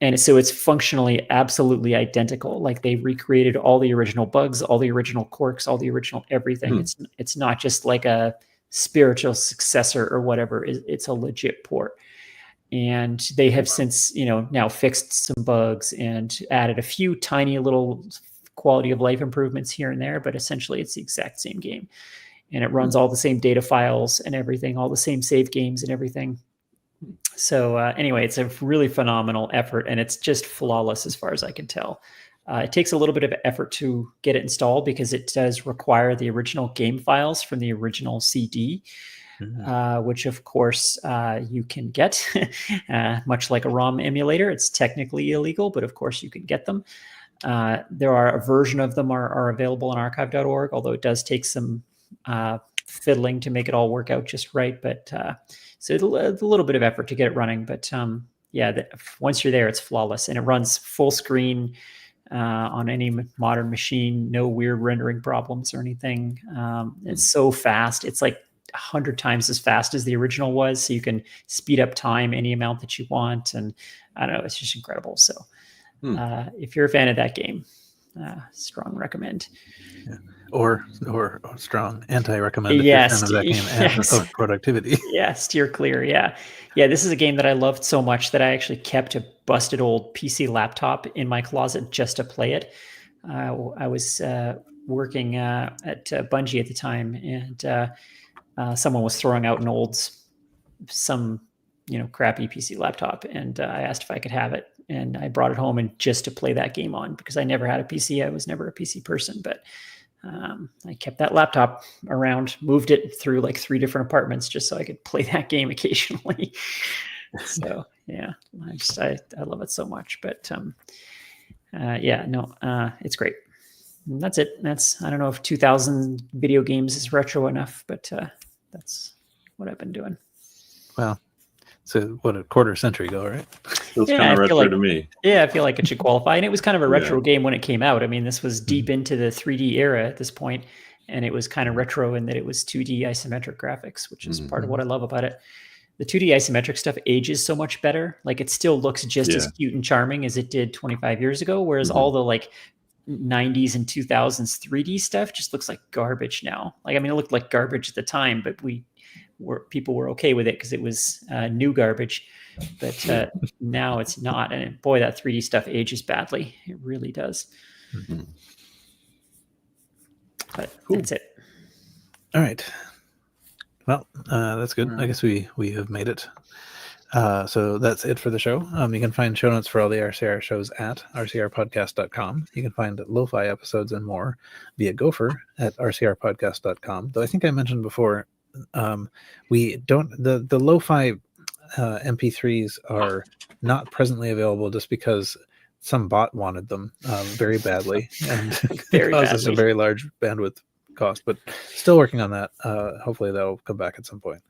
Speaker 2: and so it's functionally absolutely identical. Like, they recreated all the original bugs, all the original quirks, all the original everything. It's not just like a spiritual successor or whatever. It's a legit port. And they have since, now fixed some bugs and added a few tiny little quality of life improvements here and there, but essentially it's the exact same game. And it runs all the same data files and everything, all the same save games and everything. So anyway, it's a really phenomenal effort, and it's just flawless as far as I can tell. It takes a little bit of effort to get it installed, because it does require the original game files from the original CD, which of course you can get, much like a ROM emulator. It's technically illegal, but of course you can get them. There are a version of them are available on archive.org, although it does take some fiddling to make it all work out just right. But so it's a little bit of effort to get it running. But once you're there, it's flawless, and it runs full screen on any modern machine. No weird rendering problems or anything. It's so fast. It's like 100 times as fast as the original was. So you can speed up time any amount that you want. And I don't know, it's just incredible. So if you're a fan of that game, strong recommend.
Speaker 1: Yeah. Or strong anti-recommend if
Speaker 2: yes,
Speaker 1: you're a fan of that game and of productivity.
Speaker 2: Yeah, steer clear. Yeah. This is a game that I loved so much that I actually kept a busted old PC laptop in my closet just to play it. I was working at Bungie at the time, and someone was throwing out some crappy PC laptop, and I asked if I could have it, and I brought it home and just to play that game on, because I never had a PC. I was never a PC person, but I kept that laptop around, moved it through like 3 different apartments just so I could play that game occasionally. So yeah, I love it so much. But it's great. And that's it. I don't know if 2000 video games is retro enough, but that's what I've been doing.
Speaker 1: Well, so what, a quarter century ago, right?
Speaker 3: Feels kind of retro to me.
Speaker 2: Yeah, I feel like it should qualify. And it was kind of a retro game when it came out. I mean, this was deep into the 3D era at this point, and it was kind of retro in that it was 2D isometric graphics, which is part of what I love about it. The 2D isometric stuff ages so much better. Like, it still looks just as cute and charming as it did 25 years ago, whereas all the like 90s and 2000s 3D stuff just looks like garbage now. Like, I mean, it looked like garbage at the time, but people were okay with it because it was new garbage. But now it's not. And boy, that 3D stuff ages badly. It really does. But that's it.
Speaker 1: All right. Well, that's good. I guess we have made it. So that's it for the show. You can find show notes for all the RCR shows at rcrpodcast.com. You can find lo-fi episodes and more via Gopher at rcrpodcast.com. Though I think I mentioned before, we don't, the lo-fi MP3s are not presently available just because some bot wanted them very badly, and it caused us a very large bandwidth cost, but still working on that. Hopefully that'll come back at some point.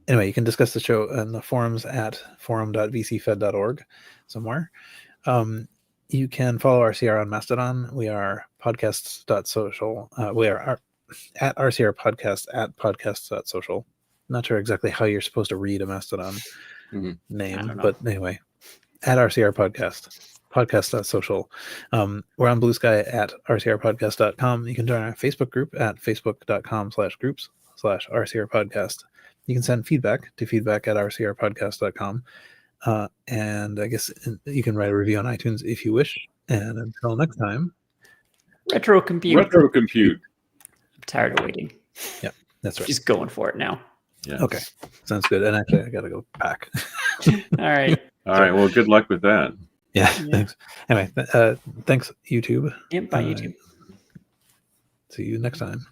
Speaker 1: Anyway, you can discuss the show in the forums at forum.vcfed.org somewhere. You can follow RCR on Mastodon. We are podcasts.social. We are at RCR podcast at podcasts.social. Not sure exactly how you're supposed to read a Mastodon name, but anyway, at RCR podcast, podcast.social. We're on Blue Sky at rcrpodcast.com. You can join our Facebook group at facebook.com/groups/rcrpodcast. You can send feedback to feedback@rcrpodcast.com. And I guess you can write a review on iTunes if you wish. And until next time,
Speaker 2: Retrocompute.
Speaker 3: I'm
Speaker 2: tired of waiting.
Speaker 1: Yeah, that's right.
Speaker 2: Just going for it now.
Speaker 3: Yes.
Speaker 1: Okay, sounds good. And actually, I got to go pack.
Speaker 2: All right.
Speaker 3: All right. Well, good luck with that.
Speaker 1: Yeah, thanks. Anyway, thanks, YouTube.
Speaker 2: Yep, bye, YouTube.
Speaker 1: See you next time.